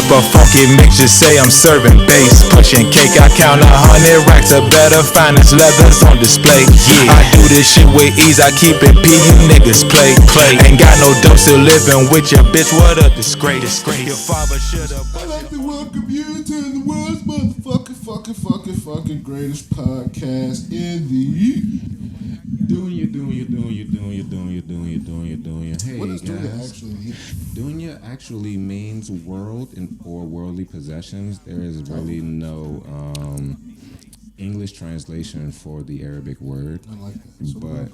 whip a funky mix, just say I'm serving bass. Pushing cake, I count 100 racks of better finest leathers on display. I do this shit with ease, I keep it P, you niggas play. Ain't got no dough, still living with your bitch, what a disgrace. Your father should've. I'd like to welcome you to the world's fucking greatest podcast in the Doing you. Hey, what does guys. actually mean? Dunya actually means world or worldly possessions. There is really no English translation for the Arabic word. I like that. So but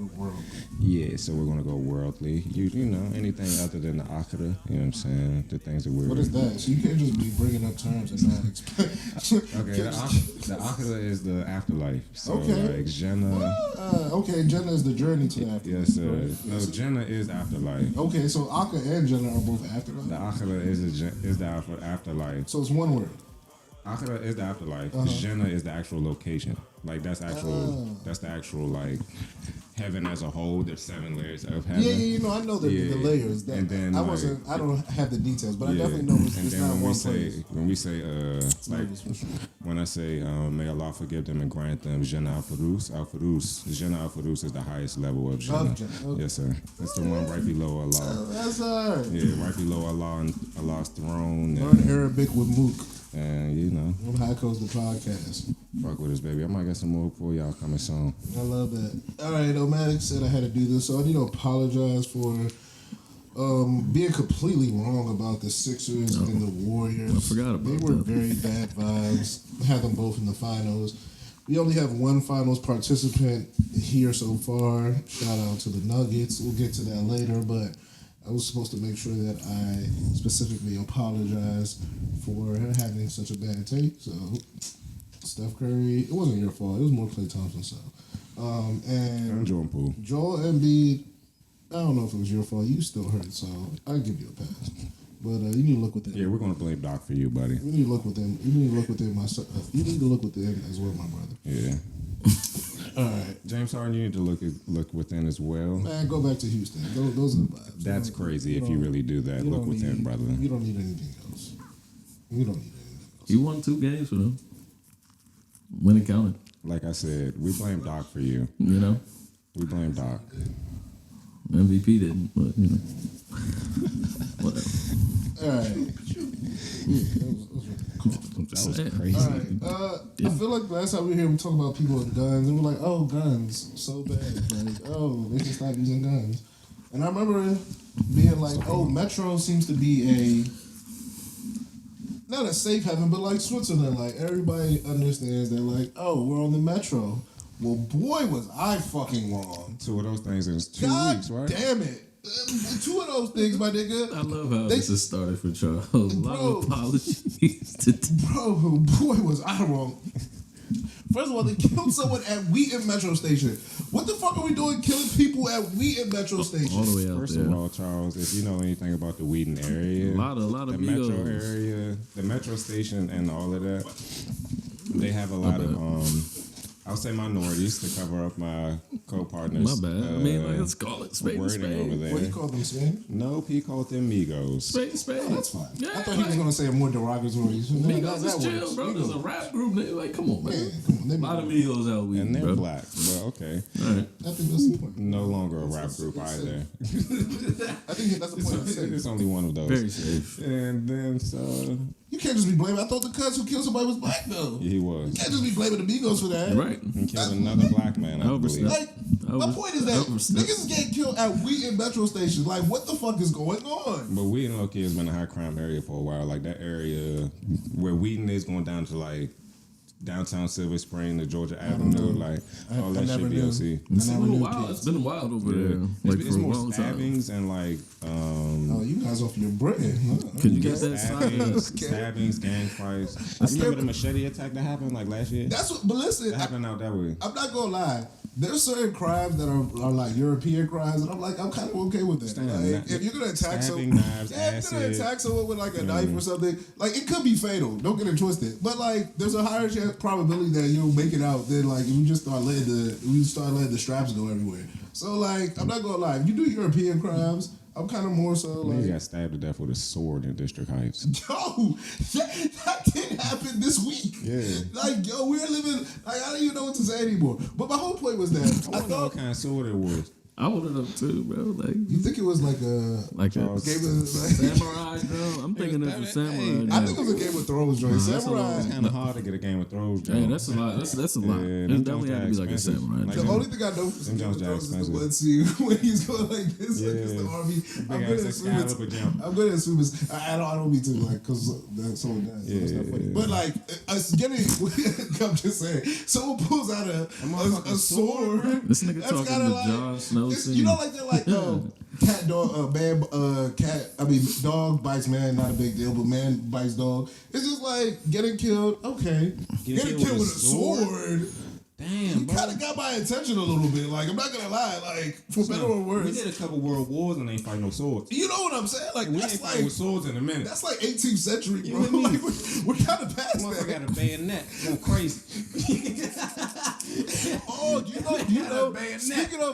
so we're gonna go worldly. You know, anything other than the akhirah, you know what I'm saying? The things that we're. What is that? So you can't just be bringing up terms and not explain. Okay, the akhirah is the afterlife. So like Jannah. Okay, Jannah is the journey to the afterlife. Yes, sir. No, Jannah is afterlife. Okay, so Akhirah and Jannah are both afterlife. The akhirah is the afterlife. So it's one word. Akhirah is the afterlife. Jannah is the actual location. Like that's actual. That's the actual like heaven as a whole. There's 7 layers of heaven. Yeah. I know the layers. That, and then I don't have the details, but I definitely know it's not one place. When we say when I say may Allah forgive them and grant them Jannah al-Firus, Jannah al-Firus is the highest level of Jannah. Okay. Yes, sir. That's the one right below Allah. That's all right. Yeah, right below Allah and Allah's throne. Learn Arabic with Mook. And you know, how goes the podcast? Fuck with us, baby. I might get some more for y'all coming soon. I love that. All right, Omatic said I had to do this, so I need to apologize for being completely wrong about the Sixers and the Warriors. I forgot about that. They were very bad vibes. Had them both in the finals. We only have one finals participant here so far. Shout out to the Nuggets. We'll get to that later, but I was supposed to make sure that I specifically apologize for having such a bad take. So, Steph Curry, it wasn't your fault. It was more Klay Thompson's stuff. And Jordan Poole. Joel Embiid, I don't know if it was your fault. You still hurt, so I'll give you a pass. But you need to look within. Yeah, we're gonna blame Doc for you, buddy. You need to look within. You need to look within myself. You need to look within as well, my brother. Yeah. All right, James Harden, you need to look within as well. Man, go back to Houston. Those are the vibes. That's crazy if you really do that. Look within, brother. You don't need anything else. You don't need anything else. You won 2 games for them. When it counted. Like I said, we blame Doc for you. You know? We blame Doc. MVP didn't, but you know. Whatever. All right. That was crazy. All right. I feel like last time we were here, we talked about people with guns, and we're like, "Oh, guns, so bad." Like, oh, they should stop using guns. And I remember being like, "Oh, Metro seems to be not a safe haven, but like Switzerland. Like everybody understands that. Like, oh, we're on the Metro. Well, boy, was I fucking wrong. 2 of those things in 2 God weeks, right? Damn it." 2 of those things, my nigga. I love how this has started for Charles. A lot of apologies. Bro, boy, was I wrong. First of all, they killed someone at Wheaton Metro Station. What the fuck are we doing killing people at Wheaton Metro Station? All the way out First there. of all, Charles, if you know anything about the Wheaton area, a lot of the Migos. metro area, the metro station and all of that, they have a lot of I'll say minorities to cover up my co-partners. My bad. I mean, like, let's call it spade and spade. Over there. What, he called them spade? Nope, he called them Migos. Spade. Oh, that's fine. Yeah, I thought he was going to say a more derogatory. Migos is chill, bro. There's a rap group. Like, come on, man. A lot of Migos out we and they're bro. black, but okay. All right. I think that's the point. No longer a rap group either. I think that's the point. It's only one of those. Very safe. And then so you can't just be blaming. I thought the cuz who killed somebody was black, though. Yeah, he was. You can't just be blaming the Migos for that. Right. He killed another black man, I believe. Like, my point is that niggas is getting killed at Wheaton Metro Station. Like, what the fuck is going on? But Wheaton, low-key, has been a high crime area for a while. Like, that area where Wheaton is going down to, like, downtown Silver Spring to Georgia Avenue, like, all that shit be OC. It's been wild over there. Like, it's for a more long time. stabbings and, like, oh, you guys off your bread. Could you get that stabbings, gang fights. I remember the machete attack that happened, like, last year? That's what, but listen. That happened out that way. I'm not gonna lie. There's certain crimes that are like European crimes, and I'm kind of okay with that. Like, if you're gonna attack someone, if you're gonna attack someone with like a knife or something, like it could be fatal. Don't get it twisted. But like, there's a higher chance probability that you'll make it out than like if you just start letting the straps go everywhere. So like, I'm not gonna lie. If you do European crimes, I'm kind of more so like. He got stabbed to death with a sword in District Heights. Yo, that did happen this week. Yeah. Like, yo, we're living. Like, I don't even know what to say anymore. But my whole point was that I thought what kind of sword it was. I wanted them too, bro. Like, you think it was like a a Game of samurai, bro. I'm thinking it's a samurai. I think it was a Game of Thrones joint. Samurai. It's kind of hard to get a Game of Thrones. Hey, that's a lot. That's a lot. Yeah, It definitely had to be like a samurai. Like The only thing I know from Game of Thrones is the one scene when he's going like this, like it's the army. I'm good at assuming. I don't mean to like because that's so that. So it's not funny. But like us getting, I'm just saying, someone pulls out a sword. This nigga That's talking kinda to like, Jon Snow scene. you know, like they're like, cat, dog, dog bites man, not a big deal, but man bites dog. It's just like getting killed, okay. Getting killed with a sword. Damn, bro. Kind of got my attention a little bit. Like, I'm not gonna lie, like, for better or worse. We did a couple world wars and ain't fight no swords. You know what I'm saying? Like, We that's ain't like fight with swords in a minute. that's like 18th century, bro. You know what I mean? Like, we're kind of past Motherfucker that. got a bayonet, going crazy. Oh, you know.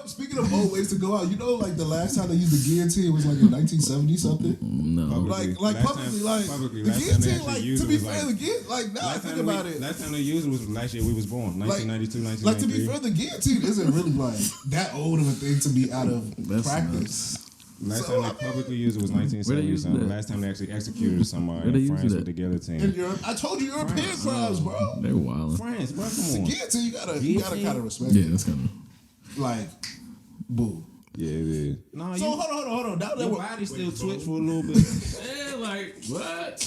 Speaking of old ways to go out, you know, like the last time they used the guillotine was like in 1970 something. No, Like publicly, the guillotine. Like to be fair, the guillotine. Like now I think about it. Last time they used it was last year we was born, 1992, 1993. Like to be fair, the guillotine isn't really like that old of a thing to be out of practice. Last time they publicly used it was 1970 something. Last time they actually executed somebody in France with the guillotine. In Europe, I told you European crimes, bro. They're wild. France, bro, come on. The guillotine, you gotta kind of respect. Yeah, it. that's kind of Like, boo. Yeah, it is. No, So hold on. Now your body still twitch for a little bit. yeah, like what?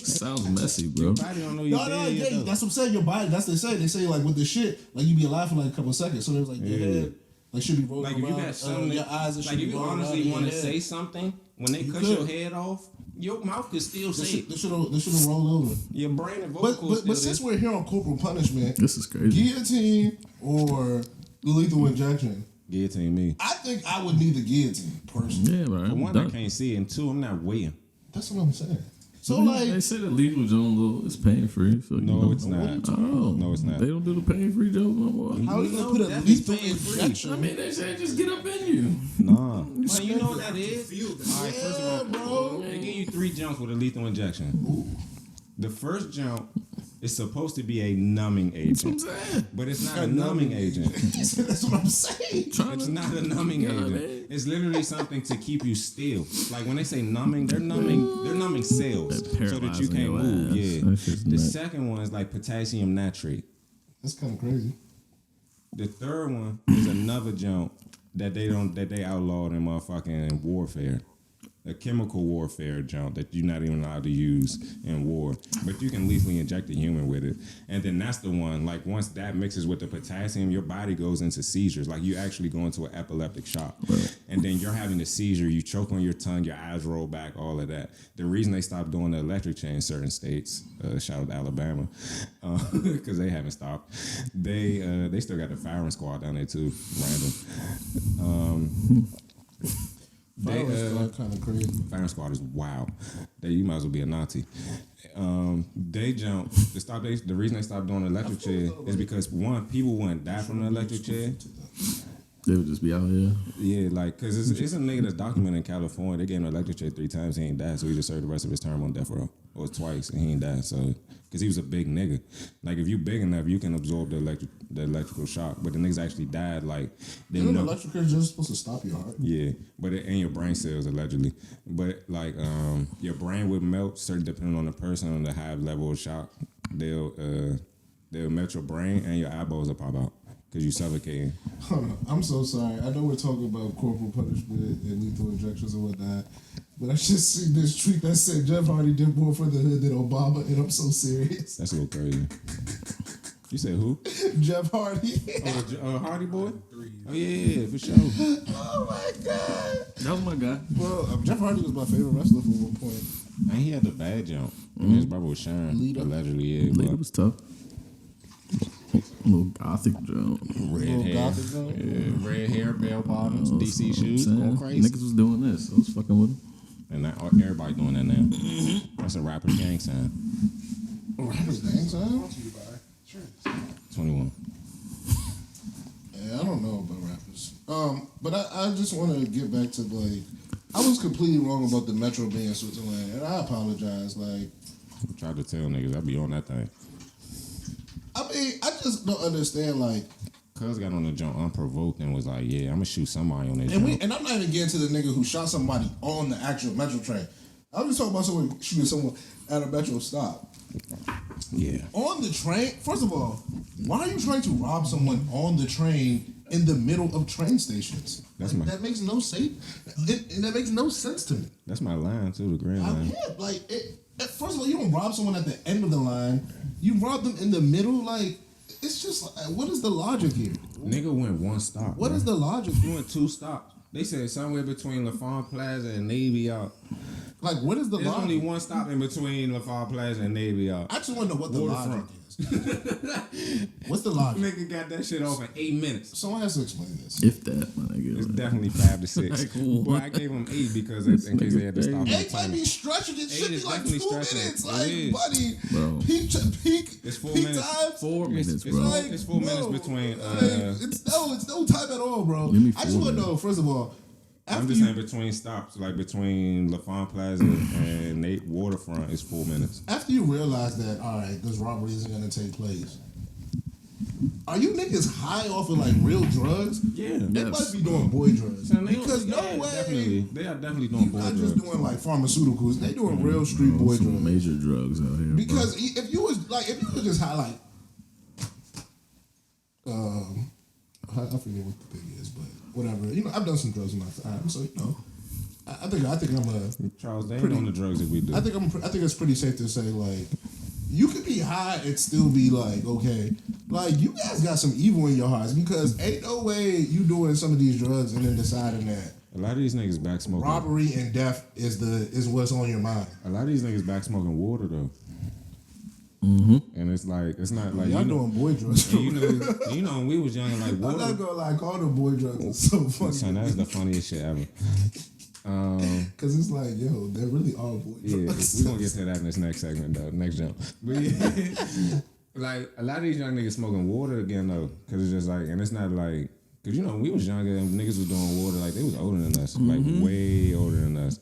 Sounds messy, bro. Your body don't know you're dead yet, though. That's what I'm saying. Your body, that's what they say. They say like with this shit, like you be alive for like a couple of seconds. So there's like your head, like should be rolling Like around. if you got something, your eyes and like shit if you honestly want to say something, when they cut your head off, your mouth could still say it. They should have rolled over. Your brain and vocal But since we're here on corporal punishment, This is crazy. guillotine or lethal injection, guillotine me. I think I would need the guillotine personally. Yeah, right. For one, I can't see it, and two, I'm not waiting. That's what I'm saying. So They like, say that lethal Jones is pain free. So No, it's not. Oh, No, it's not. They don't do the pain free Jones no more. how are you gonna put a that lethal is pain-free. injection? I mean, they say just get up in you. Nah. Man, you know what that is? All right, first of all, bro. they give you 3 jumps with a lethal injection. The first jump is supposed to be a numbing agent. But it's not a numbing agent. That's what I'm saying. It's not a numbing agent. It's literally something to keep you still. Like when they say numbing, they're numbing cells so that you can't move. Yeah. The second one is like potassium nitrate. That's kind of crazy. The third one is another jump that they outlawed in motherfucking warfare. A chemical warfare jump that you're not even allowed to use in war, but you can lethally inject a human with it. And then that's the one, like once that mixes with the potassium, your body goes into seizures. Like you actually go into an epileptic shock. And then you're having a seizure, you choke on your tongue, your eyes roll back, all of that. The reason they stopped doing the electric chair in certain states, shout out to Alabama, because they haven't stopped. They still got the firing squad down there too, random. Firing squad kind of crazy. Firing squad is wild. You might as well be a Nazi. They jump. The reason they stopped doing the electric chair is because one, people wouldn't die from the electric chair. They would just be out here. Yeah, like because it's a nigga that's documented in California. They gave him an electric chair 3 times. He ain't died, so he just served the rest of his term on death row, or twice, and he ain't died. So because he was a big nigga. Like if you big enough, you can absorb the electrical shock. But the niggas actually died. Like they You know, electric chair is just supposed to stop your heart. Yeah, but and your brain cells allegedly, but like your brain would melt, certain depending on the person on the high level of shock. They'll melt your brain and your eyeballs will pop out because you suffocating. Hold on. I'm so sorry. I know we're talking about corporal punishment and lethal injections and whatnot, but I just seen this tweet that said Jeff Hardy did more for the hood than Obama, and I'm so serious. That's a little crazy. You said who? Jeff Hardy. Oh, the Hardy boy? Oh, yeah, for sure. Oh my god. That was my guy. Well, Jeff Hardy was my favorite wrestler for one point. And he had the bad jump. And his brother was Sean. Lita. Allegedly, yeah. Lita was tough. Little gothic jump. Red hair. Yeah, red hair, bell bottoms, DC shoes, going crazy. Niggas was doing this. I was fucking with him. And now everybody doing that now. That's a rapper's gang sign. Rapper's gang sign? 21. Yeah, I don't know about rappers. But I just want to get back to like, I was completely wrong about the Metro being Switzerland, and I apologize. Like, I tried to tell niggas I be on that thing. I mean, I just don't understand. Like, Cuz got on the jump unprovoked and was like, "Yeah, I'm gonna shoot somebody on this." and I'm not even getting to the nigga who shot somebody on the actual Metro train. I was just talking about someone shooting someone at a Metro stop. Yeah. On the train, first of all, why are you trying to rob someone on the train in the middle of train stations? That makes no sense. That makes no sense to me. That's my line too, the grand line. First of all, you don't rob someone at the end of the line. You rob them in the middle. Like, it's just like, what is the logic here? Nigga went one stop. What is the logic? He went 2 stops. They said somewhere between LaFont Plaza and Navy Yard. Like, what is the There's logic? only one stop in between LaFont Plaza and Navy Yard. I just want to know what the logic is. What's the logic? Nigga got that shit off in 8 minutes. Someone has to explain this. If that, my nigga. It's definitely 5 to 6. Like, Boy, I gave him 8 because in case they had to stop. 8 might be stretching. It should be is like 2 definitely stretching. minutes. It Like, is. buddy, Bro. peak. It's 4 peak minutes. time. 4 minutes, It's bro. Like, It's 4 minutes no, between. it's no time at all, bro. Give me I just 4 want to know, first of all, I'm after just you, saying between stops, like between LaFont Plaza and Nate Waterfront, is 4 minutes. after you realize that, all right, this robbery isn't going to take place, are you niggas high off of like real drugs? Yeah. They Yes. must be doing boy drugs. So they Because don't- no yeah, way. Definitely. They are definitely doing boy Not drugs. just doing like pharmaceuticals. They doing real street boy Some drugs. major drugs out here. Because if you was just high like, I forget what the thing is, but whatever. You know, I've done some drugs in my time, so you know, I think I'm a. Charles, they ain't Pretty- on the drugs that we do. I think it's pretty safe to say like, you could be high and still be like, okay, like you guys got some evil in your hearts because ain't no way you doing some of these drugs and then deciding that A lot of these niggas back smoking. robbery and death is what's on your mind. A lot of these niggas back smoking water though. And it's like it's not like Y'all you know, doing boy drugs. and you know when we was young like I'm water. not gonna lie, call them boy drugs is so funny. Son, that's the funniest shit ever. Cause it's like, yo, they really are boy Yeah, drugs. we're gonna get to that in this next segment though, next jump. But yeah, like a lot of these young niggas smoking water again though, cause it's just like, and it's not like, cause you know when we was younger and niggas was doing water, like they was older than us, like way older than us,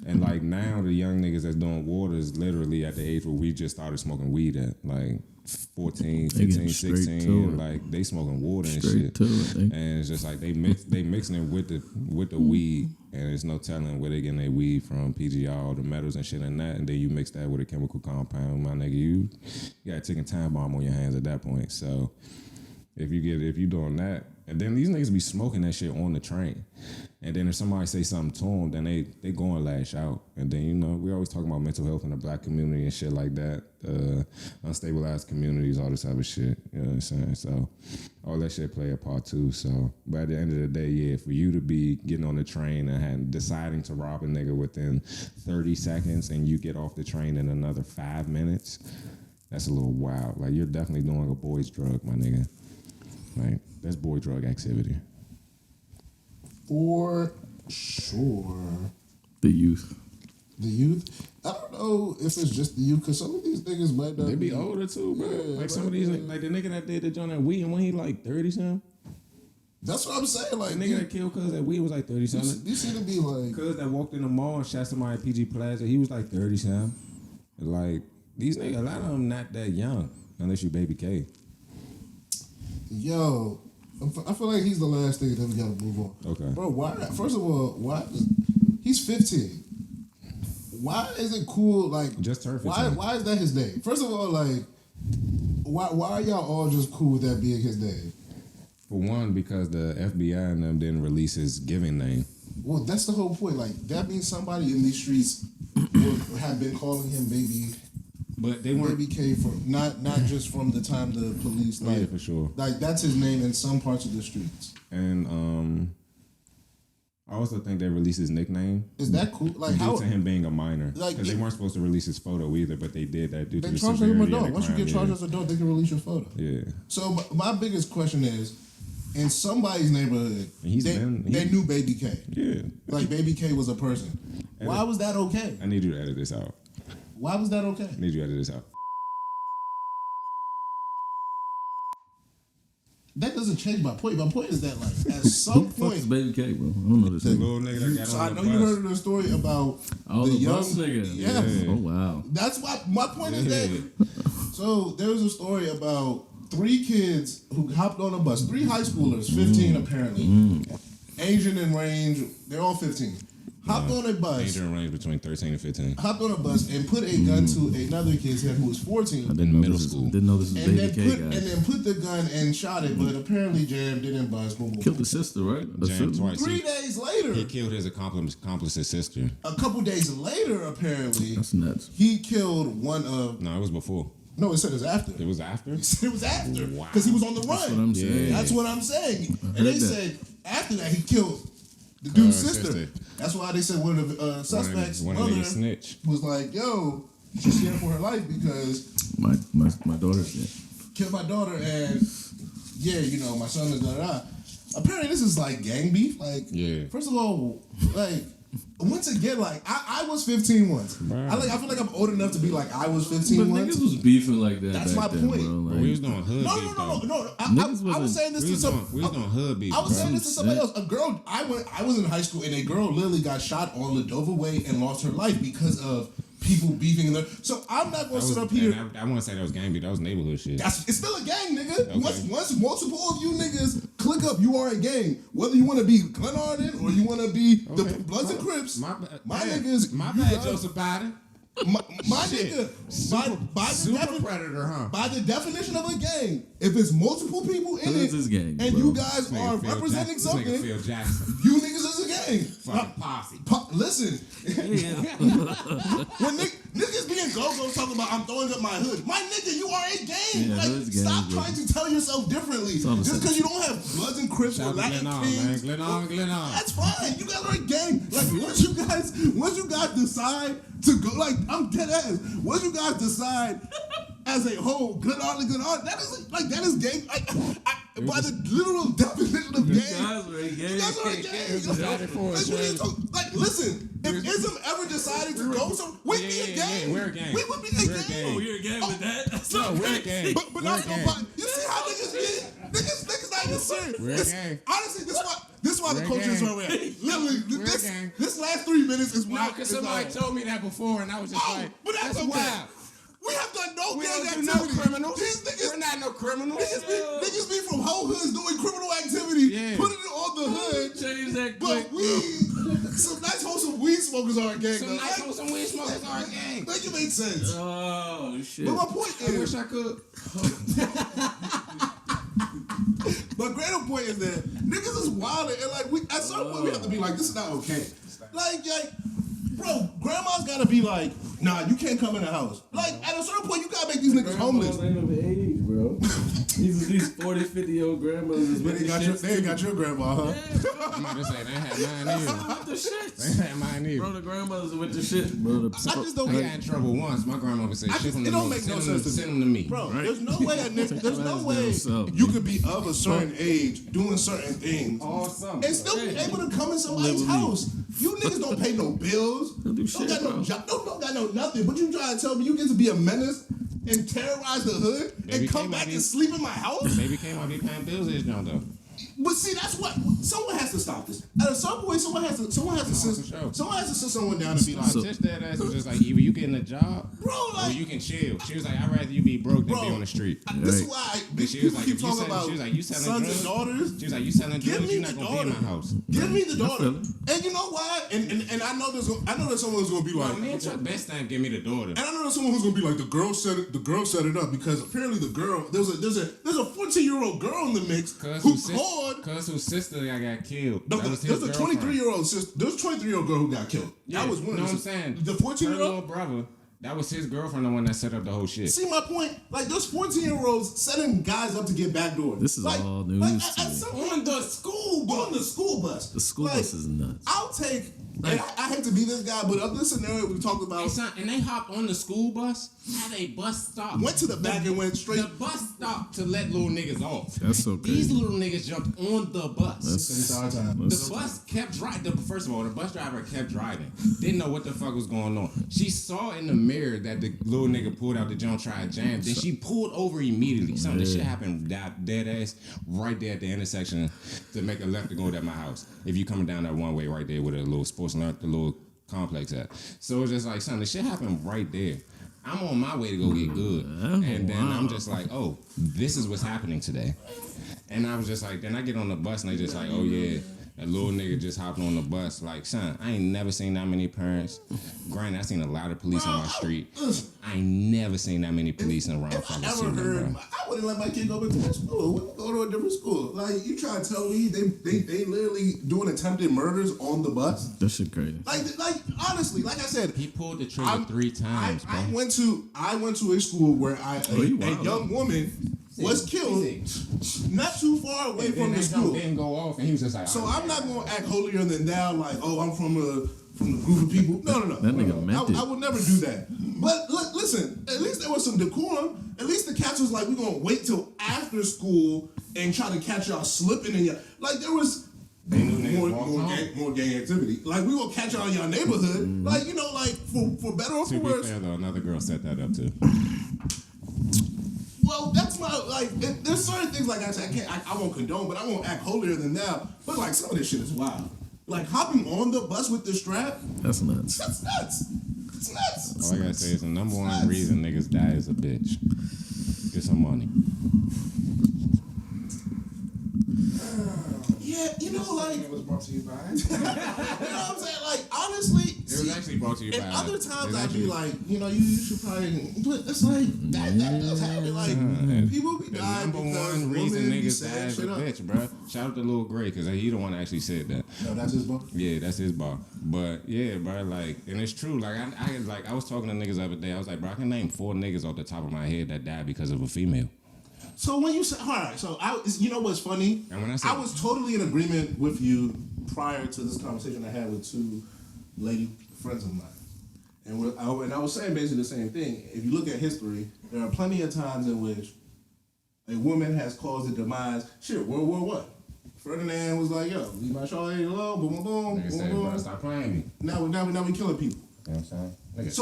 and like now the young niggas that's doing water is literally at the age where we just started smoking weed at, like 14, They 15, getting straight 16, to it. like they smoking water and Straight shit. to it, And it's just like they mixing it with the weed, and there's no telling where they getting their weed from, PGR, the metals and shit and that, and then you mix that with a chemical compound, my nigga, you got a ticking time bomb on your hands at that point. So if you doing that, and then these niggas be smoking that shit on the train, and then if somebody say something to them, then they go and lash out, and then you know we always talk about mental health in the black community and shit like that, unstabilized communities, all this type of shit. You know what I'm saying? So all that shit play a part too. So, but at the end of the day, yeah, for you to be getting on the train and deciding to rob a nigga within 30 seconds, and you get off the train in another 5 minutes, that's a little wild. Like you're definitely doing a boy's drug, my nigga. Like that's boy drug activity. For sure. The youth. The youth. I don't know if it's just the youth, because some of these niggas might not They be older too, bro. Yeah, like some of these, like the nigga that did the joint at weed, and when he like 30 something, That's what I'm saying. Like, the nigga that killed cuz at weed was like 30 something. you seem to be like, Cuz that walked in the mall and shot somebody at PG Plaza, he was like 30 something. Like these niggas, a lot of them not that young, unless you Baby K. yo, I feel like he's the last thing that we gotta move on. Okay. Bro, why? First of all, why? He's 15. Why is it cool? Like, Just turned 15. Why is that his name? First of all, like, why are y'all all just cool with that being his name? For one, because the FBI and them didn't release his giving name. Well, that's the whole point. Like, that means somebody in these streets have been calling him Baby. But they weren't. Baby K from not just from the time the police. Like, Yeah, for sure. Like, that's his name in some parts of the streets. And I also think they released his nickname. Is that cool? Like, Due how to him being a minor, Like, because they weren't supposed to release his photo either, but they did that due to they the charge him severity adult? of the Once you crime, get charged as an adult, they can release your photo. yeah. So my biggest question is, in somebody's neighborhood, they knew Baby K. Yeah. Like Baby K was a person. Why was that okay? I need you to edit this out. Why was that okay? I need you to edit this out. that doesn't change my point. My point is that like at some Fuck point, is Baby K, bro. I don't know this The nigga. little nigga that got so on I the know bus. you heard of the story about Oh, the young bus nigga. Yeah. Oh, wow. That's why my point is that. So there was a story about 3 kids who hopped on a bus. 3 high schoolers, 15 apparently, Asian in range. They're all 15. Hopped on a bus. Major range between 13 and 15. Hopped on a bus and put a gun to another kid's head who was 14. I didn't know Middle this school. Didn't know this was And Baby then, K, and guys. then put the gun and shot it, but apparently Jam didn't bust. Boom, boom, Killed boom. the sister, right? The Jammed sister? twice. 3 days later, He killed his accomplice's sister. a couple days later, apparently, That's nuts. he killed one of. No, it was before. No, it said it was after. It was after? It was after Wow. because he was on the run. That's what I'm saying. That's what I'm saying. heard And they that. said after that he killed the dude's sister. sister. That's why they said one of the suspects' One of mother them snitch. was like, "Yo, she's scared for her life because My daughter's dead. killed my daughter and yeah, you know, my son is da. Apparently, this is like gang beef. Like, Yeah. first of all, like. Once again, like I was 15 once. Right. I feel like I'm old enough to be like I was 15 But once. niggas was beefing like that. That's back my then, point. Bro. But Like, we was doing hood No, beef, no. though. I Niggas was wasn't- saying this We to was some. doing hood beef, I was bro. saying this to somebody else. A girl, I was in high school, and a girl literally got shot on Ladova Way and lost her life because of people beefing in there. So I'm not going to sit up here. I wouldn't say that was gang beef. That was neighborhood shit. It's still a gang, nigga. Okay. Once multiple of you niggas click up, you are a gang. Whether you want to be Glen Arden or you want to be the Bloods and Crips, my niggas. My you bad, guys- Joseph Biden. My nigga, by the Super predator, huh? by the definition of a gang, if it's multiple people in Who's it, this gang, and bro? you guys Nigga are Phil representing Jackson. This nigga something, Phil Jackson. you niggas is a gang. Fucking posse. Listen, when niggas being go-go talking about I'm throwing up my hood, my nigga, you are a gang. Yeah, like, hood's gang, stop bro. trying to tell yourself differently. all the Just same. because you don't have Bloods and Crips or Shout out to Latin Glen On, Kings, man. Glen On. that's fine. You guys are a gang. Like once you guys decide to go, like I'm dead ass. Once you guys decide as a whole, good on, that is gang. By the literal definition of gang, guys were a gang. you guys are a gang. decided for us, Like, what are you talking- like, listen, if Ism ever decided to go somewhere, we'd be a gang. we're a gang. We would be a We're a gang. gang. Oh, you're a gang with that? That's No, not we're a crazy. gang. But We're not a gang. nobody. You see how niggas get? Niggas not even serious. We're a gang. Honestly, this is why the We're a culture is gang. where we're at. Literally, We're a gang. this last 3 minutes is No, why. because it's somebody like, told me that before, and I was just oh, like, but that's okay. wild. We have done no We gang don't do activity. no criminals. These niggas, We're not no criminals. niggas be from whole hoods doing criminal activity, Yeah. putting it on the hood. Change that But quick, bro. some nice wholesome weed smokers are a gang. Some though. nice on some weed smokers are a gang. Make it make sense. Oh, shit. But my point I wish is, I could. my greater point is that niggas is wild and like at some point we have to be like, this is not okay. Like, bro, grandma's gotta be like, nah, you can't come in the house. Like, at a certain point, you gotta make these niggas homeless. Ain't of age, bro. These 40, 50-year-old grandmothers with the shit. They ain't got your grandma, huh? I'm about to say, they had mine either. with the shit. They had mine either. Bro, the grandmothers with the shit, bro. I just don't I get got in trouble once. My grandma would say, I shit just, from it the don't road. make no Send them sense to send them to me. Bro, Right. there's no way there's no way Yourself, you man. could be of a certain age doing certain things Awesome. and still be able to come in somebody's house. You niggas don't pay no bills. Don't do shit, got no bro. job. Don't got no nothing. But you trying to tell me you get to be a menace and terrorize the hood Baby and come came back out and here. sleep in my house? Baby came out here paying bills this young though. But see, that's what someone has to stop this. At a certain point, someone has to sit someone down and be like, My sister that ass was just like, either you getting a job, bro, or like, you can chill. She was like, I'd rather you be broke than Bro, be on the street. this is Right. why But she people was like, keep if you talking selling, about she was like, you selling sons drugs? and daughters. She was like, you selling Give drugs, me you're the not gonna be in daughter. my house. Give me the daughter. feel it. And you know why? And I know that someone's gonna be like, Well, me and Chuck best time give me the daughter. and I know there's someone who's gonna be like, the girl set it up because apparently the girl there's a 14-year-old girl in the mix who called. Cuz whose sister got killed. No, That was his there's a girlfriend. 23-year-old sister. There's a 23-year-old girl who got killed. Yeah, That was one know of what I'm the saying? The Her 14-year-old. little brother, that was his girlfriend, the one that set up the whole shit. See my point? Like those 14-year-olds setting guys up to get backdoor. This is like, all news Like, to at me. some point, on the school bus. The school Like, bus is nuts. I'll take And I hate to be this guy, but of this scenario we talked about, and they hopped on the school bus at a bus stop. Went to the back and went straight. The bus stopped to let little niggas off. That's so crazy. These little niggas jumped on the bus. The bus kept driving. First of all, the bus driver kept driving. Didn't know what the fuck was going on. She saw in the mirror that the little nigga pulled out the jump, tried to jam. Then she pulled over immediately. Something that shit happened dead ass right there at the intersection to make a left to go to my house. If you coming down that one way right there with a little sports alert, the little complex at. So it's just like, son, the shit happened right there. I'm on my way to go get good. And then I'm just like, oh, this is what's happening today. And I was just like, then I get on the bus and they just like, oh yeah, a little nigga just hopped on the bus. Like, son, I ain't never seen that many parents. Granted, I seen a lot of police on my street. I ain't never seen that many police around fucking ever heard, bro. I wouldn't let my kid go back to that school. Go to a different school. Like, you try to tell me they literally doing attempted murders on the bus? That shit crazy. Like honestly, like I said, He pulled the trigger 3 times, bro. I went to a school where a young woman was killed not too far away from the school. Didn't go off, and he was just like, So I'm not gonna act holier than thou, like, oh, I'm from the group of people. No. That nigga meant it. I would never do that. But look, listen, at least there was some decorum. At least the cats was like, we're gonna wait till after school and try to catch y'all slipping in your, like, there was more gang activity. Like, we gonna catch y'all in your neighborhood. Like, you know, like, for better or for To be worse. fair though, another girl set that up too. Well, that's my, like, there's certain things, like I said, I won't condone, but I won't act holier than thou. But, like, some of this shit is wild. Like, hopping on the bus with the strap, That's nuts. that's nuts. It's nuts. All I gotta say is the number one reason niggas die is a bitch. Get some money. Yeah, you know, like, It was brought to you by. you know what I'm saying? Like, honestly, It was actually brought to you by. and other times it's I'd be actually- like, you know, you should probably, but it's like, that does happen. Like, people be The dying number because one reason women be niggas die saying is a shit up. bitch, bro. Shout out to Lil Gray, because he the one that actually said that. No, that's his book. Yeah, that's his bar. But yeah, bro, like, and it's true. Like, I was talking to niggas the other day. I was like, bro, I can name 4 niggas off the top of my head that died because of a female. So when you say, all right, so you know what's funny? And when I said- was totally in agreement with you prior to this conversation I had with 2 lady friends of mine. And I was saying basically the same thing. If you look at history, there are plenty of times in which a woman has caused the demise. Shit, World War I. Ferdinand was like, yo, leave my shawty alone, boom, boom, boom, Niggas boom, said, boom. bro, stop playing me. Now we killing people. You know what I'm saying? Nigga.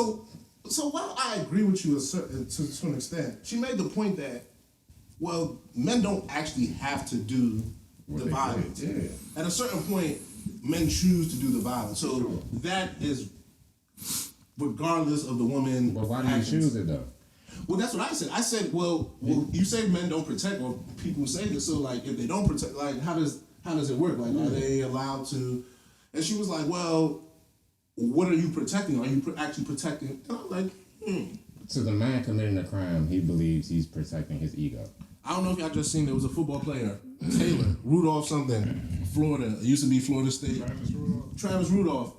So while I agree with you to an extent, she made the point that, well, men don't actually have to do the violence. Yeah. At a certain point, men choose to do the violence. So that is regardless of the woman. But why do you actions. choose it though? Well, that's what I said. I said, well, you say men don't protect, or people say this. So, like, if they don't protect, like, how does it work? Like, are they allowed to? And she was like, well, what are you protecting? Are you actually protecting? And I'm like, So the man committing a crime, he believes he's protecting his ego. I don't know if y'all just seen there was a football player, Taylor Rudolph something, Florida. It used to be Florida State. Travis Rudolph.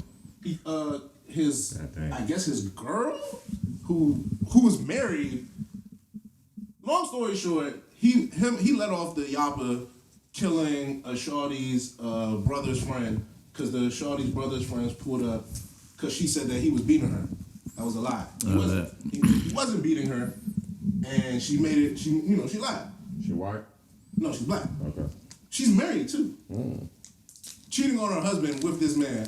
I guess his girl, who was married. Long story short, he let off the yappa, killing a shawty's brother's friend, because the shawty's brother's friends pulled up because she said that he was beating her. That was a lie. He wasn't beating her, and she made it. She lied. She white? No, she's black. Okay. She's married too. Cheating on her husband with this man,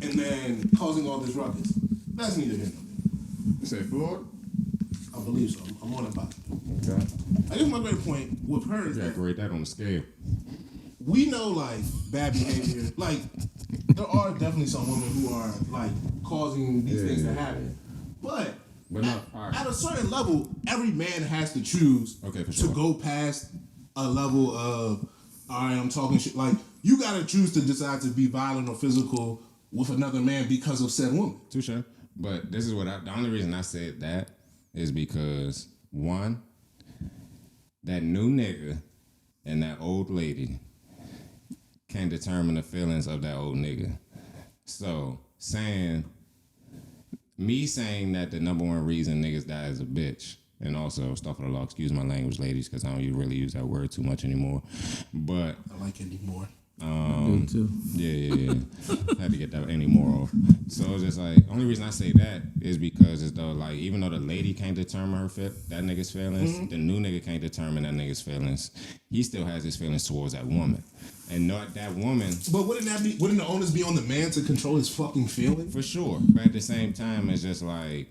and then causing all this ruckus. That's neither here nor there. You say Florida? I believe so. I'm on about it. Okay. I guess my greater point with her is Yeah, that grade that on the scale. we know, like, bad behavior. Like, there are definitely some women who are, like, causing these things to happen. But no, all right. at a certain level, every man has to choose Okay, for to sure. go past a level of, all right, I'm talking shit. Like, you got to choose to decide to be violent or physical with another man because of said woman. Touche. But this is the only reason I said that is because, one, that new nigga and that old lady can determine the feelings of that old nigga. So, me saying that the number one reason niggas die is a bitch, and also, stuff of the law, excuse my language, ladies, because I don't really use that word too much anymore. But I like it anymore. Too. Yeah. Had to get that any more off. So it's just like, only reason I say that is because it's though, like, even though the lady can't determine that nigga's feelings, the new nigga can't determine that nigga's feelings. He still has his feelings towards that woman. And not that woman. But wouldn't the onus be on the man to control his fucking feelings? For sure. But at the same time, it's just like,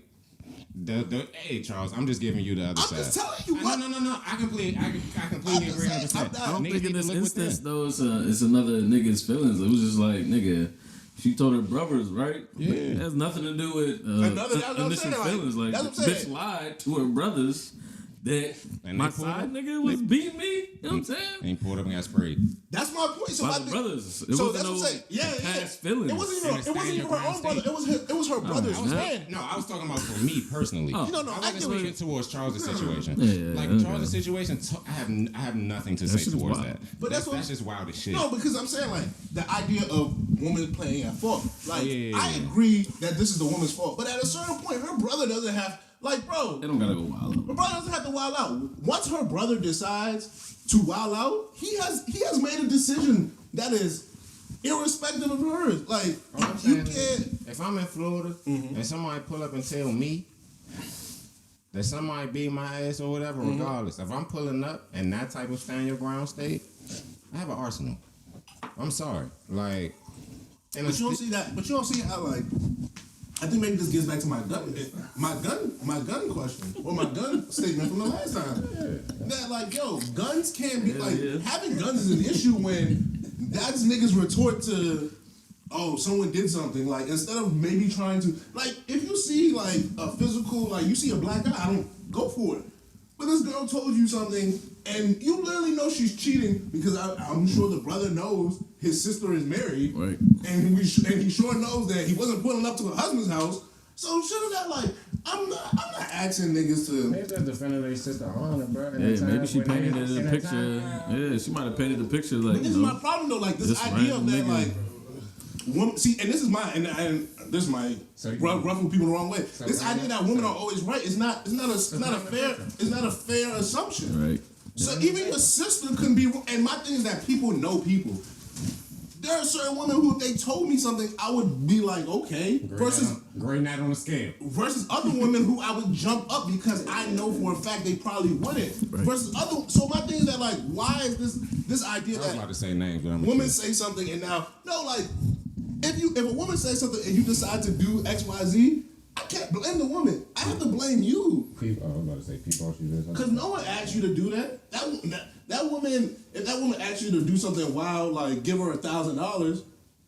hey Charles, I'm just giving you the other side. I'm just telling you what. No. I completely agree 100%. I don't think in this instance though it's another nigga's feelings. It was just like, nigga, she told her brothers, right? Yeah. It has nothing to do with initial feelings. Like, bitch lied to her brothers that my side nigga was beating me. You know what I'm saying? And he pulled up and got sprayed. That's my point. So by the brothers. It so wasn't that's no what I'm saying. Yeah. past feelings. It wasn't even her own brother. It was her brother's man. No, I was talking about for me personally. Oh. No, I wasn't speaking towards Charles' situation. Yeah, Charles' situation, I have nothing to say towards wild. that. But that's just wild as shit. No, because I'm saying like the idea of woman playing at fault. Like I agree that this is the woman's fault, but at a certain point, her brother doesn't have. Like, bro, They don't gotta go wild out. her brother doesn't have to wild out. Once her brother decides to wild out, he has made a decision that is irrespective of hers. Like, you can't. If I'm in Florida and somebody pull up and tell me that somebody beat my ass or whatever, regardless, if I'm pulling up and that type of stand your ground state, I have an arsenal. I'm sorry, like. But you don't see that. But you don't see how like. I think maybe this gets back to my gun question or my gun statement from the last time. That like, yo, guns can't be having guns is an issue when that's niggas retort to, oh, someone did something. Like instead of maybe trying to like, if you see like a physical, like you see a black guy, I don't go for it. But this girl told you something, and you literally know she's cheating because I'm sure the brother knows his sister is married, right? And he sure knows that he wasn't pulling up to her husband's house. So shouldn't that like I'm not asking niggas to. Maybe they're defending their sister honor, bro. Yeah, maybe she painted it a picture. Yeah, she might have painted the picture like. But this is my problem though. Like this idea of that, like. See, and this is my and this might ruffle people the wrong way. This idea that women are always right is not a fair assumption. Right. So even your sister can be. And my thing is that people know people. There are certain women who, if they told me something, I would be like, okay. Grade that on the scale. Versus other women who I would jump up because I know for a fact they probably wouldn't. Right. Versus other. So my thing is that like, why is this idea that I was about to say names, but I'm women say something and now like. If a woman says something and you decide to do X, Y, Z, I can't blame the woman. I have to blame you. I was about to say people she did something. Because no one asked you to do that. That woman, if that woman asked you to do something wild, like give her $1,000,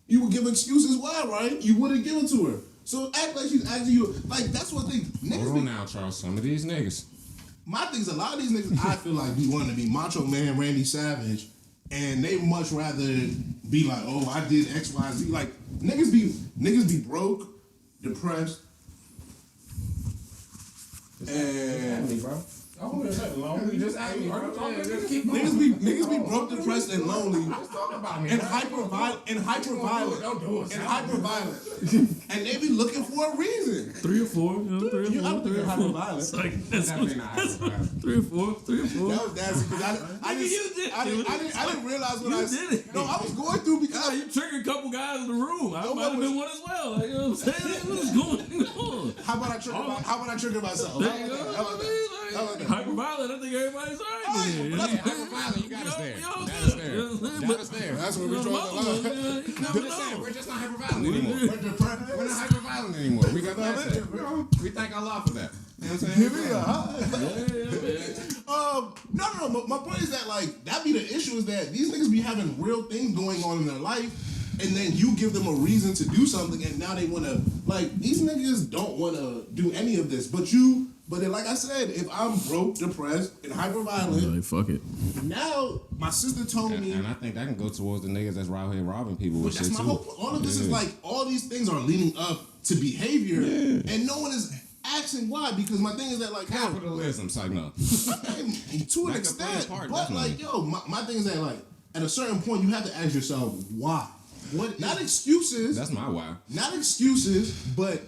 you would give excuses why, right? You wouldn't give it to her. So act like she's asking you. Like that's what they niggas. Hold on now, Charles. Some of these niggas. My thing is a lot of these niggas. I feel like be wanting to be Macho Man Randy Savage. And they much rather be like, oh, I did X, Y, Z. Like niggas be broke, depressed, and Just ask me, bro. Niggas be broke, depressed, and lonely, and hyper violent, and they be looking for a reason. 3 or 4, You know, 3 or 4. Hyper violent. Like that's what, 3 or 4. That was nasty because I didn't realize what I did it. No, I was going through because you triggered a couple guys in the room. I might have been one as well. Like, you know what I'm saying? What's going on? How about I trigger myself? There you go. Hyper violent. I think everybody's all right. Hyper violent. You got us there. Got us there. That's what we're trying to We're just not hyper violent anymore. We're not hyper violent anymore. We got that. We thank Allah for that. You know what I'm saying? No. My point is that like that be the issue is that these niggas be having real things going on in their life, and then you give them a reason to do something, and now they want to like these niggas don't want to do any of this, but then, like I said, if I'm broke, depressed, and hyper violent, like fuck it. Now my sister told me, and I think that can go towards the niggas that's out here robbing people with shit too. That's my whole point. All of this is like all these things are leading up to behavior, and no one is asking why. Because my thing is that like capitalism, like no, to an extent, but like my thing is that like at a certain point you have to ask yourself why. What? Not excuses. That's my why. Not excuses, but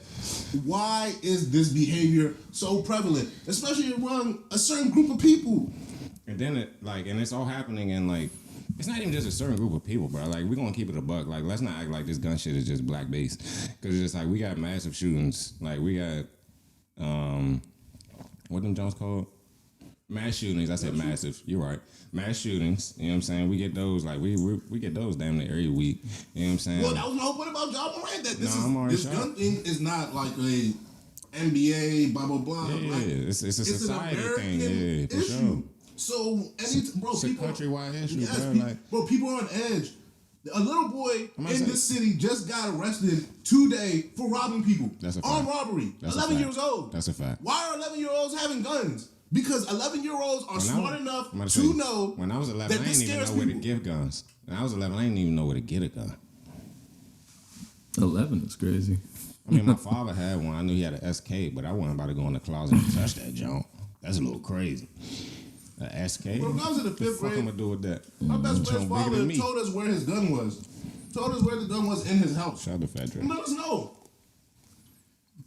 why is this behavior so prevalent, especially around a certain group of people? And then and it's all happening in like It's not even just a certain group of people, bro. Like, we're gonna keep it a buck. Like, let's not act like this gun shit is just black based. Cause it's just like we got massive shootings. Like, we got what them Jones called? Mass shootings. I said massive. You're right. Mass shootings. You know what I'm saying? We get those like we get those damn near every week. You know what I'm saying? Well, that was my whole point about John Moran. That this shocked. gun thing is not like a NBA blah blah blah. Yeah, like, it's a society thing. Yeah, for issue. sure. So, bro, it's people, a countrywide issue, yes, bro. Like, people are on edge. A little boy in this city just got arrested today for robbing people. That's a fact. On robbery. That's 11 years old. That's a fact. Why are 11-year-olds having guns? Because 11-year-olds are smart enough to know. When I was 11, I didn't even know where to give guns. When I was 11, I didn't even know where to get a gun. 11 is crazy. I mean, my father had one. I knew he had an SK, but I wasn't about to go in the closet and touch that junk. That's a little crazy. An SK? When I was in the 5th grade, what I'm gonna do with that? My best friend's father told us where his gun was. Told us where the gun was in his house. Shout out to Fat Dre. Let us know.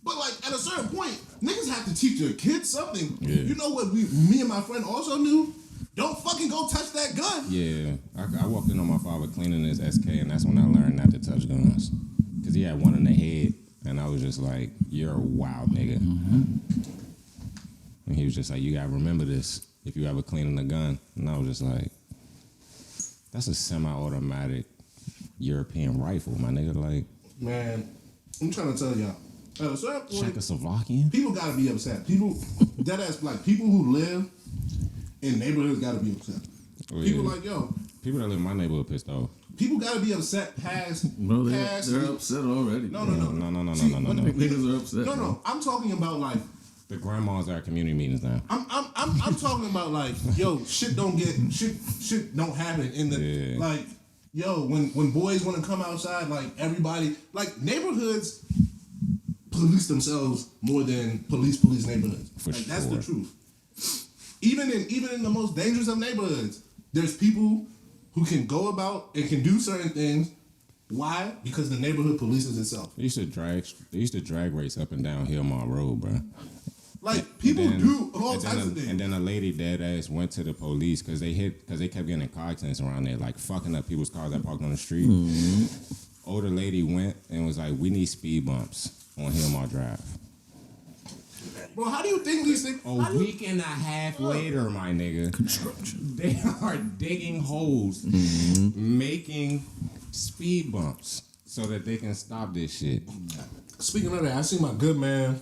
But like at a certain point, niggas have to teach your kids something. Yeah. You know what me and my friend also knew? Don't fucking go touch that gun. Yeah. I walked in on my father cleaning his SK, and that's when I learned not to touch guns. Because he had one in the head, and I was just like, you're a wild nigga. Mm-hmm. And he was just like, you gotta remember this if you ever cleaning a gun. And I was just like, that's a semi-automatic European rifle, my nigga. Like, man, I'm trying to tell y'all. At a certain point, Czechoslovakian? People gotta be upset. People, that ass, like, people who live in neighborhoods gotta be upset. Oh, people yeah. like, yo. People that live in my neighborhood pissed off. People gotta be upset past. No, they're upset already. No. Niggas are upset. No. I'm talking about like the grandmas at our community meetings now. I'm talking about like, yo, shit don't happen in the like, yo, when boys want to come outside, like everybody, like neighborhoods police themselves more than police neighborhoods. For like, sure. That's the truth. Even in the most dangerous of neighborhoods, there's people who can go about and can do certain things. Why? Because the neighborhood polices itself. They used to drag race up and down Hillmont Road, bro. Like people do all types of things. And then a lady dead ass went to the police because they kept getting in car accidents around there, like fucking up people's cars that parked on the street. Mm-hmm. Older lady went and was like, "We need speed bumps on Hillmont Drive." Bro, how do you think these things? A week and a half later, my nigga, construction. They are digging holes, making speed bumps so that they can stop this shit. Speaking of that, I see my good man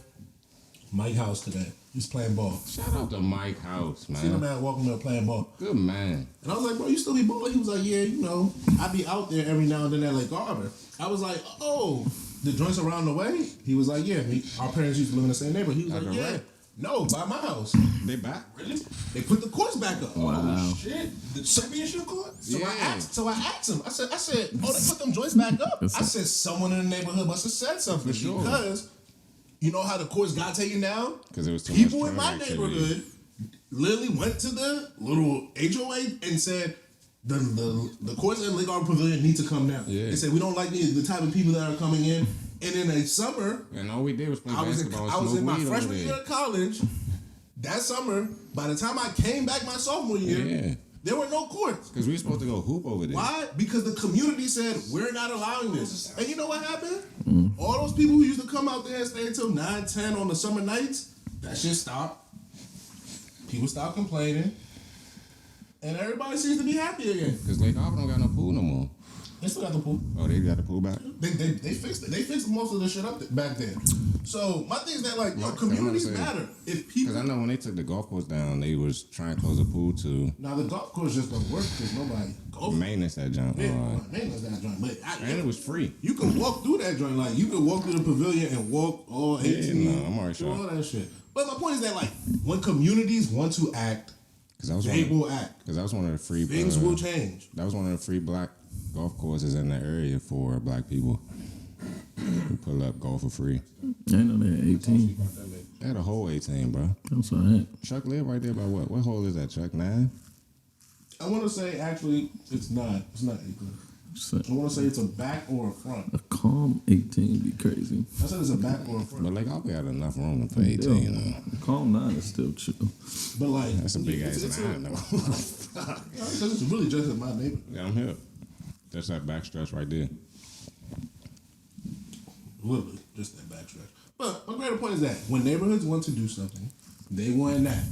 Mike House today. He's playing ball. Shout out to Mike House, man. See the man walking there playing ball. Good man. And I was like, bro, you still be balling? He was like, yeah, you know, I be out there every now and then at Lake Arbor. I was like, oh, the joints around the way? He was like, yeah. Our parents used to live in the same neighborhood. He was like, yeah. No, by my house. They back? Really? They put the courts back up. Wow. Oh, shit. The championship court? So Yeah. I asked him. I said, oh, they put them joints back up? I said, someone in the neighborhood must have said something. For sure. Because you know how the courts got taken down? Because it was too People much in my activity. neighborhood literally went to the little HOA and said, the courts in Lake Arbor Pavilion need to come down. Yeah. They said, we don't like the type of people that are coming in. And in a summer, And all we did was play I was basketball and in smoke my weed over freshman there. year of college. That summer, by the time I came back my sophomore year, Yeah. there were no courts. Because we were supposed to go hoop over there. Why? Because the community said, we're not allowing this. And you know what happened? All those people who used to come out there and stay until 9, 10 on the summer nights, that shit stopped. People stopped complaining. And everybody seems to be happy again. Because Lake Arbor don't got no pool no more. They still got the pool. Oh, they got the pool back? They fixed it. They fixed most of the shit up back then. So my thing is that like, yo, communities matter. If people, Because I know when they took the golf course down, they was trying to close the pool too. now the golf course just don't work because nobody goes. Maintenance that jump. Maintenance that joint, but And it was free. you can walk through that joint. Like you can walk through the pavilion and walk all 18. no, I'm already through sure. all that shit. But my point is that like when communities want to act, they will act. Because that was one of the free Things will change. That was one of the free black golf courses in the area for black people. You pull up, golf for free. I know they had 18. They had a whole 18, bro. That's all right. Chuck live right there by what? What hole is that, Chuck? 9? I want to say actually it's not. It's not 18. I want to say it's a back or a front. A calm 18 be crazy. I said it's a back or a front. But like, I'll be got enough room for 18, you know. A calm 9 is still chill. But like, That's a big ass line, though. Because it's really just in my neighborhood. Yeah, I'm here. That's that back stretch right there. Literally, just that back stretch. But my greater point is that when neighborhoods want to do something, they want that.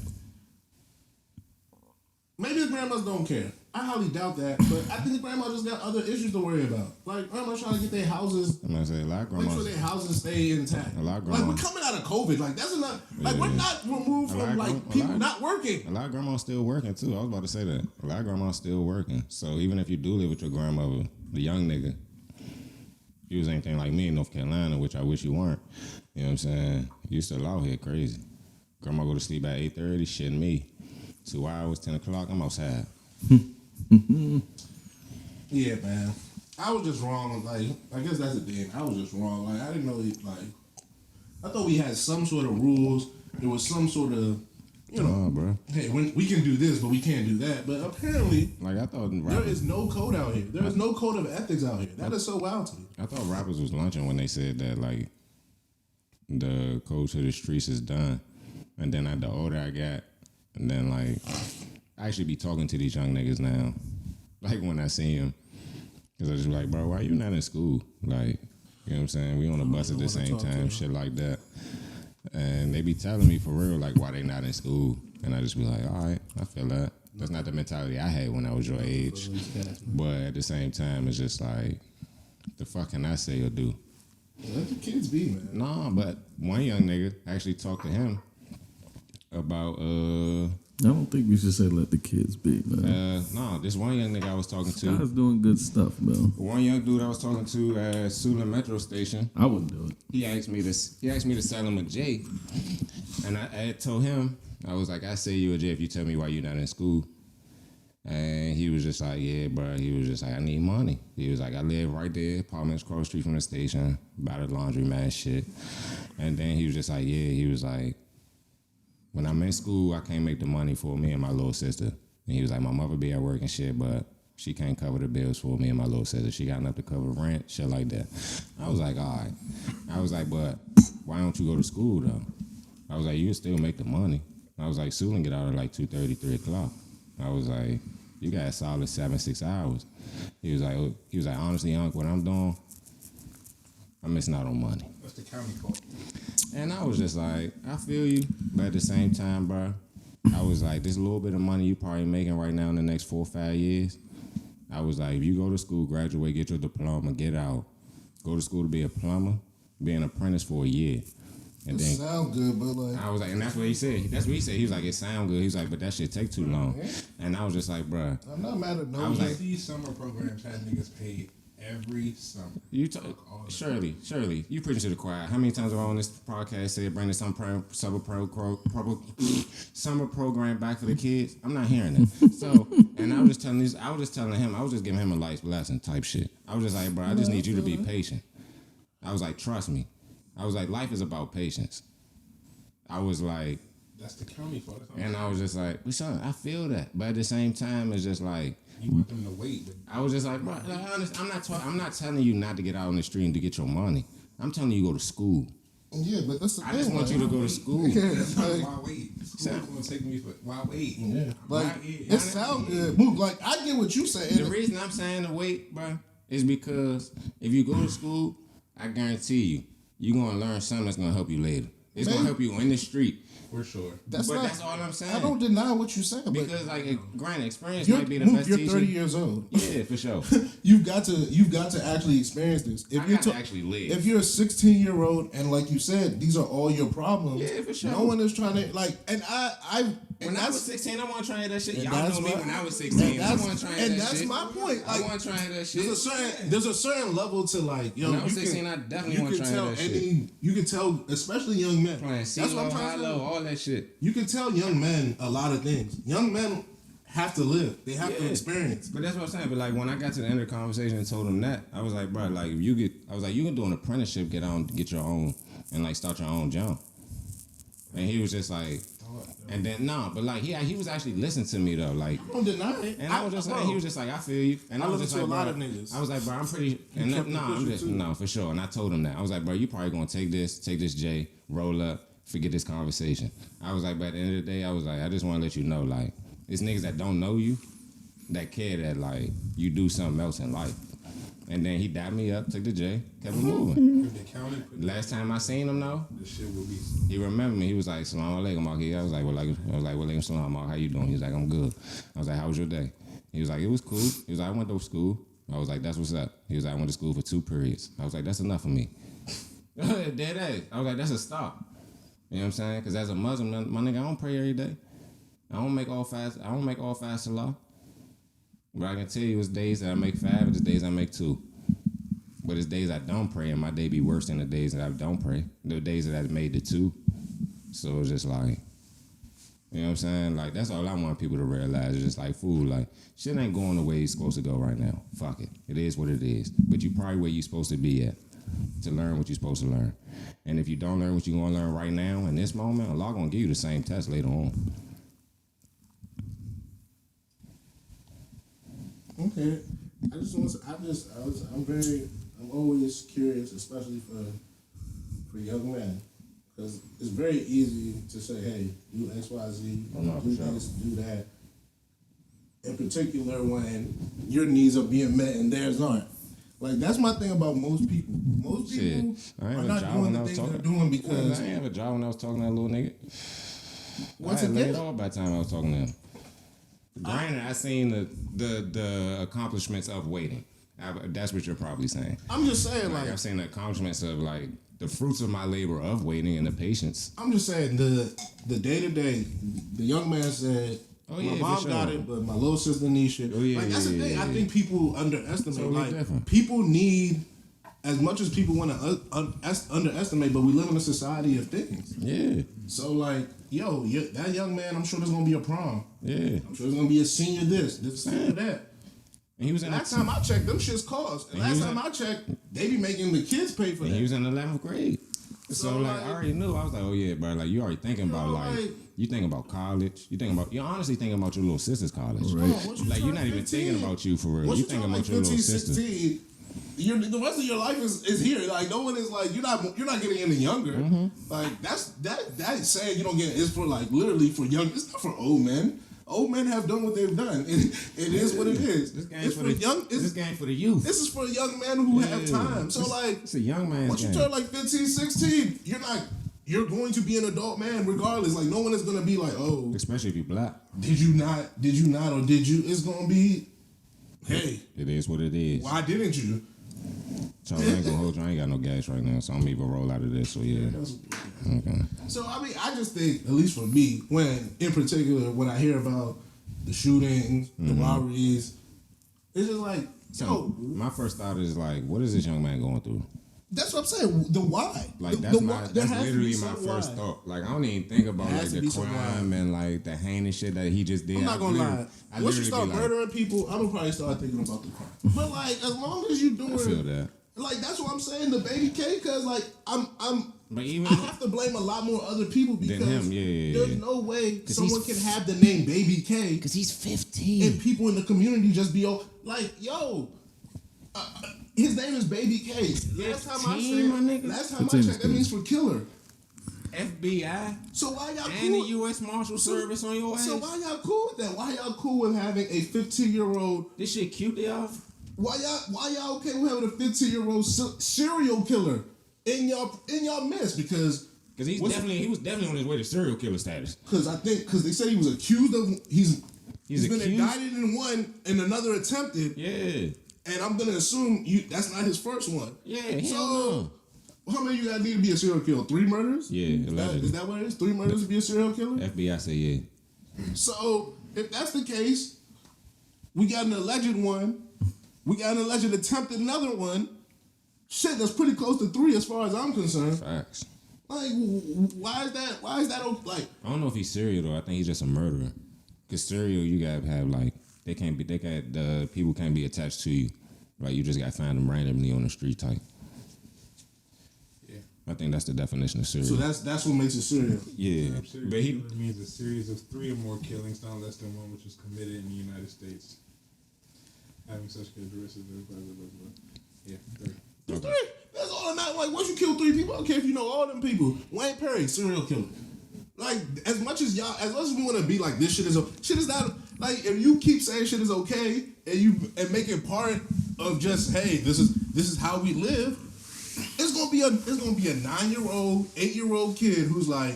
Maybe the grandmas don't care. I highly doubt that, but I think the grandma just got other issues to worry about. Like, grandma's trying to get their houses. I'm gonna say a lot of Make sure grandmas. their houses stay intact. A lot of Like, we're grandmas. coming out of COVID. Like, that's enough. Like, we're not removed from, like, people not working. A lot of grandmas still working too. I was about to say that. A lot of grandmas still working. So even if you do live with your grandmother, the young nigga, you was anything like me in North Carolina, which I wish you weren't. You know what I'm saying? You still out here crazy. Grandma go to sleep at 8:30, shitting me. 2 hours, 10 o'clock, I'm outside. Yeah, man. I was just wrong. Like, I guess that's the thing. I was just wrong. Like, I didn't know, like, I thought we had some sort of rules. There was some sort of, you know, bro. hey, we can do this, but we can't do that. But apparently, Like I thought there is no code out here. There is no code of ethics out here. That is so wild to me. I thought rappers was lunching when they said that, like, the code to the streets is done. And then the older I got, and then, like, I actually be talking to these young niggas now. Like, when I see them. Because I just be like, bro, why you not in school? Like, you know what I'm saying? We on the bus at the same time, shit like that. And they be telling me for real, like, why they not in school. And I just be like, all right, I feel that. That's not the mentality I had when I was your age. But at the same time, it's just like, the fuck can I say or do? Let the kids be, man. Nah, but one young nigga actually talked to him about I don't think we should say let the kids be, man. no, this one young nigga I was talking to. Guy's doing good stuff, man. One young dude I was talking to at Sula Metro Station. I wouldn't do it. He asked me to sell him a J, and I told him, I was like, I sell you a J if you tell me why you're not in school. And he was just like, yeah, bro. He was just like, I need money. He was like, I live right there, apartments across the street from the station, by the laundromat shit. And then he was just like, yeah. He was like, when I'm in school, I can't make the money for me and my little sister. And he was like, my mother be at work and shit, but she can't cover the bills for me and my little sister. She got enough to cover rent, shit like that. I was like, all right. I was like, but why don't you go to school, though? I was like, you can still make the money. I was like, Sue can get out at like 2:30, 3 o'clock. I was like, you got a solid 7-6 hours. He was like, honestly, Unc, what I'm doing, I'm missing out on money. That's the county fault. And I was just like, I feel you, but at the same time, bro, I was like, this little bit of money you probably making right now in the next 4 or 5 years, I was like, if you go to school, graduate, get your diploma, get out, go to school to be a plumber, be an apprentice for a year. And It then sound good, but like, I was like, and that's what he said. That's what he said. He was like, it sound good. He was like, but that shit take too long. And I was just like, bruh. I'm not mad at no. I was like, These summer programs had niggas paid every summer. you Shirley, you preaching to the choir. How many times have I on this podcast said bring the summer program back for the kids? I'm not hearing it. So, and I was just telling him, I was just giving him a life lesson type shit. I was just like, bro, I just need you to be patient. I was like, trust me. I was like, life is about patience. I was like, That's the county fault. and I was just like, well, son, I feel that, but at the same time, it's just like, You want them to wait. But I was just like, bro, I'm not telling you not to get out on the street and to get your money. I'm telling you to go to school. yeah, but that's the I thing. just want you to go to school. Yeah, why like, wait? School's gonna take me for why wait? yeah, like Why- it sounds good. Mook, like I get what you saying. The reason I'm saying to wait, bro, is because if you go to school, I guarantee you're gonna learn something that's gonna help you later. It's gonna help you in the street. For sure. That's all I'm saying. I don't deny what you're saying, Because like, granted, experience but might be the Mook, best you're teacher. 30 years old. Yeah, for sure. You've got to actually experience this. If I you're got to actually live. If you're a 16-year-old and like you said, these are all your problems. Yeah, for sure. No one is trying to like, and When I was 16, I wasn't trying that shit. And Y'all that's know me my- when I was 16. I and wasn't trying that shit. and that's my point. I Like, wasn't trying that shit. there's a certain level to like, yo, When I was you 16, can, I definitely you wasn't can trying tell that shit. you can tell, especially young men. Playing That's CeeLo, what I'm trying to High-Low, say. all that shit. You can tell young men a lot of things. Young men have to live. They have to Yeah. experience. But that's what I'm saying. But like when I got to the end of the conversation and told him that, I was like, bro, like if you can do an apprenticeship, get your own, and like start your own job. And he was just like, And then but like he was actually listening to me though, like. I don't deny it. And I was just like, he was just like, I feel you. And I was just like, a lot of niggas. I was like, bro, I'm pretty. And no, for sure. And I told him that. I was like, bro, you probably gonna take this J, roll up, forget this conversation. I was like, but at the end of the day, I was like, I just want to let you know, like, it's niggas that don't know you, that care that like you do something else in life. And then he dapped me up, took the J, kept it moving. Last time I seen him though, he remembered me. He was like, "Salam alaikum, Marky." I was like, "Walaikum salam, Mark. How you doing?" He was like, "I'm good." I was like, "How was your day?" He was like, "It was cool." He was like, "I went to school." I was like, "That's what's up." He was like, "I went to school for 2 periods." I was like, "That's enough for me." Dead ass. I was like, "That's a stop." You know what I'm saying? Because as a Muslim, my nigga, I don't pray every day. I don't make all fast salah. But I can tell you, it's days that I make 5, and it's days I make 2. But it's days I don't pray, and my day be worse than the days that I don't pray. The days that I made the 2. So it's just like, you know what I'm saying? Like, that's all I want people to realize. It's just like, fool, like, shit ain't going the way it's supposed to go right now. Fuck it. It is what it is. But you probably where you supposed to be at to learn what you're supposed to learn. And if you don't learn what you're going to learn right now, in this moment, Allah going to give you the same test later on. Okay, I'm always curious, especially for young men, because it's very easy to say, hey, do X, Y, Z, do this, do that. In particular, when your needs are being met and theirs aren't. Like, that's my thing about most people. Most people are not doing the things they're doing because... I ain't have a job when I was talking to that little nigga. Once I had laid again, off by the time I was talking to him. Granted, I seen the accomplishments of waiting. That's what you're probably saying. I'm just saying, I've seen the accomplishments of like the fruits of my labor of waiting and the patience. I'm just saying the day to day. The young man said, "My mom got it, but my little sister needs shit." That's the thing. I think people underestimate. Totally different. People need as much as people want to underestimate, but we live in a society of things. Yeah. So like, that young man, I'm sure there's gonna be a prom. Yeah. I'm sure there's gonna be a senior this senior that. And he was in last time I checked, them shits cost. Last time I checked, they be making the kids pay for that. He was in the 11th grade. So like, I already knew. I was like, oh yeah, bro. Like, you already thinking about you thinking about college. You're honestly thinking about your little sister's college. Right. Like, you're not even thinking about you for real. You're thinking about your little sister. 16, the rest of your life is here. Like, no one is like, you're not getting any younger. Mm-hmm. Like, that saying you don't get is for like literally for young. It's not for old men. Old men have done what they've done. It is what it is. This game for the youth. This is for young men who have time. So like, it's a young man's once you turn like 15, 16, you're going to be an adult man regardless. Like, no one is gonna be like, oh, especially if you're black. Did you not, or did you? It's gonna be, hey, it is what it is. Why didn't you? So I ain't gonna hold you. I ain't got no gas right now, so I'm even roll out of this. So yeah. Okay. So I mean, I just think, at least for me, when I hear about the shootings, the robberies, it's just like, my first thought is like, what is this young man going through? That's what I'm saying. The why. Like, that's literally my first thought. Like, I don't even think about like the crime and like the heinous shit that he just did. I'm not gonna lie. Once you start murdering people, I'm gonna probably start thinking about the crime. But like, as long as you doing, I feel that. Like, that's what I'm saying. The baby K, because like But even I have to blame a lot more other people because there's no way someone can have the name Baby K because he's 15 and people in the community just be like, yo. His name is Baby K. Last time I checked, that means for killer. FBI. So why y'all and the U.S. Marshal Service on your ass? So why y'all cool with that? Why y'all cool with having a 15-year-old? This shit cute, y'all. Why y'all okay with having a 15-year-old serial killer in y'all midst? Because he was definitely on his way to serial killer status. Because they said he was accused of he's been indicted in one and another attempted. Yeah. And I'm gonna assume that's not his first one. Yeah. So how many you gotta need to be a serial killer? 3 murders? Yeah. Is that what it is? 3 murders to be a serial killer? FBI say yeah. So if that's the case, we got an alleged one. We got an alleged attempted another one. Shit, that's pretty close to 3 as far as I'm concerned. Facts. Like, why is that? Like, I don't know if he's serial though. I think he's just a murderer. Cause serial, you gotta have like the people can't be attached to you. Like, you just gotta find them randomly on the street type. Yeah. I think that's the definition of serial. So that's what makes it serial. Yeah, Serial but he killer means a series of 3 or more killings, not less than one, which was committed in the United States. Having such characteristics, blah, blah, blah, blah. Yeah, 3. Okay. That's all that matters. Like, once you kill 3 people, I don't care if you know all them people. Wayne Perry, serial killer. Like, as much as we want to be like, this shit is not, like, if you keep saying shit is okay and make it part of just, hey, this is how we live, it's gonna be a 9-year-old, 8-year-old kid who's like,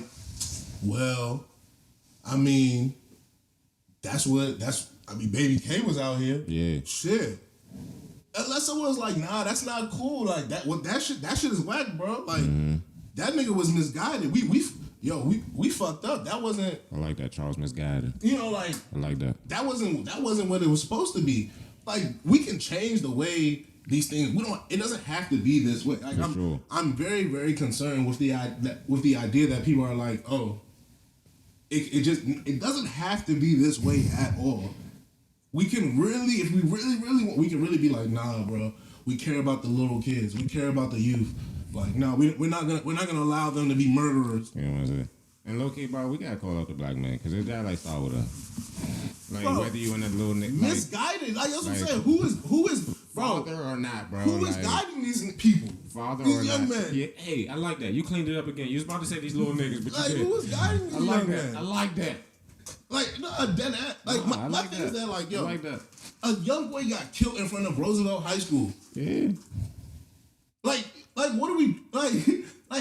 well, I mean, Baby K was out here. Yeah. Shit. Unless someone's like, nah, that's not cool. Like that shit is whack, bro. Like that nigga was misguided. We fucked up. That wasn't. I like that. Charles misguided. You know, like I like that. That wasn't what it was supposed to be. Like, we can change the way these things. It doesn't have to be this way. Like, I'm very, very concerned with the idea that people are like, oh, it doesn't have to be this way at all. We can really, if we really want, we can really be like, nah, bro. We care about the little kids. We care about the youth. Like, no, we're not gonna allow them to be murderers. You know what I'm saying? And low key, bro, we gotta call out the black man because his dad like start with us. Like, bro, whether you in that little nigga, misguided. Like, that's what I'm saying. Who is bro? Father or not, bro? Who is guiding these people? Father these or young not? men. Yeah, hey, I like that. You cleaned it up again. You was about to say these little niggas, but like, you did. Who is guiding these young men? I like that. Like, no, then like my thing is that, like, yo, I like that. A young boy got killed in front of Roosevelt High School. Yeah. Like, what are we like?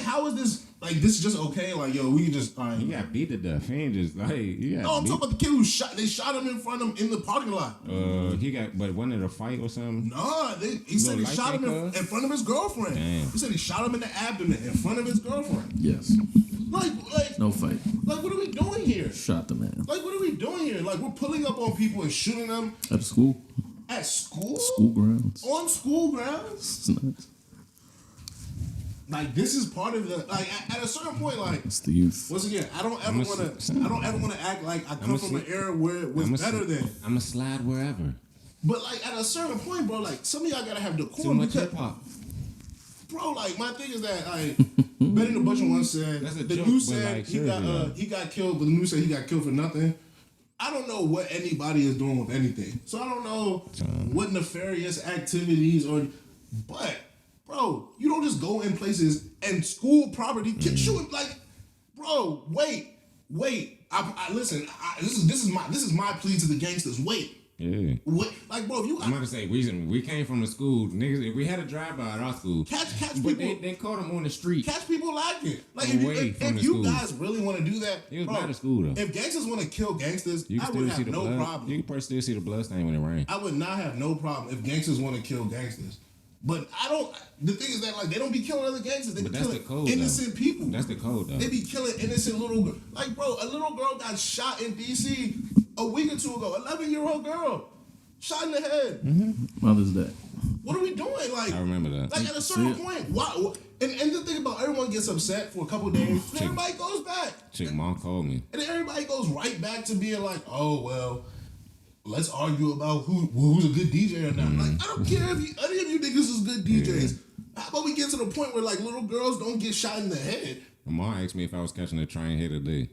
How is this? Like, this is just okay? Like, yo, we can just. He got beat to death. He ain't just like. No, I'm talking about the kid who they shot him in front of him in the parking lot. But wasn't it a fight or something? No, he said he shot him in front of his girlfriend. Damn. He said he shot him in the abdomen in front of his girlfriend. Yes. Like no fight. Like, what are we doing here? Shot the man. Like, what are we doing here? Like, we're pulling up on people and shooting them at school. At school? School grounds. On school grounds? It's nuts. Like, this is part of the, like, at a certain point, like, it's the youth. Once again, I don't ever want to act like I come from an era where it was better than. I'ma slide wherever. But, like, at a certain point, bro, like, some of y'all gotta have decorum. Too much hip hop. Bro, like, my thing is that, like, Benny the Butcher once said, the news said he got killed, but the news said he got killed for nothing. I don't know what anybody is doing with anything. So I don't know what nefarious activities but, bro, you don't just go in places and school property, get shooting, like, bro, wait. I listen, this is my plea to the gangsters. Wait. Yeah. What? Like, bro, if you... I'm going to say, we came from the school. Niggas, if we had a drive-by at our school. Catch but people... they caught them on the street. Catch people lacking. Like, if you guys really want to do that... It was bad at school, though. If gangsters want to kill gangsters, I would have no problem. You can probably still see the blood stain when it rains. I would not have no problem if gangsters want to kill gangsters. But I don't... The thing is that, like, they don't be killing other gangsters. They be killing innocent people. That's the code, though. They be killing innocent little girls. Like, bro, a little girl got shot in D.C. a week or two ago. 11-year-old girl. Shot in the head. Mother's Day. What are we doing? Like, I remember that. Like, at a certain point, why? And the thing about everyone gets upset for a couple days, and everybody goes back. Chick, mom called me. And then everybody goes right back to being like, oh, well, let's argue about who's a good DJ or not. Like, I don't care if any of you niggas is good DJs. Yeah. How about we get to the point where, like, little girls don't get shot in the head? My mom asked me if I was catching a train here today.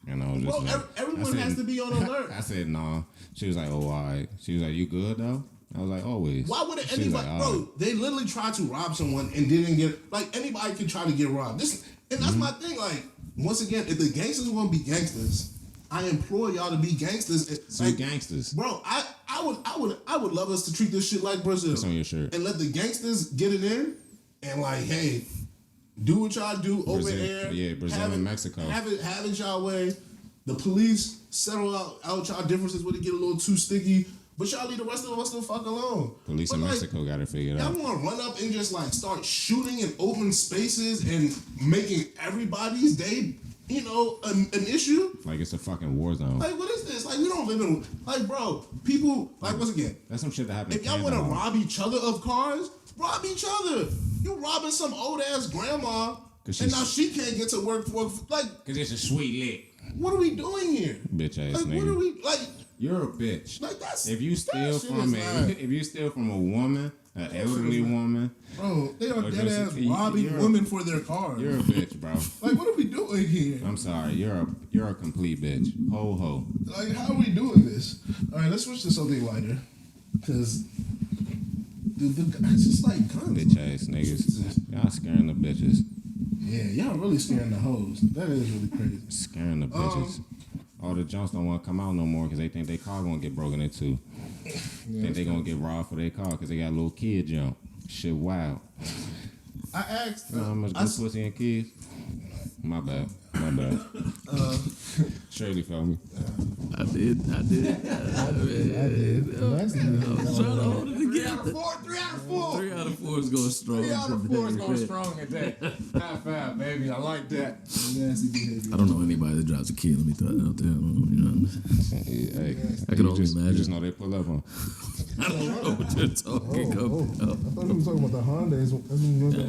And I was just like, everyone has to be on alert. I said, nah. She was like, oh, all right. She was like, you good, though? I was like, always. Why would anybody, like, bro, they literally tried to rob someone and didn't get, like, anybody could try to get robbed. And that's my thing, like, once again, if the gangsters want to be gangsters, I implore y'all to be gangsters. Like, gangsters. Bro, I would love us to treat this shit like Brazil. That's on your shirt. And let the gangsters get it in and, like, hey, do what y'all do over there. Yeah, Brazil and Mexico. Have it y'all way. The police settle out y'all differences when it get a little too sticky, but y'all leave the rest of us the fuck alone. Police in Mexico got it figured out. Y'all want to run up and just like start shooting in open spaces and making everybody's day, an issue? Like it's a fucking war zone. Like, what is this? Like, we don't live in, like, bro, people, like, once again. That's some shit that happened. If y'all want to rob each other of cars, rob each other. You robbing some old ass grandma, and now she can't get to work for, like. Because it's a sweet lick. What are we doing here? Bitch ass like, nigga. What are we, like, you're a bitch. Like that's if you steal from a woman, an elderly woman, bro, they are or dead just- ass robbing women for their cars. you're a bitch, bro. Like, what are we doing here? I'm sorry, you're a complete bitch. Ho. Like, how are we doing this? All right, let's switch to something lighter, because it's just like guns. Bitch ass niggas. Y'all scaring the bitches. Yeah, y'all really scaring the hoes. That is really crazy. Scaring the bitches. All the junks don't want to come out no more because they think their car gonna get broken into. Think they gonna get robbed for their car because they got a little kid jump. Shit wild. I asked. You know how much good pussy and kids? My bad. Shirley felt me. I did. I was trying to hold it together. 3 out of 4. 3 out of 4 is going strong. 3 out of 4 is going strong today. High five, baby. I like that. Nasty behavior. I don't know anybody that drives a kid. Let me throw that out there. You know what I mean? Hey, I can only You imagine. just know they pull up on. I don't know what you're talking about. I thought you were talking about the Hondas.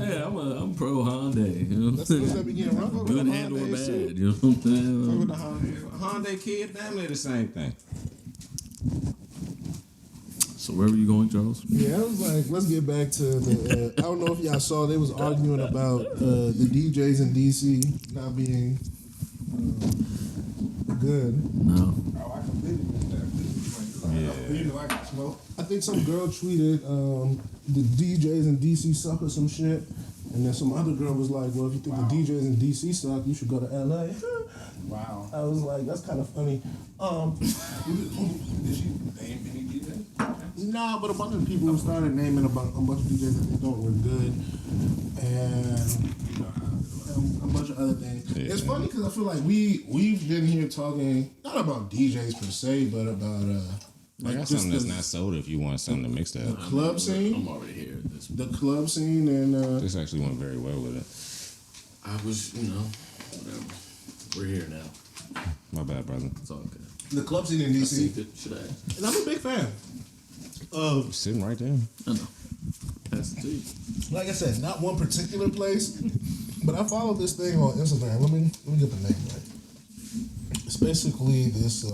Yeah, I'm pro Hyundai. You know what I'm That's saying? that be getting rough. Good and or bad. You know what I'm saying? With the Hyundai kid, damn near the same thing. So where were you going, Charles? Yeah, I was like, let's get back to the. I don't know if y'all saw they was arguing about the DJs in DC not being good. No. Oh, I completely missed that. Yeah. I completely like smoke. I think some girl tweeted the DJs in DC suck or some shit, and then some other girl was like, well, if you think the DJs in DC suck, you should go to LA. Wow. I was like, that's kind of funny. Did she name any DJs? Nah, but a bunch of people started naming about a bunch of DJs that they thought were good, and a bunch of other things. Yeah. It's funny because I feel like we've been here talking not about DJs per se, but about I got something that's not soda if you want something to mix that up. club scene. I'm already here. The club scene and This actually went very well with it. I was, whatever. We're here now. My bad, brother. It's all good. the club scene in I see DC. it. Should I? And I'm a big fan of, Sitting right there. I know. That's the tea. like I said, not one particular place, but I follow this thing on Instagram. Let me get the name right. It's basically this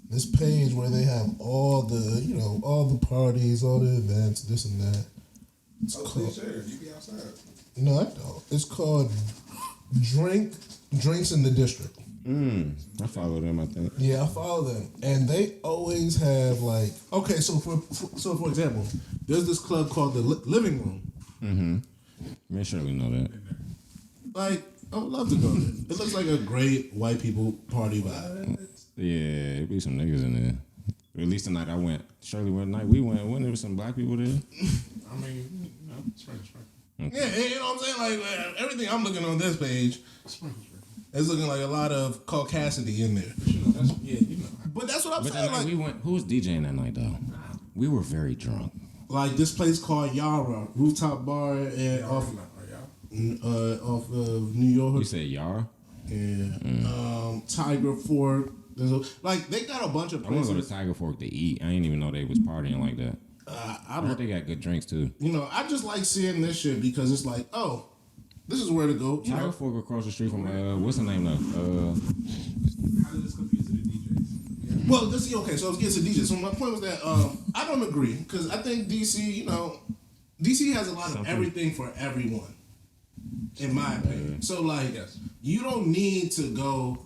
this page where they have all the all the parties, all the events, this and that. It's Oh, called, please share. You be outside. no, I don't. It's called Drinks in the District. I follow them, I think. Yeah, I follow them, and they always have like, okay, so for example, there's this club called the Living Room. Me and Shirley know that. Like, I would love to go there. It looks like a great white people party vibe. Yeah, it be some niggas in there. At least the night I went. Shirley went night we went. Wasn't there some black people there? I mean, sprinkle. Yeah, you know what I'm saying? Like everything I'm looking on this page, Sprinkle. it's looking like a lot of caucasity in there. But that's what I'm But that saying. night Like, we went. Who was DJing that night though? We were very drunk. like this place called Yara Rooftop Bar off of New York. You said Yar? Yeah. Tiger Fork. Like they got a bunch of I want to go to places. Tiger Fork to eat. I didn't even know they was partying like that. I heard they got good drinks too. I just like seeing this shit because it's like, oh, this is where to go. You Tiger know? Fork across the street from what's the name though? How does this compare to the DJs? Well, this okay. So let's get to DJ. So my point was that I don't agree because I think DC, DC has a lot of everything for everyone, in my opinion. So like, you don't need to go.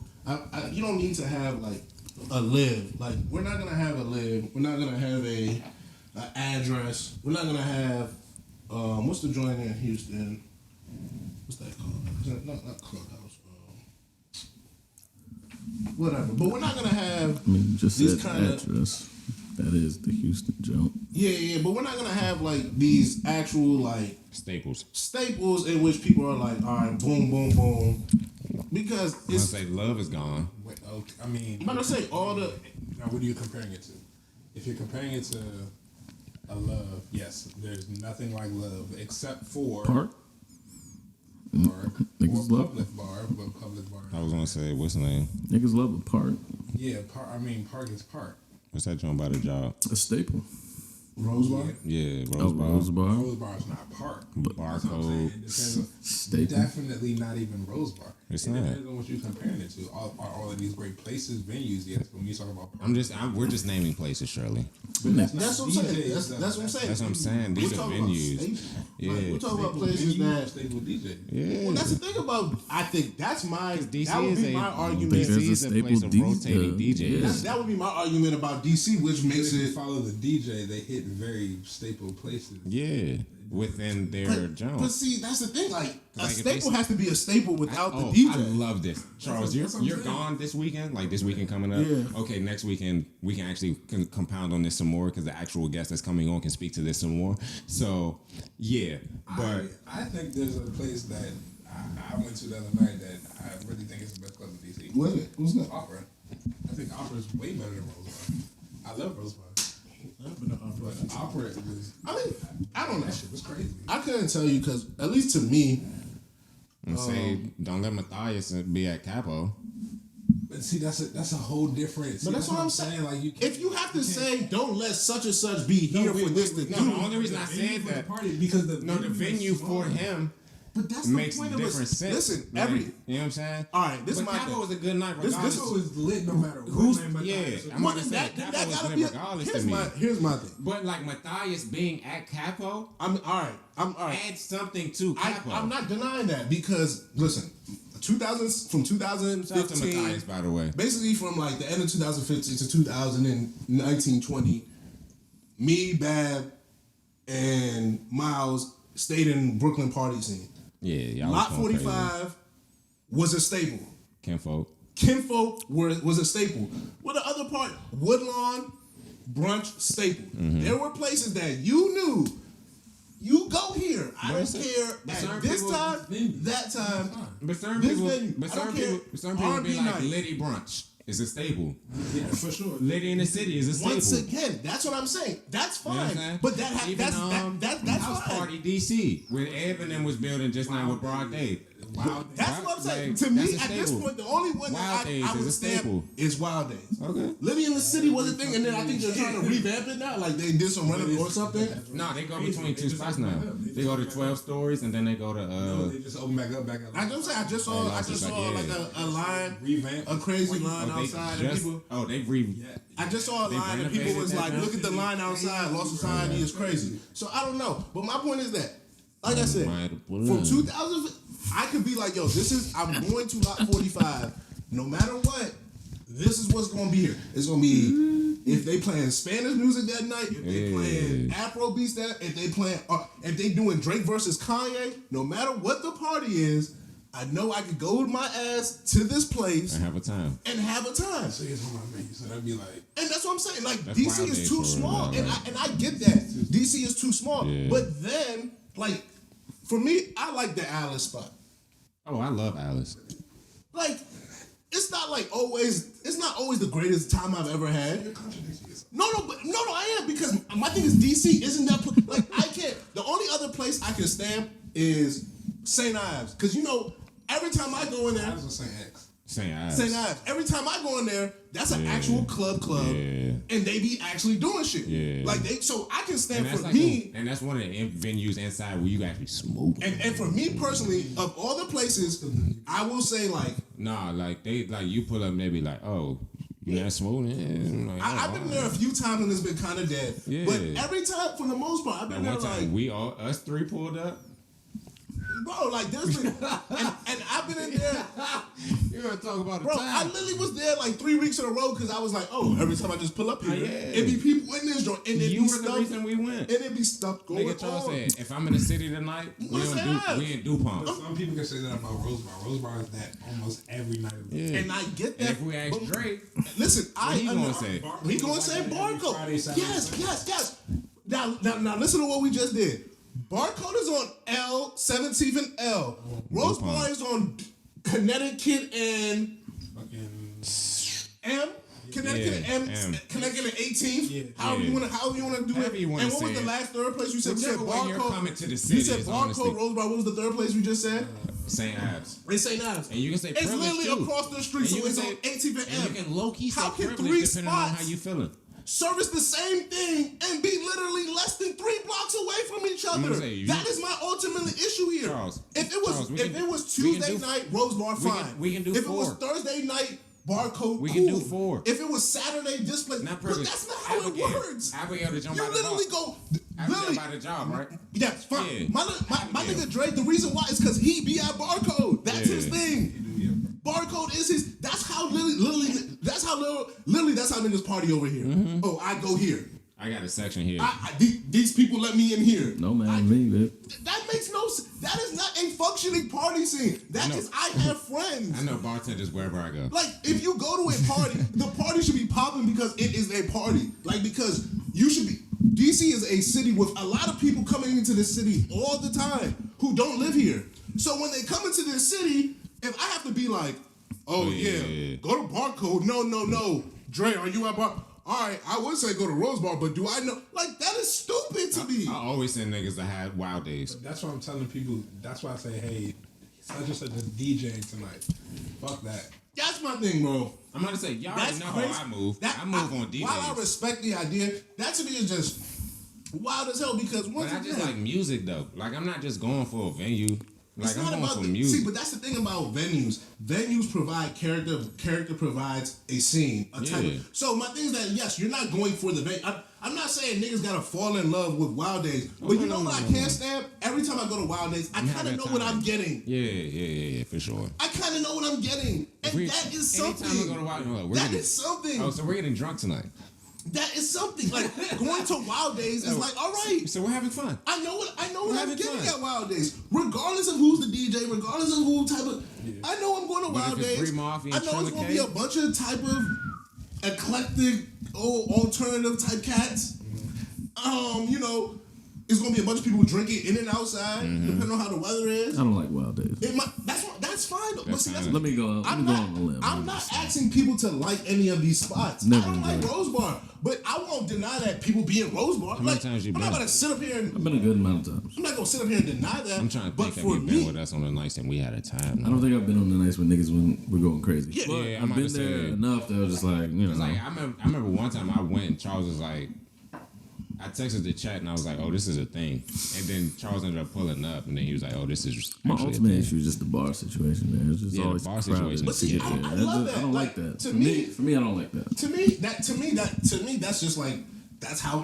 You don't need to have like a live. Like we're not gonna have a live. We're not gonna have a address. We're not gonna have what's the joint in Houston? What's that called? Is that not Clubhouse. Whatever. But we're not gonna have. I mean, just these that kinda- address. That is the Houston jump. Yeah, but we're not gonna have like these actual like staples in which people are like, all right, boom, boom, boom, because I it's. say love is gone. Wait, okay, I mean, I'm gonna say all the. now what are you comparing it to? If you're comparing it to a love, yes, there's nothing like love except for Park? or Niggas love public bar, but public bar. I was gonna say what's the name? Niggas love a park. Yeah, park. I mean, park is park. What's that joint by the job? A staple. Rose Bar? Yeah, Rose Bar. Rose Bar. Rose Bar is not part. Barcode. Definitely not even Rose Bar. It's it not. depends on what you're comparing it to. All of these great places, venues. Yes, when you talk about, We're just naming places, Shirley. That's what I'm saying. That's what I'm saying. That's what I'm saying. These are venues. Yeah, we're talking about places that. stable DJ. Yeah. Well, that's the thing about. I think that's my. DC That would is be a my argument. DC is a staple place of DJ. rotating DJs. That would be my argument about DC, which makes If you it. follow the DJ, they hit very staple places. Yeah, within their But genre. see, that's the thing. Like a Like, if staple they- has to be a staple without Oh, the DJ. I love this, Charles. That's what You're I'm saying. gone this weekend. Like this weekend coming up. Yeah. Okay, next weekend we can actually compound on this some more because the actual guest that's coming on can speak to this some more. So yeah, but I think there's a place that I went to the other night that I really think is the best club in DC. What is it? What's that? Opera. I think Opera is way better than Rose Bar. I love Rose Bar. But Opera is. I mean, I don't know. That shit was crazy. I couldn't tell you because at least to me, and say don't let Matthias be at Capo. But see, that's a whole different. but that's what I'm saying. Like If you have to say, don't let such and such be here for this to No, do. the only reason I said for the that party because the venue for him But that's makes the point of different us. sense. Listen, Like, every. you know what I'm saying? All right, this But is my Capo thing. was a good night This regardless. Capo is lit no matter what. Who's name yeah? Matthias. I'm Well, about to then say that Capo was gotta lit be. regardless to Here's me. my thing. But like Matthias being at Capo I'm all right. adds something to Capo. I'm not denying that because listen, 2000 from Shout out to 2015, Matthias, by the way. basically from like the end of 2015 to 2019-20, me, Bab, and Miles stayed in Brooklyn party scene. Yeah, y'all Lot was going 45 was a staple. Kinfolk. Kinfolk was a staple. Well, the other part, Woodlawn, brunch, staple. Mm-hmm. There were places that you knew. You go here. I don't care but at certain this people- time, that time. But certain This people, venue, but I don't certain care. people, some people be R&B like night. Liddy brunch is a staple. Yeah, for sure. Liddy in the city is a staple. Once again, that's what I'm saying. That's You know what I'm fine. saying? But that's Even, that's House fine. Party DC where Ebony was building just now with Broad Day. Wow. That's what I'm saying. Like, to me, that's a at this staple. point, the only one Wild that Days I is would a stamp staple. is Wild Days. Okay. Living in the City was a thing, and then I think they're trying to revamp it now. Like they did some running or something. No, they go between two spots now. They go to 12 stories and then they go to They just open back up. I just say I just saw like a line, Revamp. a crazy line they outside, and just, people. they've I just saw a line and people renovated was that like, now. "Look at the line outside. Lost Society is crazy." So I don't know, but my point is that, like I said, from 2000, I could be like, "Yo, I'm going to Lot 45. No matter what, this is what's going to be here. It's going to be if they playing Spanish music that night, if they playing Afro beats that, if they doing Drake versus Kanye. No matter what the party is." I know I could go with my ass to this place and have a time. So here's what I mean. So that'd be like. And that's what I'm saying. Like That's DC Wild is Days too for small, real, and I get that DC is too small. Yeah. But then, like, for me, I like the Alice spot. Oh, I love Alice. Like, it's not always the greatest time I've ever had. No, I am because my thing is DC isn't that like I can't. The only other place I can stamp is St. Ives because every time I go in there. I was gonna say X. St. Ives. St. Ives. Every time I go in there, that's an actual club, Yeah. and they be actually doing shit. Yeah. Like so I can stand for like me. and that's one of the venues inside where you can actually smoke. And for me personally, of all the places, I will say like Nah, like you pull up and they be like, oh, you not smoking? Yeah. I'm like, I've been there a few times and it's been kind of dead. Yeah. But every time, for the most part, I've That been there one time like, us three pulled up. bro, like there's been, and I've been in there. You gotta talk about Bro, I literally was there like 3 weeks in a row because I was like, oh, every time I just pull up here, it be people in this joint, and it You be were the stuff, reason we went. and it be stuff going Nigga Charles on. said, if I'm in the city tonight, we in DuPont. Some people can say that about Rose Bar. Rose Bar is that almost every night of the week. Yeah. And I get that. And if we ask but- Drake, listen, he gonna say? He gonna say Friday, Barcode. Saturday, Yes. Now listen to what we just did. Barcode is on L, 17th and L. Rose Bar is on Connecticut and fucking M. Connecticut and M. Connecticut and 18th. Yeah. However you want to do However it. you And wanna what was say the it. last third place you said? We said Whichever way you're Barcode. coming to the You city said is honestly- Barcode, Rose Bar. What was the third place we just said? St. Ives. It's St. Ives. And you can say it's privilege literally too. across the street, And so you can it's say- on 18th and M. And you can low-key say How can privilege 3 depending on how spots? you feeling. service the same thing and be literally less than 3 blocks away from each other. That is my ultimate issue here. Charles, if it was Tuesday night, Rose Bar, fine. We can do if 4. If it was Thursday night, Barcode, we can do 4. If it was Saturday, display. But that's not how it works. Abigail to jump you by the literally ball. go. Abigail by the job, right? Yeah, fine. Yeah. My nigga Dre, the reason why is because he be at Barcode. That's his thing. Barcode is his. That's how literally. That's how niggas party over here. Mm-hmm. Oh, I go here. I got a section here. These people let me in here. No man, me, babe. That makes no sense. That is not a functioning party scene. That is I have friends. I know bartenders wherever I go. Like, if you go to a party, the party should be popping because it is a party. Like, because you should be. DC is a city with a lot of people coming into this city all the time who don't live here. So when they come into this city, if I have to be like, oh yeah, go to Barcode. No. Dre, are you at Bar? All right, I would say go to Rose Bar, but do I know? Like, that is stupid to me. I always send niggas that had wild days. But that's why I'm telling people. That's why I say, hey, such and such is DJing tonight. Fuck that. That's my thing, bro. I'm gonna say, y'all already know how I move. I move on DJs. While I respect the idea, that to me is just wild as hell because once I just like music though. Like, I'm not just going for a venue. Like, it's not I'm about going for music. See, but that's the thing about venues. Venues provide character. Character provides a scene, a type. So my thing is that yes, you're not going for the venue. I'm not saying niggas gotta fall in love with Wild Days, but you know what I can't stand? Every time I go to Wild Days, I kind of know what I'm getting. Yeah, for sure. I kind of know what I'm getting, and that is something. Anytime I go to Wild Days, that is something. Oh, so we're getting drunk tonight. That is something. Like, going to Wild Days is like, all right. So we're having fun. I know what I'm getting at Wild Days. Regardless of who's the DJ, regardless of who type of, I know I'm going to Wild Days. I know it's gonna be a bunch of type of eclectic, alternative type cats. You know, it's gonna be a bunch of people drinking in and outside, depending on how the weather is. I don't like Wild Days. That's fine. But see, let me go on the limb. I'm not asking people to like any of these spots. I don't like Rose Bar, but I won't deny that people be in Rose Bar. How many times you been? I'm not gonna sit up here and. I've been a good amount of times. I'm not gonna sit up here and deny that. I'm trying to think that you've been with us on the nights and we had a time. I don't think I've been on the nights with niggas when we're going crazy. Yeah, I've been there enough that I was just like, you know. Like, I remember one time I went and Charles was like, I texted the chat and I was like, oh, this is a thing. And then Charles ended up pulling up and then he was like, oh, this is my ultimate issue is just the bar situation, man. It's just always the bar crowded. situation. But see, I love that. I don't like that. For me, I don't like that. To me, that's just like that's how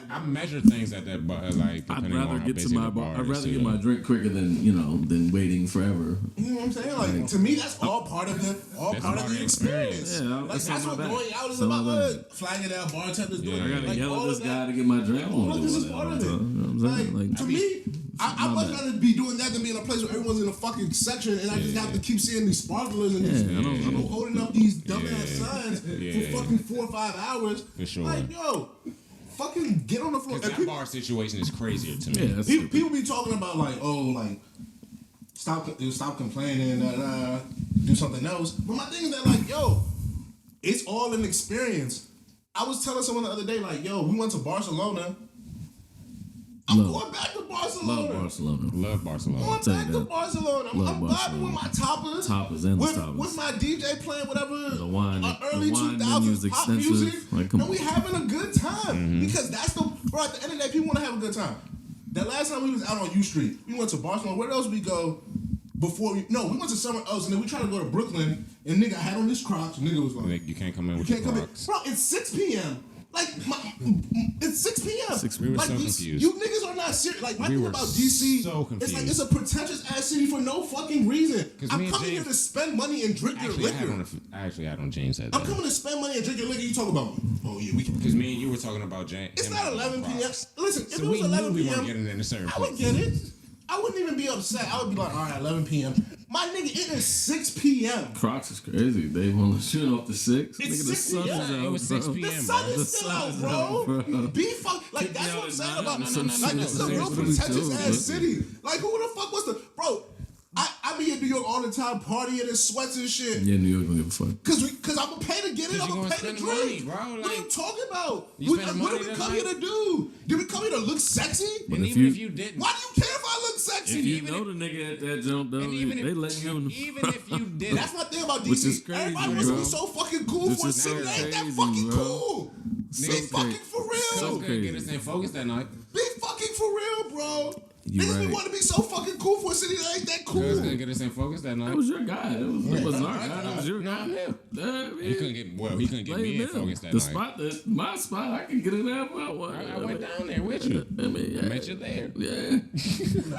I measure things at that bar. Like, I'd rather get to my bar. I'd rather get my drink quicker than waiting forever. You know what I'm saying? Like, to me, that's all part of the experience. Yeah, like that's what going out is about. Flagging out bartenders doing. I gotta yell at this guy to get my drink. This is part of it. You know what I'm saying? Like, to me, I much rather be doing that than be in a place where everyone's in a fucking section and I just have to keep seeing these sparklers and these people holding up these dumbass signs for fucking 4 or 5 hours. For sure. Like, yo, fucking get on the floor. Because that bar situation is crazier to me. Yeah, people be talking about like, stop complaining, do something else. But my thing is that like, yo, it's all an experience. I was telling someone the other day like, yo, we went to Barcelona. I'm going back to Barcelona. Love Barcelona. Going back to Barcelona. I'm vibing with my toppers and with my DJ playing whatever the wine, early 2000s pop music. Like, and we having a good time because that's bro. At the end of the day, people want to have a good time. That last time we was out on U Street, we went to Barcelona. Where else we go? We went to somewhere else, and then we tried to go to Brooklyn, and nigga had on this Crocs. Nigga was like, you can't come in with your Crocs. Bro, it's 6 p.m. Like, it's 6 p.m. We were like, so confused. You niggas are not serious. Like, my thing about DC, so confused. it's like it's a pretentious ass city for no fucking reason. I'm coming here to spend money and drink your liquor. I actually had on James head. I'm coming to spend money and drink your liquor. You talk about, oh yeah, we can. Because me and you were talking about James. It's not 11 p.m. Listen, if it was 11 p.m., we weren't p.m., getting in a certain I would get it. I wouldn't even be upset. I would be like, all right, 11 p.m. My nigga, it is 6 p.m. Crocs is crazy. They want to shoot off the 6. It's nigga, 6 p.m. It was 6 p.m. The sun is still out, bro. Be fuck. Like, that's what I'm saying about. Like, this is a real pretentious ass city. Like, who the fuck was the. Bro, I be in New York all the time partying and sweats and shit. Yeah, New York don't give a fuck. Cause I'm gonna pay to get it. I'm gonna pay to drink. Bro. Like, what are you talking about? What did we come here to do? Did we come here to look sexy? And even if you didn't, why do you care if I look sexy? If you know the nigga at that jump, though, they let you. Even if you didn't, that's my thing about DC. Which is crazy, everybody wants to be so fucking cool for a city that ain't that fucking cool. Be fucking for real. Couldn't get us in focus that night. Be fucking for real, bro. You Niggas right. be want to be so fucking cool for a city that ain't that cool. Cuz couldn't get us in focus that night. That was your guy. It was our guy. That was your Nah, guy. him. Yeah, He couldn't get me in focus that night. My spot, I can get it out. I went down there with you. I mean, I met you there. Yeah.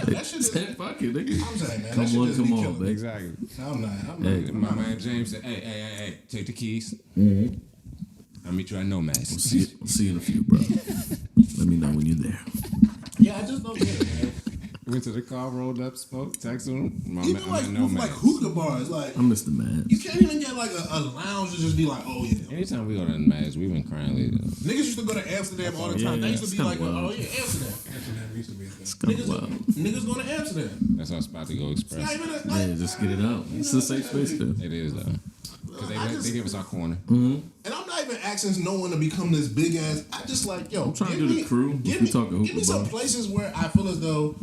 That shit is. Fuck it, nigga. I'm saying, man. Come that shit on, just come be on, killing me. baby. Exactly. I'm not. Hey, My man James said, hey, take the keys. I'll meet you at Nomads. See you in a few, bro. Let me know when you're there. Yeah, I just don't get it, man. Went to the car, rolled up, spoke, texted him. Even like hookah bars, like I miss the man. you can't even get like a lounge to just be like, oh yeah. Anytime we go to the Nomads, we've been crying lately. Niggas used to go to Amsterdam all the time. They used to be like, oh yeah, Amsterdam. Amsterdam used to be a thing. It's kind of wild. Niggas go to Amsterdam. That's our spot to go express. Not even Yeah, just get it out. It's a safe space there. It is though. Because they give us our corner. And I'm not even asking no one to become this big ass. I just like, yo, trying to give do me- the crew. Give If we me, talking give me hookah some bar. places where I feel as though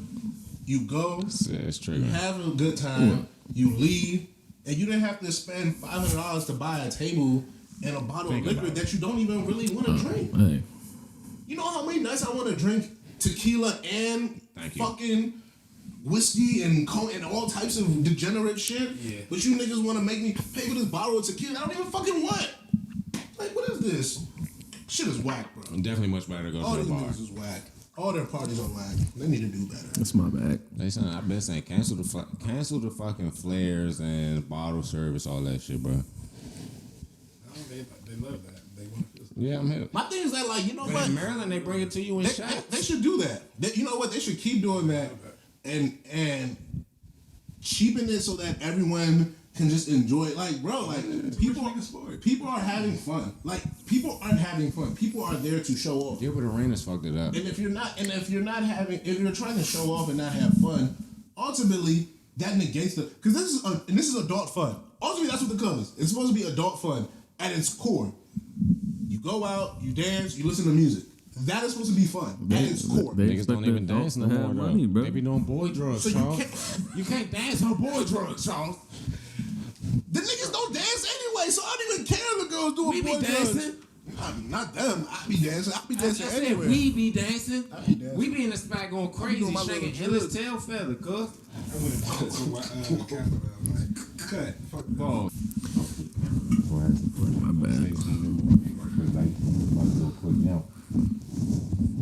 you go, Yeah, it's true. you have a good time, you leave, and you didn't have to spend $500 to buy a table and a bottle Think of liquor about it. that you don't even really want to drink. Hey, You know how many nights I want to drink tequila and Thank you. fucking whiskey and and all types of degenerate shit? Yeah. But you niggas want to make me pay for this bottle of tequila I don't even fucking want. Like, what is this? Shit is whack, bro. Definitely much better to go All to these the bar. niggas is whack. All their parties are whack. They need to do better. that's my bag. Listen, I've been saying cancel the fucking flares and bottle service, all that shit, bro. No, they love that. They want to feel Yeah, I'm here. My thing is that, like, you know But what? in Maryland, they bring it to you in They shots. should do that. You know what? They should keep doing that and cheapen it so that everyone can just enjoy it. Like, bro, like people are having fun. Like, people aren't having fun. People are there to show off. Gilbert Arenas fucked it up. And if you're trying to show off and not have fun, ultimately that negates because this is adult fun. Ultimately, that's what the club is. It's supposed to be adult fun at its core. You go out, you dance, you listen to music. That is supposed to be fun at its core. they- Niggas don't expect even the dance no adults to more, have bro. money, bro. They be doing boy drugs, So Charles. You can't dance on boy drugs, Charles. The niggas don't dance anyway, so I don't even care if the girls doing We be boy drugs. dancing. Not them. I be dancing. I be dancing I said anywhere. we be dancing. be dancing. We be in the spot going crazy, doing my shaking little endless jig. tail feather, cuz. I went to Castle. Like, cut. Fuck Ball. My bad.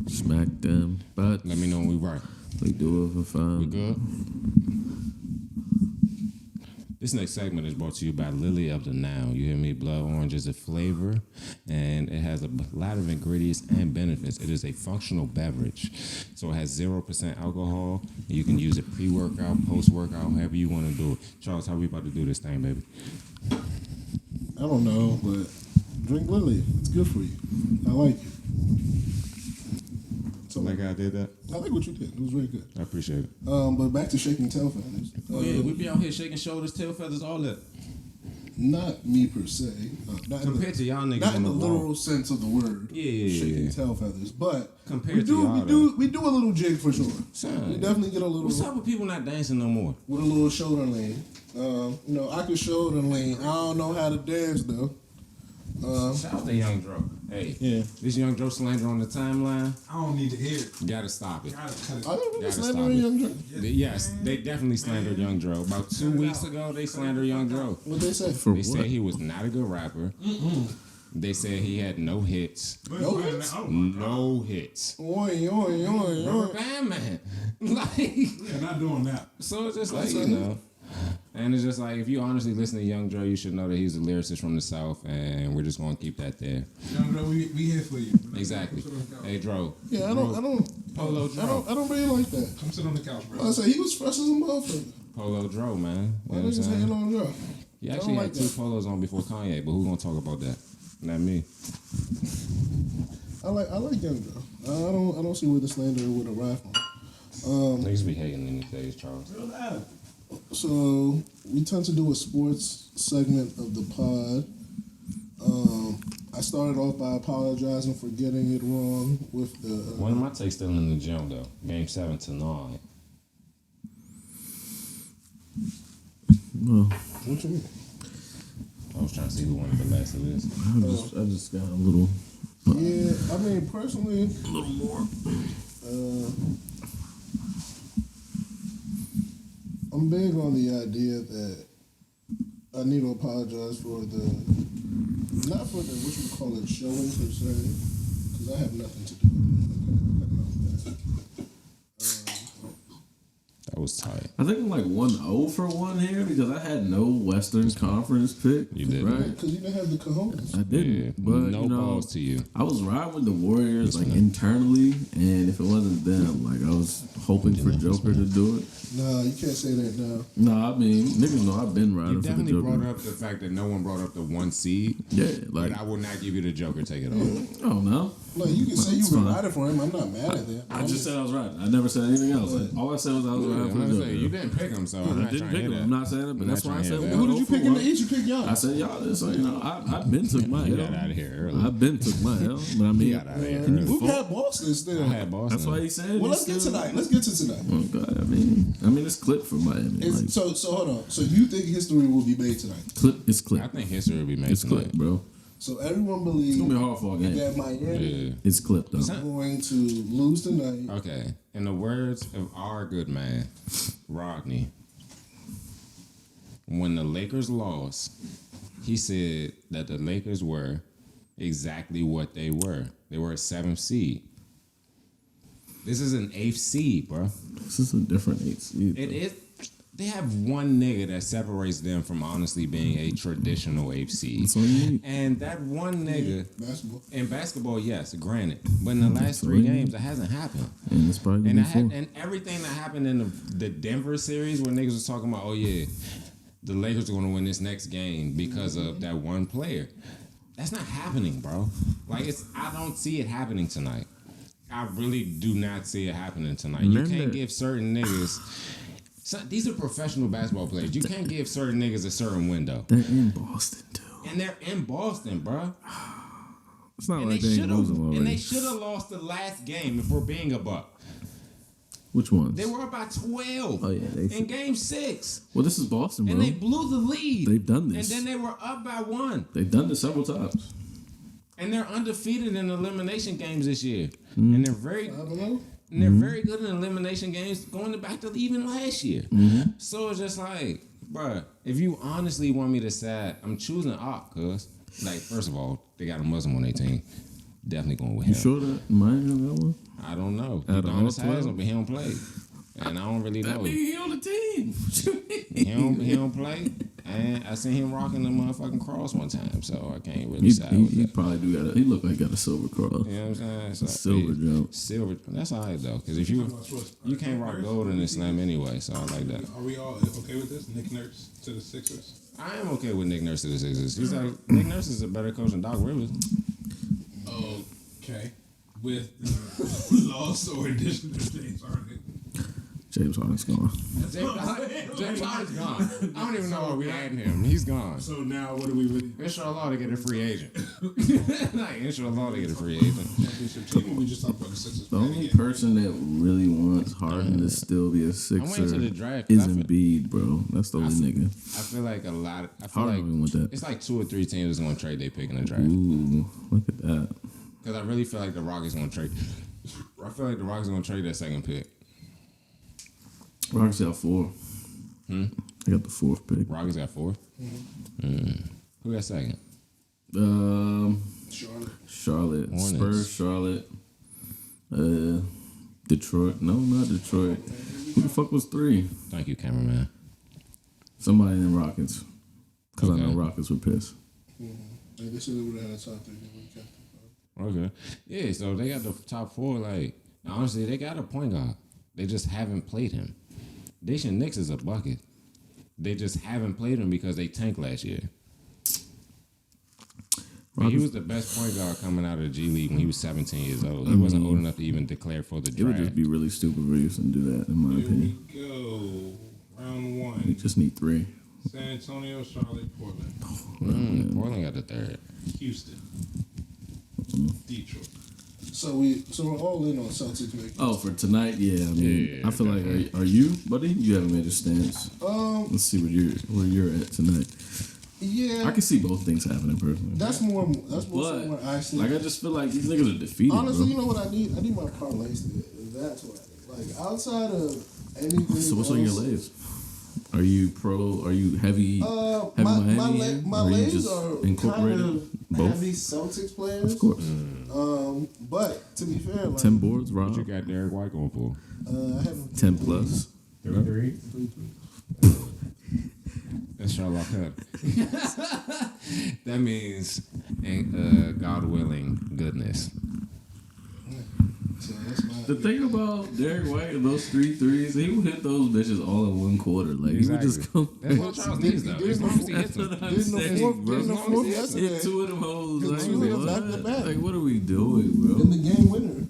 Smack them, but Let me know when we right. we do it for We fun. good? This next segment is brought to you by Lily of the Now. You hear me? Blood orange is a flavor, and it has a lot of ingredients and benefits. It is a functional beverage, so it has 0% alcohol. You can use it pre-workout, post-workout, however you want to do it. Charles, how we about to do this thing, baby? I don't know, but drink Lily. It's good for you. I like it. So Like I did that? I like what you did. It was very good. I appreciate it. But back to shaking tail feathers. Oh yeah, we be out here shaking shoulders, tail feathers, all that. Not me per se. Not Compared to y'all niggas not in on the the wall. literal sense of the word. Yeah. Shaking tail feathers, but Compared we to do y'all, we do a little jig for sure. Son, We definitely get a What's up little with people not dancing no more? with a little shoulder lean. You know, I can shoulder lean. I don't know how to dance though. Shout out to Young Dro. Hey, Yeah. this Young Dro slander on the timeline, I don't need to hear it. you gotta stop it. Gotta cut it. I don't really Gotta slander stop a it. young drink. Yes, they definitely slandered Young Dro. About 2 weeks ago, they slandered Young Dro. What they say? For They what? said he was not a good rapper. They said he had no hits. No hits? No hits. Oi, oi, oi, Rubber oi. band man. Like, They're not doing that. so it's just like, you know. And it's just like, if you honestly listen to Young Dro, you should know that he's a lyricist from the South, and we're just gonna keep that there. Young Dro, we here for you. Exactly. Hey, Dro. Yeah, I don't Polo Dro. I don't really like that. Come sit on the couch, bro. I say he was fresh as a motherfucker. Polo Dro, man. You know Why what I'm niggas saying? hating on Joe? He I actually don't had like 2 that. polos on before Kanye, but who's gonna talk about that? Not me. I like Young Joe. I don't see where the slander would arrive from. Niggas be hating in these days, Charles. So we tend to do a sports segment of the pod. I started off by apologizing for getting it wrong with the. One of my takes still in the gym though. Game 7 tonight. Well, What you mean? I was trying to see who won the last of this. I just got a little Yeah, I mean, personally, A little more. I'm big on the idea that I need to apologize for not for the, what you call it, showing per se, because I have nothing to do with it. That was tight. I think I'm like 1-0 for 1 here because I had no Western Conference pick. You did, right? Because you didn't have the cojones. I didn't. Yeah, But no balls to you. I was riding with the Warriors like internally, and if it wasn't them, like I was hoping for Joker to do it. Nah, you can't say that now. No, I mean niggas know I've been riding You for the definitely Joker. brought up the fact that no one brought up the 1 seed. Yeah, like But I will not give you the Joker. Take it off. oh no. No, you can say you It's were fine. riding for him. I'm not mad at that. I just said I was riding. I never said anything else. All I said was I was riding for the Joker. You didn't pick him, so I'm I not didn't trying pick to him. hear that. I'm not saying it, but I'm that's not why I trying said to hear Who did you pick in the East? East? You picked y'all. I said y'all. So you know, I've been took my You L. got out of here early. I've been took my L, but I mean, got out of here Man, early. who had Boston still? I had Boston. that's why he said. Well, he's let's get to still- tonight. Let's get to tonight. Oh God, I mean, it's clip for Miami. Like, So hold on. So you think history will be made tonight? it's clip. I think history will be made It's tonight. clip, bro. So everyone It's gonna be a believes hard fought game. that Miami Yeah. It's clip though. is going to lose tonight. Okay. In the words of our good man, Rodney, when the Lakers lost, he said that the Lakers were exactly what they were. They were a 7th seed. This is an 8th seed, bro. This is a different 8 seed. It is. They have one nigga that separates them from honestly being a traditional 8th seed. That's all you need. And that one nigga Basketball. in basketball, yes, granted. But in the last all 3 you need. games, that hasn't happened. And it's probably And gonna be 4. and everything that happened in the Denver series where niggas was talking about, oh yeah, the Lakers are gonna win this next game because of that one player. That's not happening, bro. Like I don't see it happening tonight. I really do not see it happening tonight. You can't give certain niggas. These are professional basketball players. You can't give certain niggas a certain window. They're in Boston too. And they're in Boston, bro. It's not And like they they should ain't have. losing And they already. should have lost the last game if we're being a buck. Which ones? They were up by 12. Oh, yeah, they in game 6. Well, this is Boston, bro. And they blew the lead. They've done this. And then they were up by 1. They've done this several times. And they're undefeated in elimination games this year. Mm-hmm. And they're very I don't know. and they're very good in elimination games going back to even last year. Mm-hmm. So it's just like, bruh, if you honestly want me to say, I'm choosing Ock, cuz. Like, first of all, they got a Muslim on their team. Definitely going with him. You sure that Miami on that one? I don't know. Out of all Udonis 12? has him, but he don't play. And I don't really know. He on the team. What you mean? He don't play. And I seen him rocking the motherfucking cross one time, so I can't really He, side he, with he that. probably do got a. He look like he got a silver cross. You know what I'm saying? So, Silver jump. Silver. That's all right though, because if you can't rock gold in this slam anyway, so I like that. Are we all okay with this? Nick Nurse to the Sixers. I am okay with Nick Nurse to the Sixers. He's like Nick Nurse is a better coach than Doc Rivers. Okay. With loss or addition to James Harden. James Harden's gone. James Harden's gone. I don't even know why we adding him. He's gone. So now what do we really? Inshallah to get a free agent. Like inshallah to get a free agent. Championship team. We just talked about the Sixers. The only person that really wants Harden to still be a waiting Sixer till the draft, 'cause is I feel- Embiid, bro. That's the only nigga. I feel like a lot. I feel Harden like don't even want that. it's like 2 or 3 teams that's gonna trade their pick in the draft. Ooh, look at that. Because I really feel like the Rockets gonna trade. I feel like the Rockets gonna trade that second pick. Rockets got 4. I got the 4th pick. Rockets got 4. Who got second? Charlotte. Charlotte, Hornets. Spurs, Charlotte, Detroit. No, not Detroit. Who the fuck was 3? Thank you, cameraman. Somebody in the Rockets. Because I Okay. know Rockets would piss. They said they would have had a top 3. They would've kept it. Okay. Yeah, so they got the top 4. Like, honestly, they got a point guard. They just haven't played him. Daishan Nix is a bucket. They just haven't played him because they tanked last year. But he was the best point guard coming out of the G League when he was 17 years old. He wasn't old enough to even declare for the It would draft. just be really stupid for Houston to do that, in my Here opinion. we go. Round You 1. just need 3. San Antonio, Charlotte, Portland, Portland got the 3rd. Houston, Detroit. So we're all in on Celtics making. Oh, for tonight, yeah. I mean, Yeah, I feel like, are you, buddy? You haven't made a stance. Let's see where you're at tonight. Yeah, I can see both things happening personally. that's more. That's more. But Somewhere I see. like, I just feel like these niggas are defeated. Honestly, bro. you know what I need? I need my parlays. That's what I need. Like outside of anything. So what's on your lays? Are you pro? Are you heavy? Heavy Miami? Here? My Or you lays just are incorporated kind of both? heavy Celtics players. Of course. But to be fair, like 10 boards, Rob. What you got Derek White going for? I have 10 plus. 3-3. That's Sherlock Cup. That means, God willing, goodness. So that's my. The thing about Derek White and those 3 threes, he will hit those bitches all in one quarter. Like, he would just come. That's what Charles needs, though. As long as he hits That's them. what I'm Didn't the saying, fourth, bro. didn't the fourth yesterday? Hit 2 of them hoes. Hit Like, 2 of them back to what? back. Like, what are we doing, bro? In the game winner.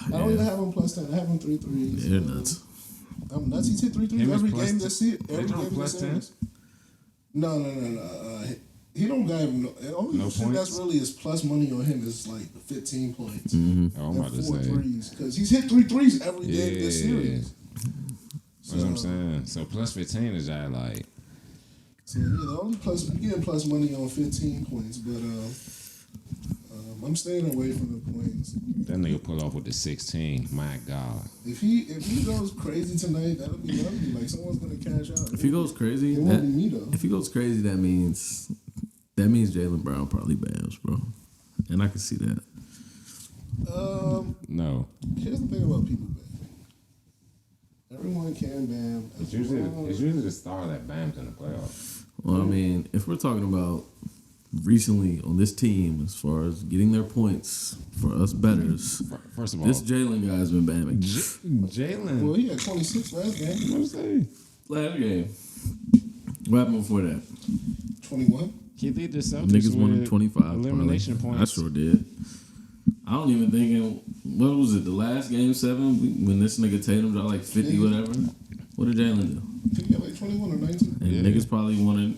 I don't even have him plus 10. I have him 3 threes. Yeah, they're nuts. I'm nuts. He's hit 3 threes Him is every plus game 10. this year. They Every don't game plus this 10? series. No. He don't got him. The only No shit points? that's really is plus money on him is like 15 points. Oh, I'm And about to 4 say. threes. Because he's hit 3 threes every game this series. That's what I'm saying. So plus 15 is just like. So yeah, the only plus you getting plus money on 15 points, but I'm staying away from the points. That nigga pull off with the 16. My God. If he goes crazy tonight, that'll be lovely. Like someone's gonna cash out. If he goes crazy, it won't be me though. if he goes crazy, that means Jaylen Brown probably bams, bro. And I can see that. No. Here's the thing about people, man. Everyone can bam. It's usually the star that bams in the playoffs. Well, I mean, if we're talking about recently on this team, as far as getting their points for us betters, First of all, this Jalen guy's been bamming. Jalen. Well, he had 26 last game. What I'm saying? Last game. What happened before that? 21. He lead the Celtics Niggas won with 25. elimination probably. points. I sure did. I don't even think what was it, the last game 7 when this nigga Tatum got like 50 whatever? What did Jalen do? He had like 21 or 19. And niggas probably wanted,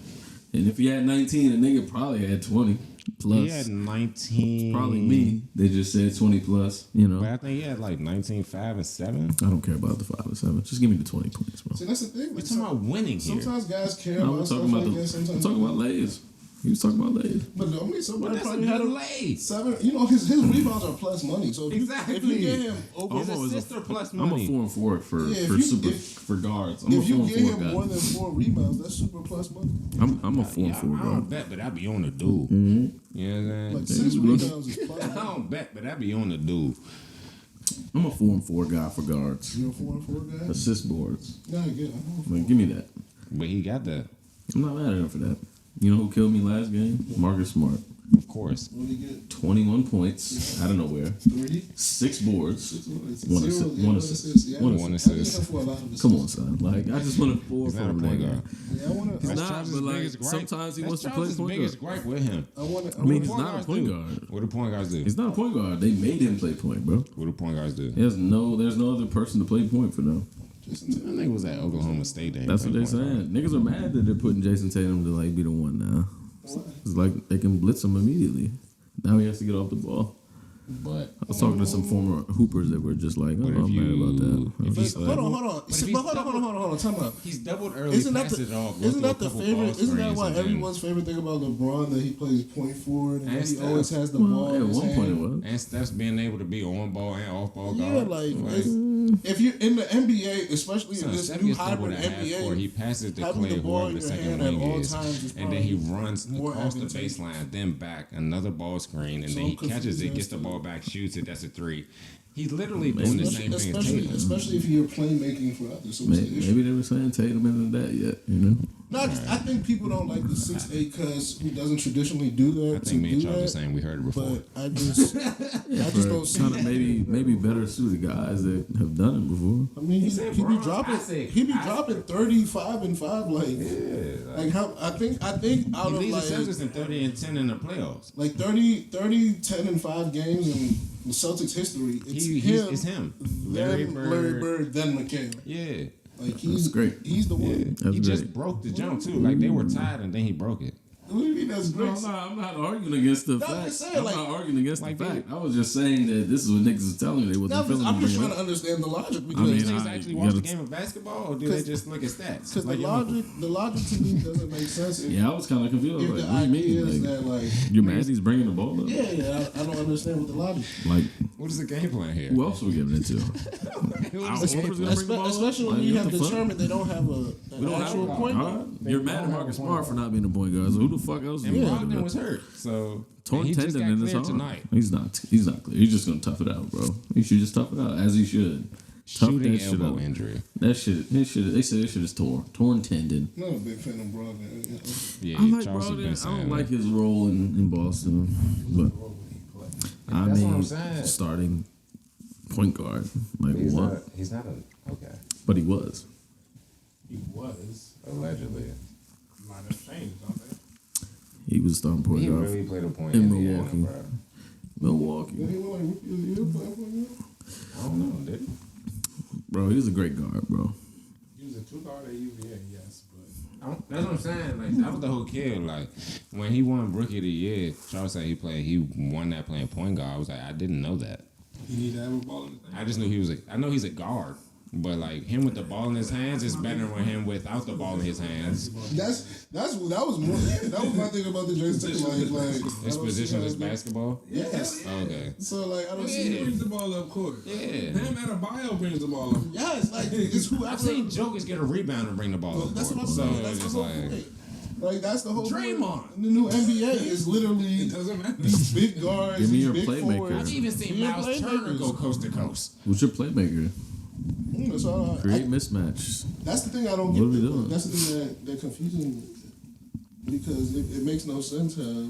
and if he had 19, a nigga probably had 20 plus. He had 19. Probably me. They just said 20 plus, you know. But I think he had like 19, 5, and 7. I don't care about the 5 and 7. Just give me the 20 points, bro. See, that's the thing. We're talking about winning here. Sometimes guys care No, about stuff like that. I'm Sometimes talking about lays. He was talking about lays. But I mean, somebody That's a probably had good a lay. 7. You know, his rebounds are plus money. So if Exactly. if you get him over, His always assist are plus I'm a money. 4 and 4 for Yeah, if for you- super if- for guards. I'm a if 4 you and get 4 him guy. more than 4 rebounds, that's super plus money. I'm a 4 and Yeah, 4 I guard. don't bet, but I be on the dude. You know what I'm Like saying? 6 rebounds is plus I money. don't bet, but I be on the dude. I'm a 4 and 4 guy for guards. You're a 4 and 4 guy? Assist boards. No, I get it. Like, give me that. But he got that, I'm not mad at him for that. You know who killed me last game? Marcus Smart. of course. What do you get? 21 points out of nowhere. 3? 6 boards. One Zero, assist. yeah, One assist. Yeah, One I assist. get him for a lot of assists. Come on, son. Like, I just want a 4 He's for not a him. point nigga. guard. Yeah, I want He's to. not, Charles' but like, biggest gripe. sometimes he That's wants to play Charles' point biggest guard. gripe with him. I want I mean, he's Point not a guards point do. guard. What do point guards do? He's not a point guard. They made him play point, bro. What do point guards do? There's no other person to play point for them. Jason Tatum. I think it was at Oklahoma State. That's what they're saying. Niggas are mad that they're putting Jason Tatum to like be the one now. Why? It's like they can blitz him immediately. Now he has to get off the ball. But I was talking to some former hoopers that were just like, oh, But if I'm mad you- about that. I was if just you- like, Hold on. if See, he's but hold on. Time out. he's doubled early. Isn't that passes the off, isn't that the favorite? Isn't that why everyone's favorite thing about LeBron that he plays point forward and And he Steph. always has the well, ball at in his one point it hand? was. And Steph's being able to be on ball and off ball Yeah, guard. like if you're in the NBA, especially in this Steph new gets doubled hybrid at half court. He NBA, passes to having Clay, the ball whoever in the your second hand at wing all is, times is and then he probably runs more across the advantageous. baseline, then back another ball screen, and So then he I'm confused catches it, as gets the to- ball back, shoots it. That's a 3. He's literally doing the same thing as Tatum. especially if you're playmaking for others. So what's the issue? Maybe they were saying Tatum isn't that yet, you know? No, I think people don't like the 6'8" because who doesn't traditionally do that. I think me and do Charles are that. saying we heard it before. But I just don't see. Kind of maybe better suited guys that have done it before. I mean, he said be Bron. dropping. I said- He be I- dropping 35 and 5. Like, like how I think out He of leads the like Celtics in 30 and 10 in the playoffs. like 30, 10 and 5 games in the Celtics history. It's him. Larry Bird. Then McHale. Yeah. Like he's great. He's the one. That's He just great. broke the jump too. Like they were tied and then he broke it. What do you mean that's great? No, I'm not arguing against the fact. Saying, I'm not arguing against the fact. I was just saying that this is what niggas is telling me. They wasn't feeling. I'm just trying to understand the logic because Niggas actually watch the game of basketball, or do they just look at stats? Because the logic to me doesn't make sense. Yeah, I was kind of confused. If Like, the what do you idea mean? is Like, that like you're mad he's bringing the ball up? yeah, I don't understand what the logic. Like, What is the game plan here? who else are we giving it to? Especially when you have determined they don't have an actual point guard. You're mad at Marcus Smart for not being a point guard. So who the fuck else? And Brogdon was hurt, so torn he just tendon got in his cleared arm. tonight. He's not clear. He's just gonna tough it out, bro. He should just tough it out as he should. Tough Shooting that shit elbow out. injury. That shit. They said this shit is torn tendon. I'm not a big fan of Brogdon. Yeah, I like Charles has been Brogdon. I saying don't that. like his role in Boston, but I That's what mean, I'm saying. starting point guard, like what? He's not a okay. But he was. He was. Allegedly, Might have changed, don't they? He was starting point he guard really played a point in in Milwaukee. Indiana, bro. Milwaukee, Did he win like Rookie of the Year playing for you? I don't know, did he? bro. He was a great guard, bro. He was a 2 guard at UVA, yes, but That's what I'm saying. Like that was the whole kid. Like when he won Rookie of the Year, Charles said he won that playing point guard. I was like, I didn't know that. he need to have a ball in his hand. I just knew I know he's a guard, but like him with the ball in his hands is better than him without the ball in his hands. That was more. That was my thing about the Jason Tatum. Like His position is basketball. Yes. Okay. So like I don't He see. brings the ball up court. Yeah. Bam Adebayo brings the ball up. Yes, like it's whoever. I've seen Jokers get a rebound and bring the ball up That's what court. I'm So saying. it's That's the just whole like point. Like that's the whole Draymond. point. The new NBA is literally It doesn't matter. these big guards, Give me these your big playmaker. forwards. I've even seen Your Miles Turner playmakers. go coast to coast. What's your playmaker? So Create mismatch. that's the thing I don't What are we get. doing? That's the thing that confuses me because it makes no sense how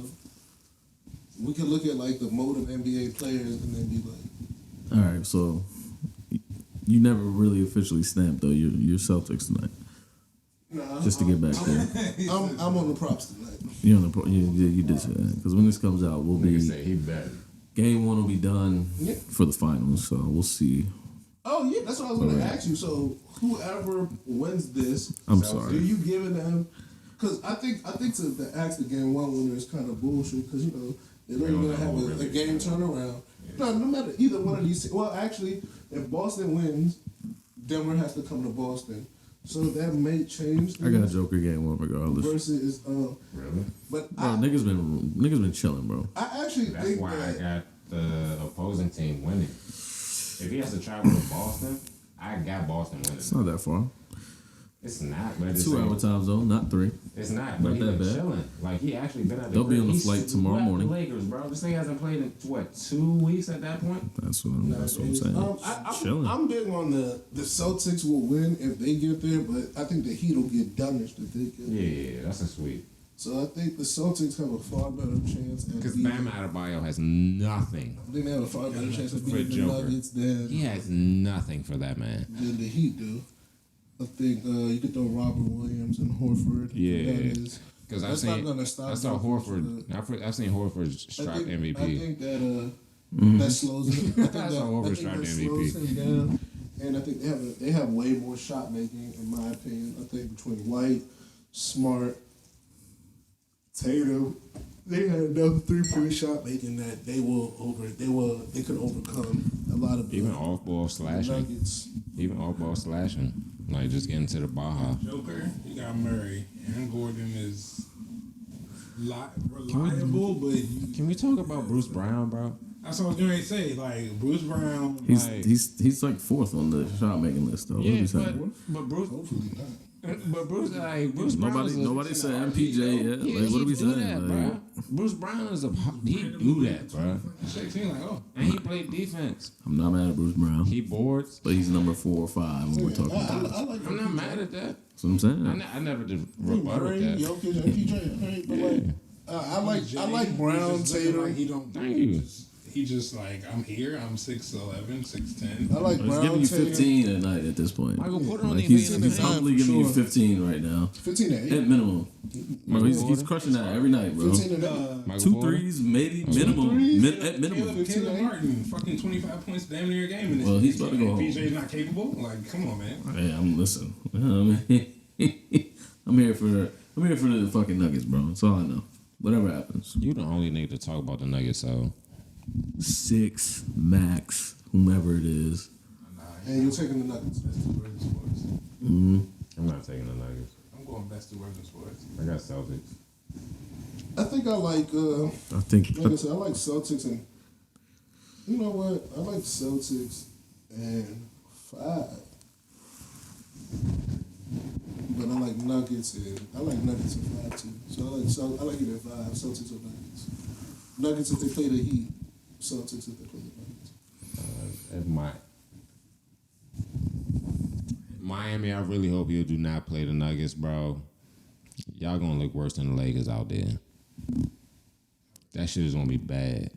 we can look at like the mode of NBA players and then be like, All right, so you never really officially snapped though. You're Celtics tonight. nah, Just to get back there, I'm on the props tonight. you on the you did say that because when this comes out, we'll be he bet. game one will be done Yeah. for the finals. So we'll see. Oh yeah, that's what I was going to ask you. So whoever wins this, I'm do sorry. you give it them? Because I think to ask the game one winner is kind of bullshit. Because they're not going to have a game turnaround. No matter either one of these. Well, actually, if Boston wins, Denver has to come to Boston. So that may change. I got a Joker game one regardless. Versus, Really? but Bro, niggas been chilling, bro. I actually That's think why I that got the opposing team winning. If he has to travel to Boston, I got Boston winning. It's not that far. It's not, but it's 2 hour time zone, not 3. It's not, but Not he's that been bad. chilling. Like he actually been at the They'll be on the He's flight tomorrow swept morning. The Lakers, bro. This thing hasn't played in what 2 weeks at that point. That's what I'm saying. Chilling. I'm big on the Celtics will win if they get there, but I think the Heat will get damaged if they get there. Yeah, that's a sweep. So I think the Celtics have a far better chance at Because beating. Bam Adebayo has nothing. I think they have a far better chance of For beating the Joker. Nuggets He has nothing for that man. than the Heat do. I think you could throw Robert Williams and Horford. Yeah. That is. Because That's not gonna stop I saw Joker Horford. I've seen Horford strap MVP. I think that that slows him. I think I saw Horford strap that MVP. slows him down. And I think they have way more shot making, in my opinion. I think between White, Smart, Tatum, they had enough 3-point shot making that they could overcome a lot of Even off ball slashing. Nuggets. Even off ball slashing. Like just getting to the Baja. Joker, you got Murray. Aaron Gordon is reliable, but Can we talk about Bruce Brown, bro? that's what I was going to say. Like Bruce Brown, He's like 4th on the shot making list though. What are Yeah, you saying? but Bruce, Hopefully not. but Bruce, Brown is Nobody said MPJ yet. Yeah, Like, what are we he do saying? that, Like, bro. Bruce Brown is he do that, bro. 16, like, oh. And he played defense. I'm not mad at Bruce Brown, He boards. but he's number 4 or 5 when we're talking about. I like I'm not mad at that. That's what I'm saying. I never did rebuttal Murray, that. Jokic, MPJ. Right? But like, I like Brown, He's just looking Tatum. like he don't. Thank you. He just like I'm here. I'm 6'11", 6'10". I like He's Brown, giving you Tatum. 15 at night at this point. Michael, put it on Like the he's advance. humbly giving you 15 right now 15 to 8. at minimum. Bro, he's crushing that every night, bro. 15 to 8. Michael 2 Porter? threes, maybe minimum. At minimum. Caleb Martin, fucking 25 points damn near a game. In this Well, he's about to go home. PJ's not capable. Like, come on, man. Hey, I'm here for the fucking Nuggets, bro. That's all I know. Whatever happens. You the only nigga to talk about the Nuggets, so 6, max, whomever it is. And you're taking the Nuggets. Best two words in sports. I'm not taking the Nuggets. I'm going best two words in sports. I got Celtics. I think I like. I think. Like I said, I like Celtics, and you know what? I like Celtics and 5. But I like Nuggets and 5 too. So I like it at 5. Celtics or Nuggets. Nuggets if they play the Heat. Celtics if they play the Nuggets. At Miami, I really hope you do not play the Nuggets, bro. Y'all gonna look worse than the Lakers out there. That shit is gonna be bad.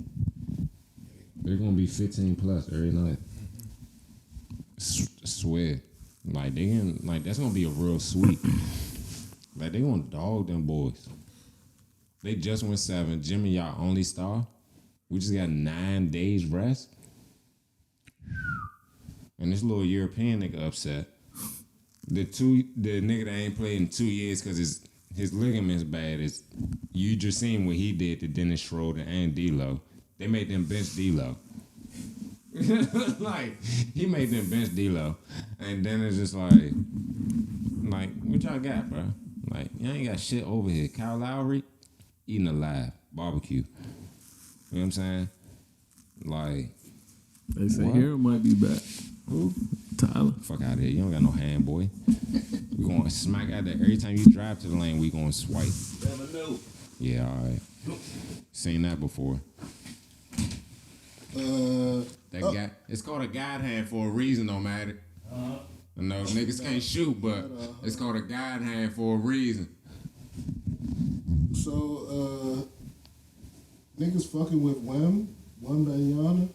They're gonna be 15 plus every night. Swear. Like they can, like that's gonna be a real sweep. Like they gonna dog them boys. They just went 7. Jimmy, y'all only star. We just got 9 days rest. And this little European nigga upset. The nigga that ain't played in 2 years because his ligament's bad is you just seen what he did to Dennis Schroeder and D'Lo. They made them bench D'Lo. Like he made them bench D'Lo, and then it's just like what y'all got, bro? Like y'all ain't got shit over here. Kyle Lowry eating alive barbecue. You know what I'm saying? Like They say what? Hero might be back. Who? Tyler. Fuck out of here. You don't got no hand, boy. We gonna smack out there. Every time you drive to the lane, we gonna swipe. Never know. Yeah, all right. Seen that before. It's called a guide hand for a reason, no matter. I know niggas can't shoot, but it's called a guide hand for a reason. So, niggas fucking with Wembanyama.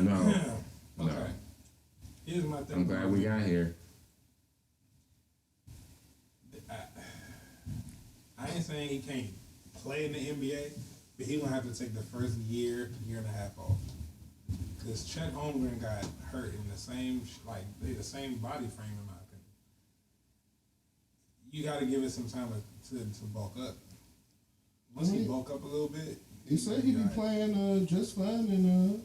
No. Okay. Here's my thing. I'm glad we got here. I ain't saying he can't play in the NBA, but he gonna have to take the first year and a half off. Because Chet Holmgren got hurt in the same the same body frame in my opinion. You got to give it some time to bulk up. Once he bulk up a little bit, he said he be playing just fine and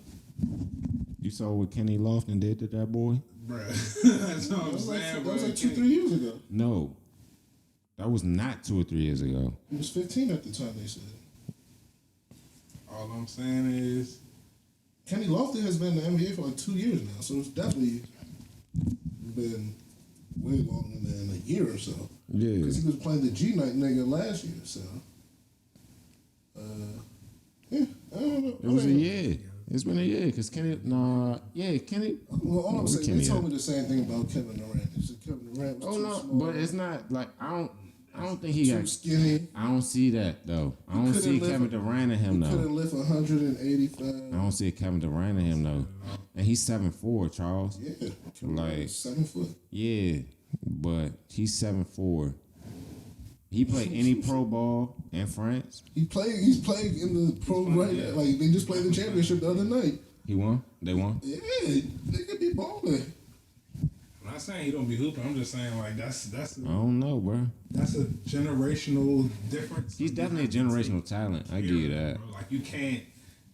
You saw what Kenny Lofton did to that boy? bruh. That's what I'm saying. That was like 2-3 years ago. No. That was not 2 or 3 years ago. He was 15 at the time, they said. All I'm saying is Kenny Lofton has been in the NBA for like 2 years now, so it's definitely been way longer than a year or so. Yeah. Because he was playing the G-Night nigga last year, so. Yeah, I don't know. It was a year. It's been a year because Kenny. Well, all I'm saying, Kenny they told me the same thing about Kevin Durant. They said Kevin Durant was too small. But it's not like I don't think he too got skinny. I don't see that though. I don't see Kevin Durant in him He though. couldn't lift 185. I don't see Kevin Durant in him though. And he's 7'4", Charles. Yeah, Like 7 foot. yeah, but he's 7'4". He played any pro ball in France. He's playing in the pro right now. Like they just played the championship the other night. He won. They won. Yeah, they could be balling. I'm not saying he don't be hooping. I'm just saying like that's I don't know, bro. that's a generational difference. He's definitely a generational talent. I give you that. Bro. Like you can't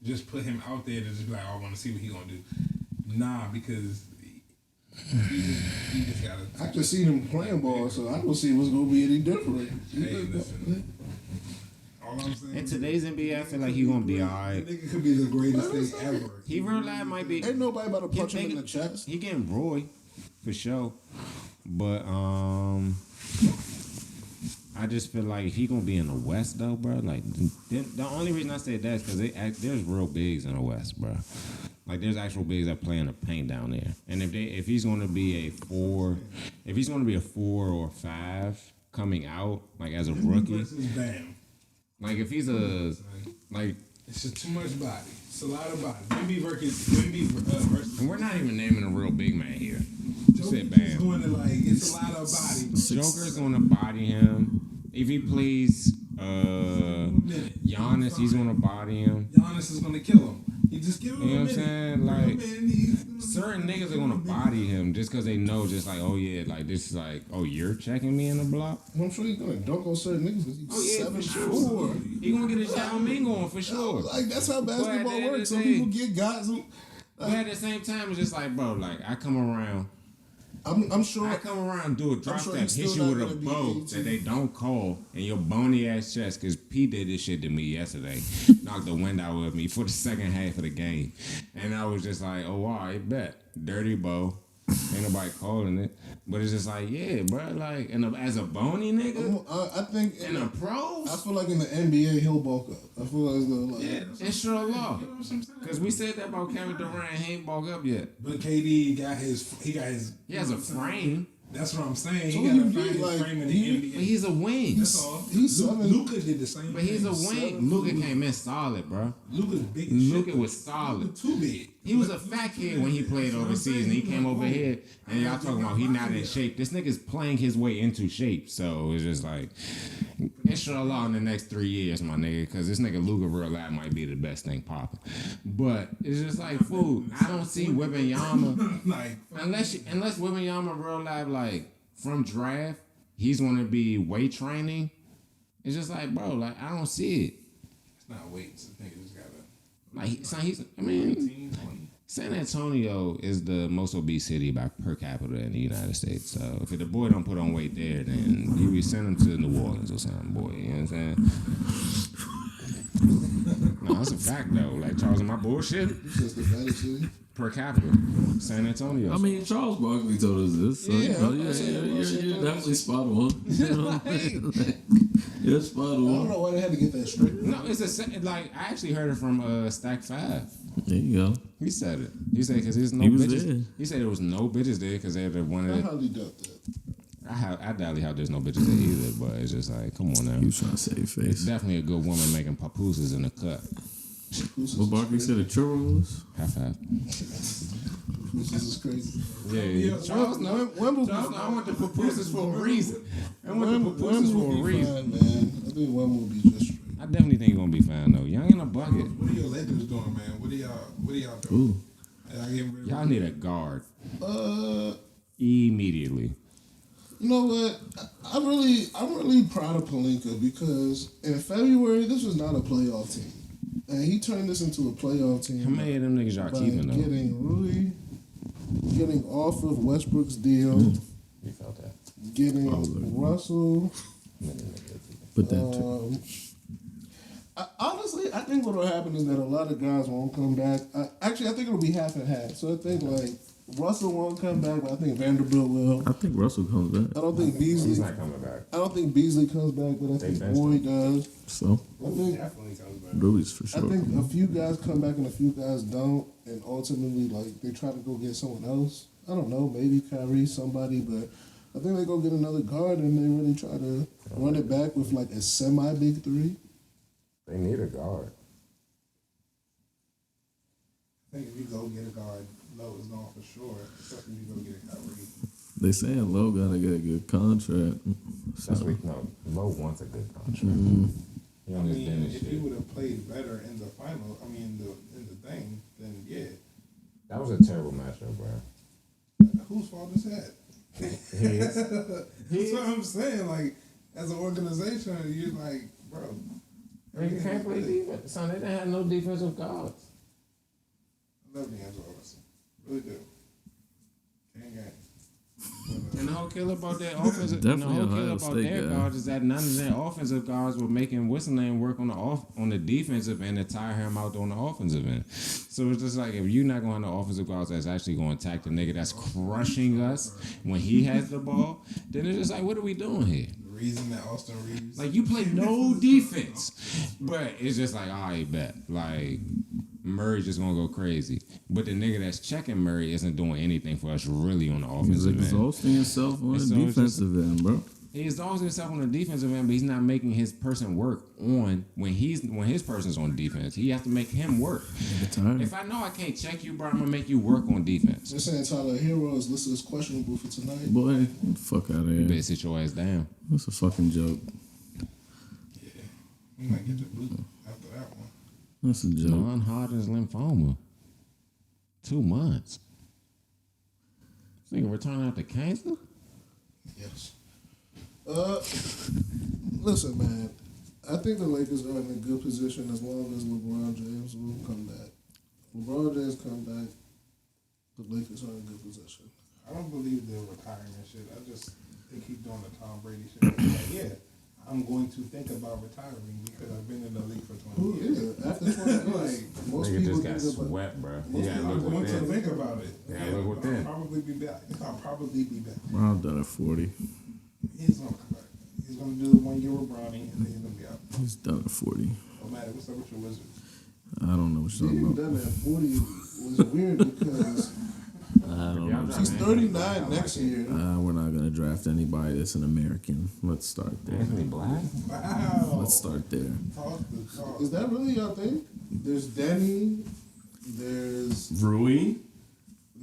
just put him out there to just be like, oh, I want to see what he gonna do. Nah, because he just gotta. I just seen him playing ball, so I don't see what's gonna be any different. Hey, listen. All I'm saying. In today's NBA, I feel like he's gonna be alright. The nigga could be the greatest thing ever. He real life might be. Ain't nobody about to punch him in the chest. He getting Roy, for sure. But I just feel like if he gonna be in the West though, bro. Like the only reason I said that is because there's real bigs in the West, bro. Like there's actual bigs that play in the paint down there. And if he's gonna be a 4 or 5 coming out like as a rookie, Bam. like if he's It's just too much body. It's a lot of body. Wemby versus. and we're not even naming a real big man here. Sit Joker's back. going to it's a lot of body. Joker's gonna body him. If he plays Giannis, he's gonna body him. Giannis is going to kill him. You just give him You know a what I'm minute. saying? Like, certain niggas are gonna body him just because they know, just like, oh yeah, like this is like, oh, you're checking me in the block. I'm sure he's gonna dunk on certain niggas because he's 7'4". He gonna get his Yao Ming on for sure. Like that's how basketball end of works. the Some day- people get guys. But at the same time, it's just like, bro, like I come around. I'm sure. I come around and do a drop sure step, he's hit still you not with a gonna be bow 18. that they don't call in your bony ass chest. Cause P did this shit to me yesterday, knocked the wind out of me for the second half of the game, and I was just like, oh, all right, bet, dirty bow, ain't nobody calling it, but it's just like, yeah, bro, like, and as a bony nigga, I think in the pros, I feel like in the NBA he'll bulk up. I feel like it's gonna like. yeah, inshallah, cause we said that about Kevin Durant, he ain't bulk up yet. But KD got his. He He has a frame, That's what I'm saying. So He got you a did, frame, like, frame in the he- NBA. but he's a wing. That's all. He's seven. Luka did the same. But he's a thing. wing. Luka came in solid, bro. Luka's big as shit. Luka was solid. Luka too big. He was a fat kid when he played overseas, and he came over here, and y'all talking about he not in shape. This nigga's playing his way into shape, so it's just like, inshallah, in the next 3 years, my nigga, because this nigga Luka real life might be the best thing popping. But it's just like, food. I don't see Wembanyama Like unless Wembanyama real life like from draft, he's gonna be weight training. It's just like, bro, like I don't see it. it's not weights. I think just gotta Like he's I mean. 18, 20. San Antonio is the most obese city by per capita in the United States. So if the boy don't put on weight there, then you be send him to New Orleans or something, boy. You know what I'm saying? No, that's a fact though. Like Charles, am I bullshit? It's just the fattest city. Per capita, San Antonio. I mean, Charles Barkley told us this. So, Yeah, you're definitely spot on. You know what I mean? Like, you're spot I don't on. know why they had to get that straight. no, it's like I actually heard it from Stack 5. There you go. He said it. He said because there's no He was bitches. there. He said there was no bitches there because they're the one I of the. highly doubt that. I doubt how there's no bitches there either, but it's just like, come on now. He was trying to save face. Definitely a good woman making papooses in the cut. What Barkley said a churros? Half half. This is crazy. Yeah. Charles, no. Wemble be Charles, I want the papooses for a reason. I want Wemble the papooses for a be reason. fine, man. I think Wemble will be just straight. I definitely think he's gonna be fine though. Young in a bucket. What are your Lakers doing, man? What are y'all doing? Ooh. Y'all getting rid of- Y'all need a guard Uh, immediately. you know what? I'm really proud of Pelinka because in February this was not a playoff team, and he turned this into a playoff team. How many of them niggas y'all by keeping though? getting Rui, getting off of Westbrook's deal, You felt that. getting Russell. But that too. Honestly, I think what will happen is that a lot of guys won't come back. Actually, I think it'll be half and half. So I think like Russell won't come back, but I think Vanderbilt will. I think Russell comes back. I don't think Beasley. He's not coming back. I don't think Beasley comes back, but I think benched Boyd does. So, I think Definitely comes back. Rui's for I sure. think a few guys come back and a few guys don't, and ultimately like they try to go get someone else. I don't know, maybe Kyrie, somebody, but I think they go get another guard and they really try to run it back with like a semi big three. They need a guard. I think if you go get a guard, Lowe is gone for sure. Especially if you go get a Kyrie. They saying Lowe gotta get a good contract. So, That's what no. Lowe wants a good contract. He I on his mean, Dennis if shit. he would have played better in the final, in the thing, then yeah. That was a terrible matchup, bro. Whose fault is that? His. That's what I'm saying. Like, as an organization, you're like, bro. You can't play defense. Son, they didn't have no defensive guards. I love D'Angelo Russell. Really do. Gang. And the whole killer about their offensive, and the Definitely whole killer Ohio about State their guy. guards is that none of their offensive guards were making whistle name work on the defensive end and tire him out on the offensive end. So it's just like if you're not going to offensive guards that's actually going to attack the nigga that's crushing us when he has the ball, then it's just like, what are we doing here? The reason that Austin Reeves. Like you play no defense, but it's just like, all right, bet. Like Murray's just gonna go crazy, but the nigga that's checking Murray isn't doing anything for us really on the he's offensive end. exhausting himself on And the so it's just- defensive end, bro. He exhausts himself on the defensive end, but he's not making his person work on when his person's on defense. He has to make him work. Tired. If I know I can't check you, bro, I'm gonna make you work on defense. They're saying Tyler Hero is listed as questionable for tonight. Boy, get the fuck out of You here. better sit your ass down. That's a fucking joke. We might get the boot after that one. That's a joke. Non-Hodgkin's lymphoma. 2 months. Nigga returning out to cancer? Yes. Listen, man. I think the Lakers are in a good position as long as LeBron James will come back. LeBron James come back, the Lakers are in a good position. I don't believe the retirement shit. I just think he's doing the Tom Brady shit. Like, yeah, I'm going to think about retiring because I've been in the league for 20 years. Yeah, after 20 years, most Nigga people just got think about swept, bro. Most You gotta people look I'm going to within. think about it. Yeah, look within. I'll probably be back. Well, I'm done at 40. He's going to come back. He's going to do 1 year with Bronny and then he's going to be out. He's done at 40. No matter what's up with your Wizards. I don't know what you're Being talking done about. at 40 was weird because I don't know. he's 39 next year. We're not gonna draft anybody that's an American. Let's start there. Anthony Black? Wow. Let's start there. Talk the talk. Is that really your thing? There's Denny, there's Rui.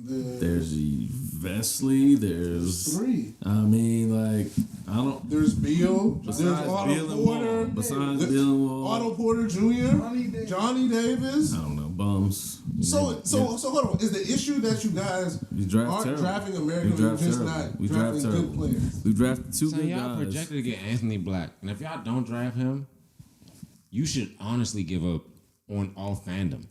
There's Vesley. There's. three. I mean, like, I don't. There's Beal. Besides There's Otto Beal and Porter. Wall. Besides There's Beal and Wall. Otto Porter Jr. Johnny Davis. I don't know. Bums. So hold on. Is the issue that you guys We draft aren't terrible. drafting We American, draft or just terrible. not We draft drafting good terrible. players? We drafted two So good y'all guys. projected to get Anthony Black. And if y'all don't draft him, you should honestly give up on all fandom.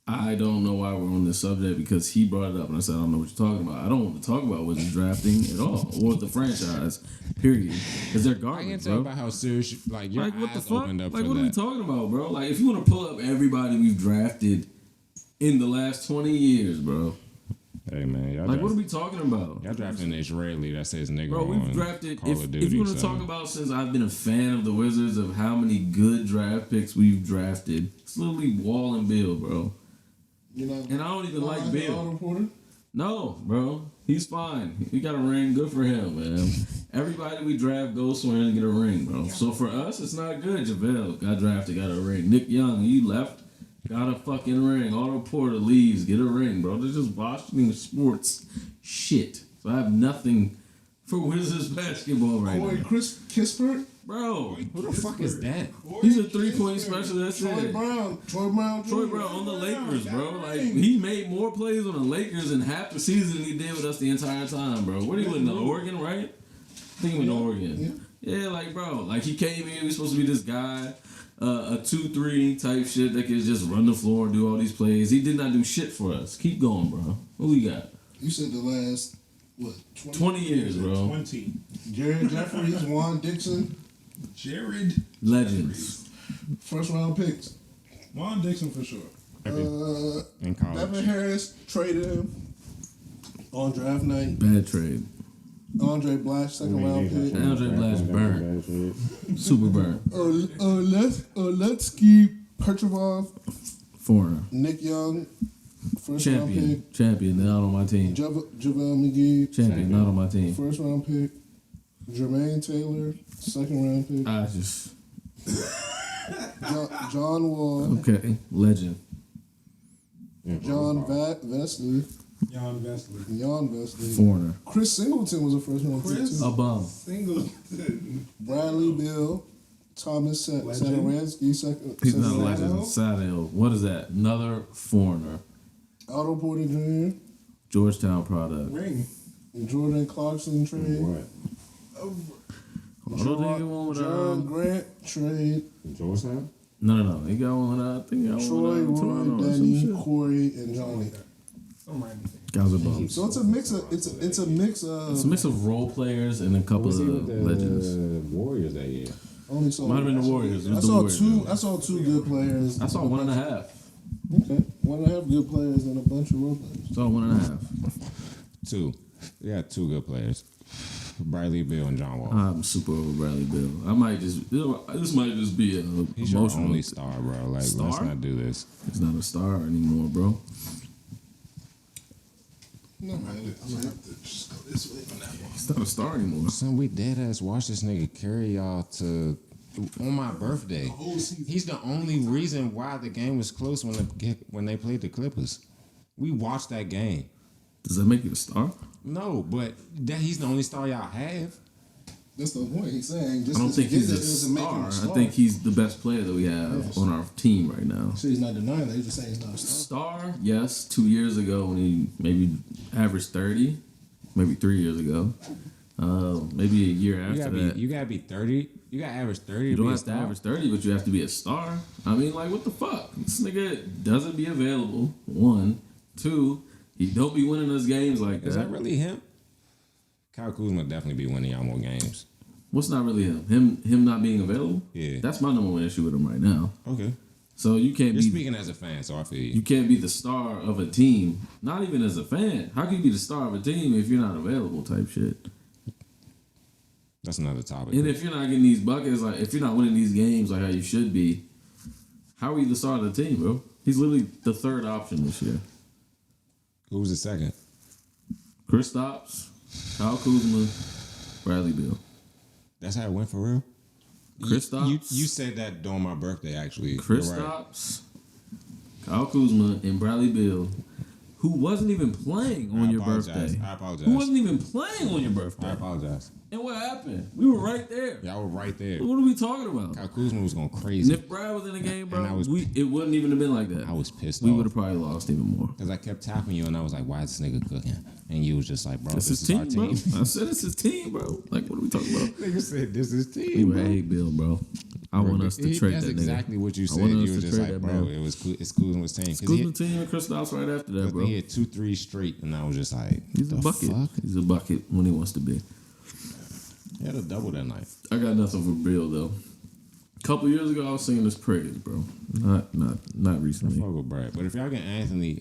I don't know why we're on this subject because he brought it up and I said I don't know what you're talking about. I don't want to talk about Wizards drafting at all or the franchise. Period. Because they're I garbage, can tell bro. about how serious, like, your Like what the eyes fuck? opened up Like for what are we that. talking about, bro? Like if you want to pull up everybody we've drafted in the last 20 years, bro. Hey, man. Y'all Like what are draft, we talking about? y'all drafting an Israeli that says nigga Bro, on we've drafted. Call of Duty. If you want to so- talk about since I've been a fan of the Wizards of how many good draft picks we've drafted, it's literally Wall and Bill, bro. You know, And I don't even like Otto Bill. Porter. No, bro, he's fine. He got a ring. Good for him, man. Everybody we draft goes somewhere and get a ring, bro. So for us, it's not good. JaVale got drafted, got a ring. Nick Young, he left, got a fucking ring. Otto Porter leaves, get a ring, bro. They're just Washington sports shit. So I have nothing for Wizards basketball right Boy, now. Chris Kispert. Bro, Who the fuck is that? he's a 3-point specialist. That's Troy it. Brown. Troy Brown on the Lakers, bro. Like he made more plays on the Lakers in half the season than he did with us the entire time, bro. What are you in Oregon, right? I think he went to Oregon. Yeah, like bro, like he came in. He was supposed to be this guy, a 2-3 type shit that could just run the floor and do all these plays. He did not do shit for us. Keep going, bro. Who we got? You said the last 20 years, bro. 20. Jared Jeffries, Juan Dixon, Jared. Legends. first round picks. Juan Dixon for sure. In college. Devin Harris traded him on draft night. Bad trade. Andre Black, second round pick. Andre Black's burnt. Super burnt. Oletsky Petrov, Foreigner. Nick Young, first round Champion. pick. Champion. Not on my team. JaVale McGee, Champion. Not on my team. first round pick. Jermaine Taylor, second round pick. I just. John Wall, Okay. Legend. John Vesley, Jan Vesley. Jan Vesley. Foreigner. Chris Singleton was a first round pick Chris? too. A bum. Singleton. Bradley Bill, Thomas Satoransky, second. He's not a second legend. round. Sadell. What is that? Another foreigner. Otto Porter Jr., Georgetown product. Ring. Jordan Clarkson trade. What? Although they get one with John Grant trade. Georgetown? No. He got one with I think he got Troy, one with Roy, Toronto or some Denny, shit. Corey, and Johnny. Don't mind me. Guys are bums. So it's a mix of it's a mix of It's a mix of role players and a couple of legends. Warriors that year. only saw. Might have been the Warriors. It I was the saw Warriors. two. I saw two good players. I saw 1.5. Okay, 1.5 good players and a bunch of role players. Saw 1.5. Two. We got two good players. Bradley Bill and John Wall. I'm super over Bradley Bill. I might just this might just be a He's your emotional. only star, bro. Like, let's Star? not do this. He's not a star anymore, bro. No, man, I'm gonna have to just go this way on that one. He's not a star anymore. Son, we dead ass watch this nigga carry y'all to on my birthday. Whole season. He's the only reason why the game was close when they played the Clippers. We watched that game. Does that make you a star? No, but he's the only star y'all have. That's the point he's saying. Just I don't think he's a doesn't make him star. a star. I think he's the best player that we have on our team right now. So he's not denying that. He's just saying he's not a star. Star, yes. 2 years ago when he maybe averaged 30, maybe 3 years ago, maybe a year after that. You gotta be 30. You gotta average 30. You to don't be a have to star? average 30, but you have to be a star. I mean, like, what the fuck? This nigga doesn't be available, 1. 2, he don't be winning us games like that. Is that really him? Kyle Kuzma definitely be winning y'all more games. What's not really him? Him not being available? Yeah. That's my number one issue with him right now. Okay. So you can't You're be speaking as a fan, so I feel you. you can't be the star of a team. Not even as a fan. How can you be the star of a team if you're not available? Type shit. That's another topic. And if you're not getting these buckets, like if you're not winning these games like how you should be, how are you the star of the team, bro? He's literally the third option this year. Who was the second? Kristaps, Kyle Kuzma, Bradley Beal. That's how it went for real? Kristaps, You said that during my birthday, actually. You're right. Kristaps, Kyle Kuzma, and Bradley Beal, who wasn't even playing on your birthday. I apologize. Who wasn't even playing on your birthday. I apologize. And what happened? We were right there. Y'all were right there. What are we talking about? Kyle Kuzma was going And crazy. if Brad was in the game, bro, And I was- it wouldn't even have been like that. I was pissed We off. would have probably lost even more. Because I kept tapping you, and I was like, why is this nigga cooking? And you was just like, bro, It's this his is our team, bro. team. I said it's his team, bro. Like, what are we talking about? Nigga said, this is He team, would hate Bill, bro. I want us to trade That's that nigga. exactly what you I said. want us You to were just trade like, that bro, man. it's Kuzma's team. Because Kuzma team and Kristaps right after that, bro. he had 2-3 straight, and I was just like, He's a the bucket. fuck? He's a bucket when he wants to be. He had a double that night. I got nothing for Bill though. A couple years ago, I was singing his praise, bro. Not recently. Fuck with Brad. But if y'all get Anthony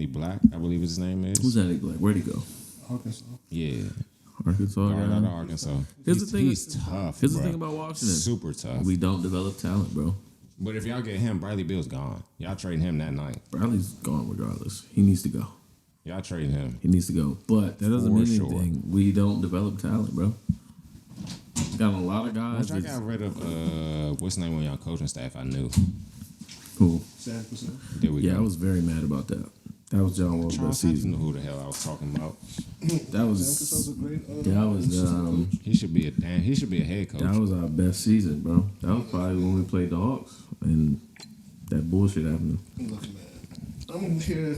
Black, I believe his name is. Who's that nigga? Like, where'd he go? Arkansas. Yeah. Arkansas Guard guy. out of Arkansas. Here's the thing. He's tough. Here's the bro. thing about Washington. Super tough. We don't develop talent, bro. But if y'all get him, Bradley Beal's gone. Y'all trading him that night. Bradley's gone regardless. He needs to go. Y'all trading him. He needs to go. But that doesn't For mean sure. anything. We don't develop talent, bro. Got a lot of guys. Once I that's- got rid of what's the name on y'all coaching staff, I knew. Cool. Sanderson. There we Yeah, go. I was very mad about that. That was John Wall's best Charles Hudson season. knew who the hell I was talking about. That was Arkansas's a great. that was He should be a head coach. that was our best season, bro. That was probably when we played the Hawks and that bullshit happened. Look, man. I'm here.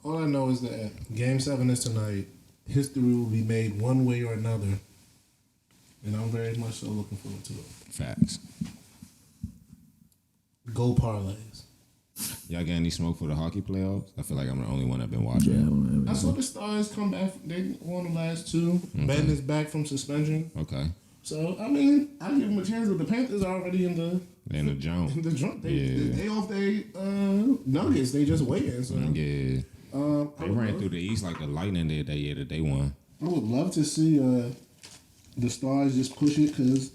All I know is that Game 7 is tonight. History will be made one way or another. And I'm very much so looking forward to it. Facts. Go parlays. Y'all got any smoke for the hockey playoffs? I feel like I'm the only one that been Yeah, I watching. don't I have saw it. the Stars come back. They won the last two. Ben is back from suspension. Okay. So, I mean, I give them a chance, but the Panthers are already in the And the jump. jump. They, Yeah. they off their Nuggets. They just waiting. So, Yeah. I They ran through the East like the Lightning did that year that they won. would love to see the Stars just push it because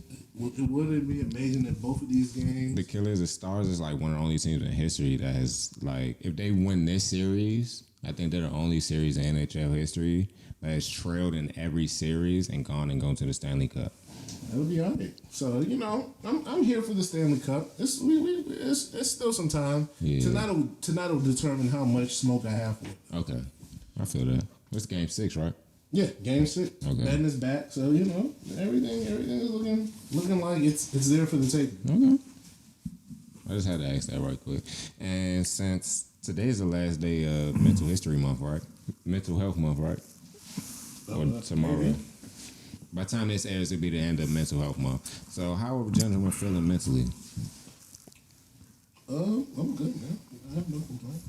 it would be amazing if both of these games. The Killers, the Stars is like one of the only teams in history that has like, if they win this series, I think they're the only series in NHL history that has trailed in every series and gone to the Stanley Cup. That'll be all right. So I'm here for the Stanley Cup. It's still some time. Yeah. Tonight will determine how much smoke I have for it. Okay, I feel that. It's Game 6, right? Yeah, Game 6. Okay. Ben is back, so everything is looking like it's there for the taking. Okay. I just had to ask that right quick. And since today's the last day of Mental History Month, right? Mental Health Month, right? Or tomorrow. maybe. By the time this airs, it'll be the end of Mental Health Month. So how are gentlemen feeling mentally? I'm good, man. I have no complaint.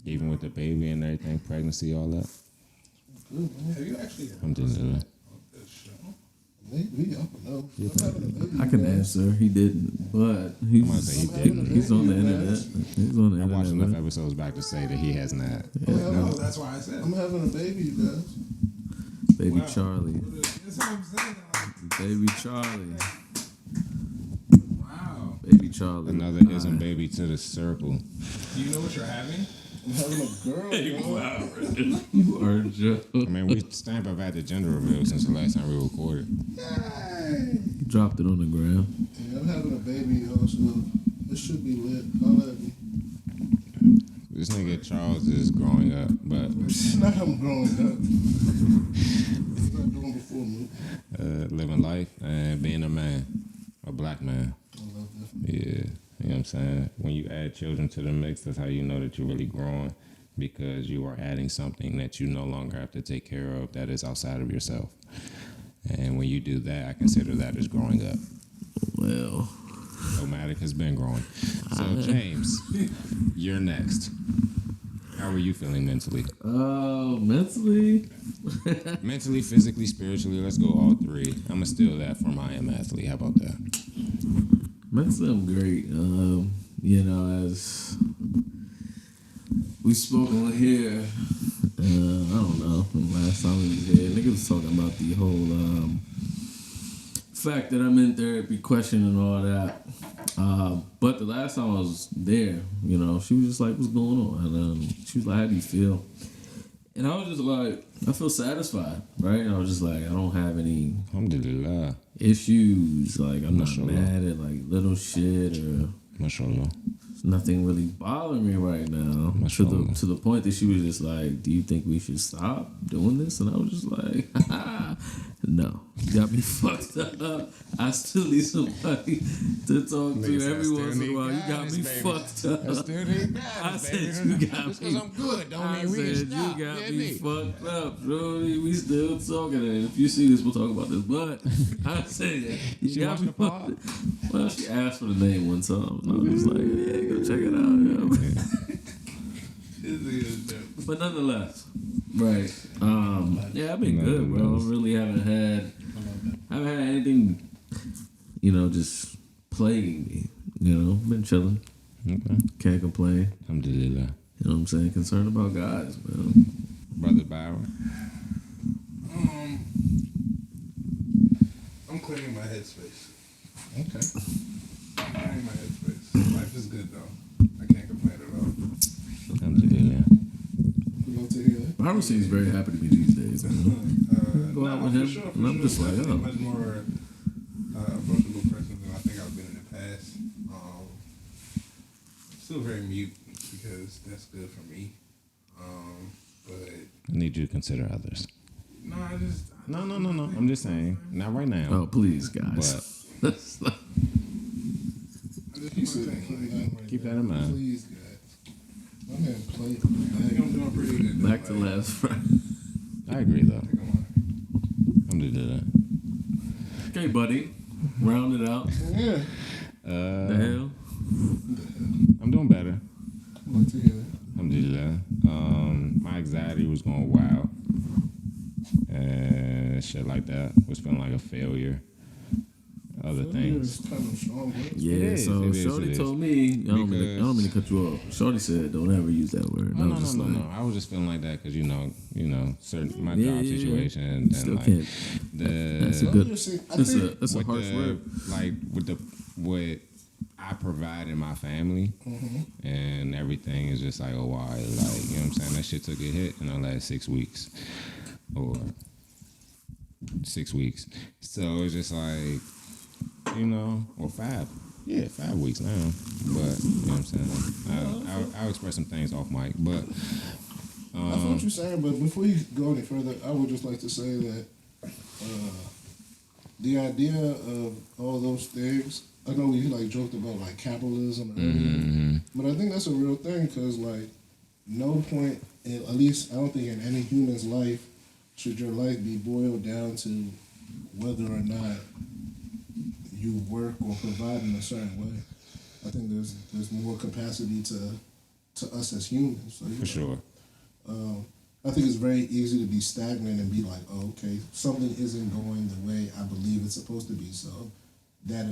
Even with the baby and everything, pregnancy, all that? Good, man. Have you actually I'm just heard this show? Maybe I don't know. I'm having a baby, I can man. answer. He didn't, but I'm gonna say he didn't. he's on the internet. He's on the I watched internet. enough man. episodes back to say that he has not. No, that's why I said. I'm having a baby, you guys. Baby Wow. Charlie. That's what I'm saying. Like, Baby Charlie. wow. Baby Charlie. Another isn't baby to the circle. Do you know what you're having? I'm having a girl. yo. You are just I mean, we stamp have had the gender reveal since the last time we recorded. Hey. dropped it on the ground. Yeah, I'm having a baby, yo, so it should be lit. Holla at me. This nigga Charles is growing up, but It's not how I'm growing up. It's not doing before me. man. I love that. Yeah, you know what I'm saying? When you add children to the mix, that's how you know that you're really growing, because you are adding something that you no longer have to take care of that is outside of yourself. And when you do that, I consider that as growing up. Well, Nomadic has been growing. So, James, you're next. How are you feeling mentally? mentally, Mentally, physically, spiritually, let's go all three. I'm going to steal that from I Am Athlete. How about that? mentally I'm great. You know, as we spoke on here, I don't know, last time we was here, niggas was talking about the whole fact that I'm in therapy, questioning all that. But the last time I was there, you know, she was just like, "What's going on?" And she was like, "How do you feel?" And I was just like, I feel satisfied, right? And I was just like, I don't have any Alhamdulillah. issues. Like, I'm not Mashallah. mad at like little shit or Mashallah. nothing really bothering me right now. Mashallah. To the point that she was just like, "Do you think we should stop doing this?" And I was just like, "No, you got me fucked up. I still need somebody to talk to every once in a while. You got me fucked up." I said, "You got Just me." because I'm good don't I mean we can said, stop. "You got Yeah, me me. fucked up, bro. We still talking." And if you see this, we'll talk about this. But I said, "You got me fucked up." Well, she asked for the name one time, and I was just like, "Yeah, go check it out." But nonetheless, right? Yeah, I've been good, bro. I really haven't had anything, you know, just plaguing me. You know, been chilling. Okay. Can't complain. Alhamdulillah. You know what I'm saying? Concerned about guys, man. Brother Byron. I'm clearing my headspace. Okay. Clearing my headspace. Life is good though. I can't complain at all. Alhamdulillah. You love to hear that. Byron seems very happy to be these days, man. Go out with him, for sure, and I'm just like, Definitely oh. much more approachable person than I think I've been in the past. Still very mute because that's good for me. But I need you to consider others. no, I just No. I'm just saying. Not right now. Oh, please, guys. But I just Keep want to that, keep that in mind. Please, guys. My man played. I think I'm doing pretty good. Back to last Friday. I agree, though. I think I'm Alhamdulillah. Okay, buddy. Round it out. Yeah. The hell? I'm doing better. I like to hear that. Alhamdulillah. My anxiety was going wild. And shit like that. Was feeling like a failure. Other things. It's kind of strong, right? Yeah, is, so it is, Shorty it is. told me, I don't Because- mean to cut you off. Shorty said, "Don't ever use that word." And I was just like, No. I was just feeling like that because, you know, certain my Yeah, job yeah, yeah. situation and Still like can't. the That's a Well, good. you see, I That's think- a with harsh the, word. like with what I provide in my family and everything is just like, oh wow, like, you know what I'm saying? That shit took a hit in the last 6 weeks. Or 6 weeks. So it's just like, you know, or 5. Yeah, 5 weeks now. But you know what I'm saying? I'll express some things off mic, but I feel what you're saying, but before you go any further, I would just like to say that the idea of all those things, I know we like joked about like capitalism and everything, but I think that's a real thing because like no point, at least I don't think in any human's life, should your life be boiled down to whether or not you work or provide in a certain way. I think there's more capacity to us as humans. So, you for know, sure. I think it's very easy to be stagnant and be like, oh, okay, something isn't going the way I believe it's supposed to be, so that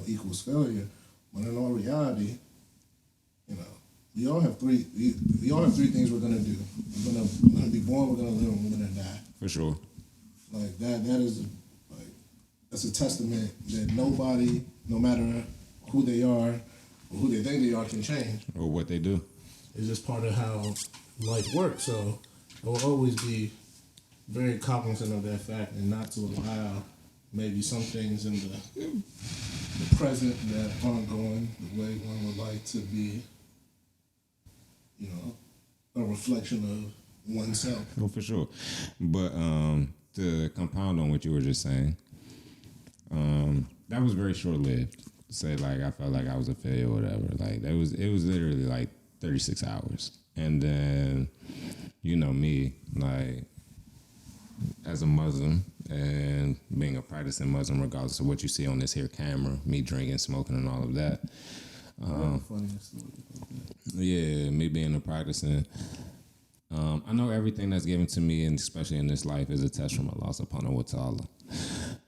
equals failure. But in all reality, you know, we all have three things we're gonna do. We're gonna be born, we're gonna live, and we're gonna die. For sure. Like that is like that's a testament that nobody, no matter who they are or who they think they are, can change. Or what they do. It's just part of how life works. So I will always be very cognizant of that fact and not to allow maybe some things in the present that aren't going the way one would like to be, you know, a reflection of oneself. Oh, for sure. But to compound on what you were just saying, that was very short lived. Say like I felt like I was a failure or whatever. Like it was literally like 36 hours. And then, you know me, like as a Muslim and being a practicing Muslim, regardless of what you see on this here camera, me drinking, smoking, and all of that. Yeah, me being a practicing. I know everything that's given to me, and especially in this life, is a test from Allah subhanahu wa ta'ala.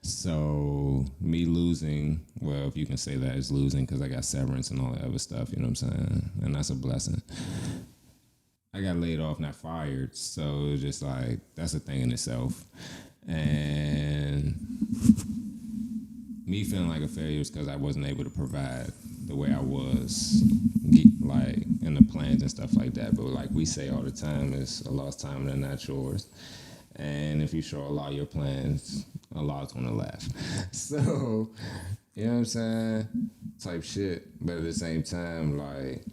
So me losing, well, if you can say that, is losing because I got severance and all that other stuff, you know what I'm saying? And that's a blessing. I got laid off, not fired, so it's just like, that's a thing in itself. And me feeling like a failure is because I wasn't able to provide the way I was, like in the plans and stuff like that. But like we say all the time, it's Allah's time and not yours. And if you show Allah your plans, Allah's gonna laugh. So, you know what I'm saying? Type shit. But at the same time, like,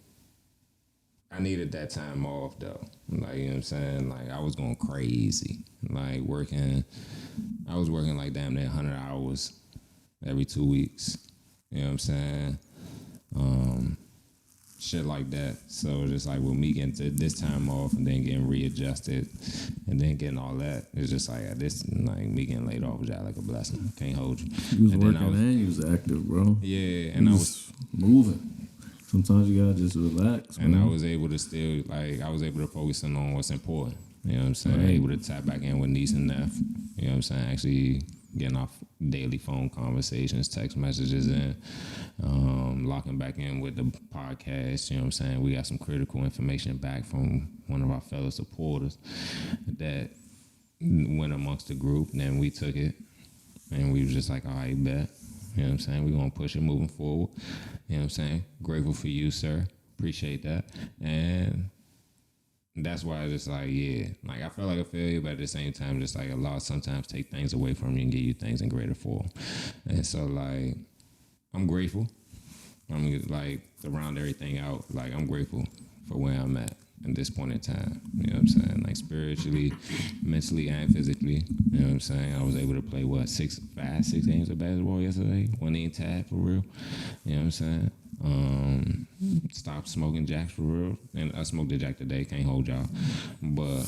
I needed that time off though. Like, you know what I'm saying? Like, I was going crazy. Like, I was working like damn near 100 hours every 2 weeks. You know what I'm saying? Shit like that. So just like with me getting to this time off and then getting readjusted and then getting all that, it's just like this, like me getting laid off was just like a blessing. Can't hold you. You was working and you was active, bro. Yeah, and I was moving. Sometimes you gotta just relax. And man. I was able to still, like, I was able to focus on what's important. You know what I'm saying? Right. Able to tap back in with niece and neph. You know what I'm saying? Actually getting off daily phone conversations, text messages, and locking back in with the podcast. You know what I'm saying? We got some critical information back from one of our fellow supporters that went amongst the group. And then we took it, and we was just like, all right, bet. You know what I'm saying? We're going to push it moving forward. You know what I'm saying? Grateful for you, sir. Appreciate that. And that's why I just like, yeah. Like, I felt like a failure, but at the same time, just like Allah sometimes take things away from you and give you things in greater form. And so, like, I'm grateful. I'm, like, to round everything out, like, I'm grateful for where I'm at this point in time. You know what I'm saying? Like, spiritually, mentally, and physically. You know what I'm saying? I was able to play, what, 6 games of basketball yesterday? One in tab, for real. You know what I'm saying? Stop smoking jacks, for real. And I smoked the jack today, can't hold y'all. But,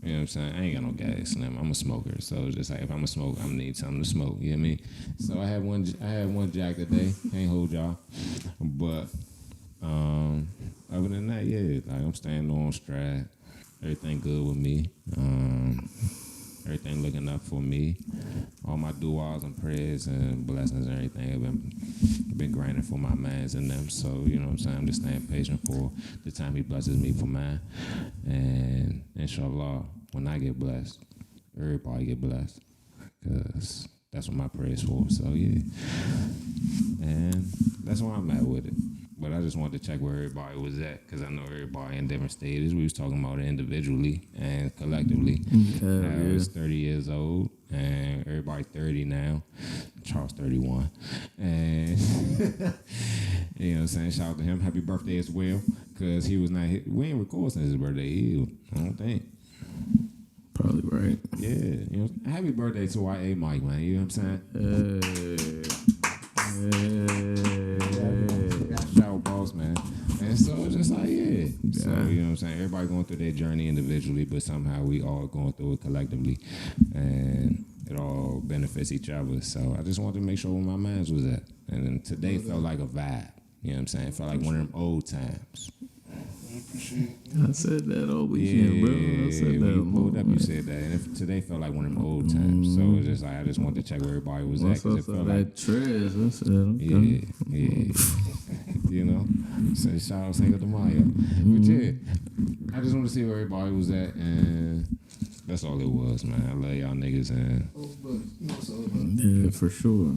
you know what I'm saying? I ain't got no gas, and I'm a smoker. So it's just like, if I'm a smoke, I'm gonna need something to smoke. You know what I mean? So I had one jack today, can't hold y'all. But, other than that, yeah, like I'm staying on stride. Everything good with me. Everything looking up for me. All my du'as and prayers and blessings and everything have been granted for my mans and them. So, you know what I'm saying? I'm just staying patient for the time he blesses me for mine. And inshallah, when I get blessed, everybody get blessed. Because that's what my prayers for. So, yeah. And that's where I'm at with it. But I just wanted to check where everybody was at, because I know everybody in different stages. We was talking about it individually and collectively. I was 30 years old, and everybody 30 now. Charles 31. And, you know what I'm saying? Shout out to him. Happy birthday as well, because he was not here. We ain't recording since his birthday either, I don't think. Probably right. Yeah. You know, happy birthday to our A Mike, man. You know what I'm saying? Shout out boss, man. And so it's just like, yeah. So, you know what I'm saying? Everybody going through their journey individually, but somehow we all going through it collectively. And it all benefits each other. So I just wanted to make sure where my mind was at. And then today felt like a vibe. You know what I'm saying? It felt like one of them old times. I said that all weekend, bro. I said that. When you pulled up, you said that. And today felt like one of them old times. So it's just like, I just wanted to check where everybody was at. Cause it felt like Trez. I said, okay. Yeah. You know? So shout out Cinco de Mayo. But yeah, I just wanted to see where everybody was at. And that's all it was, man. I love y'all niggas. And Yeah, for sure.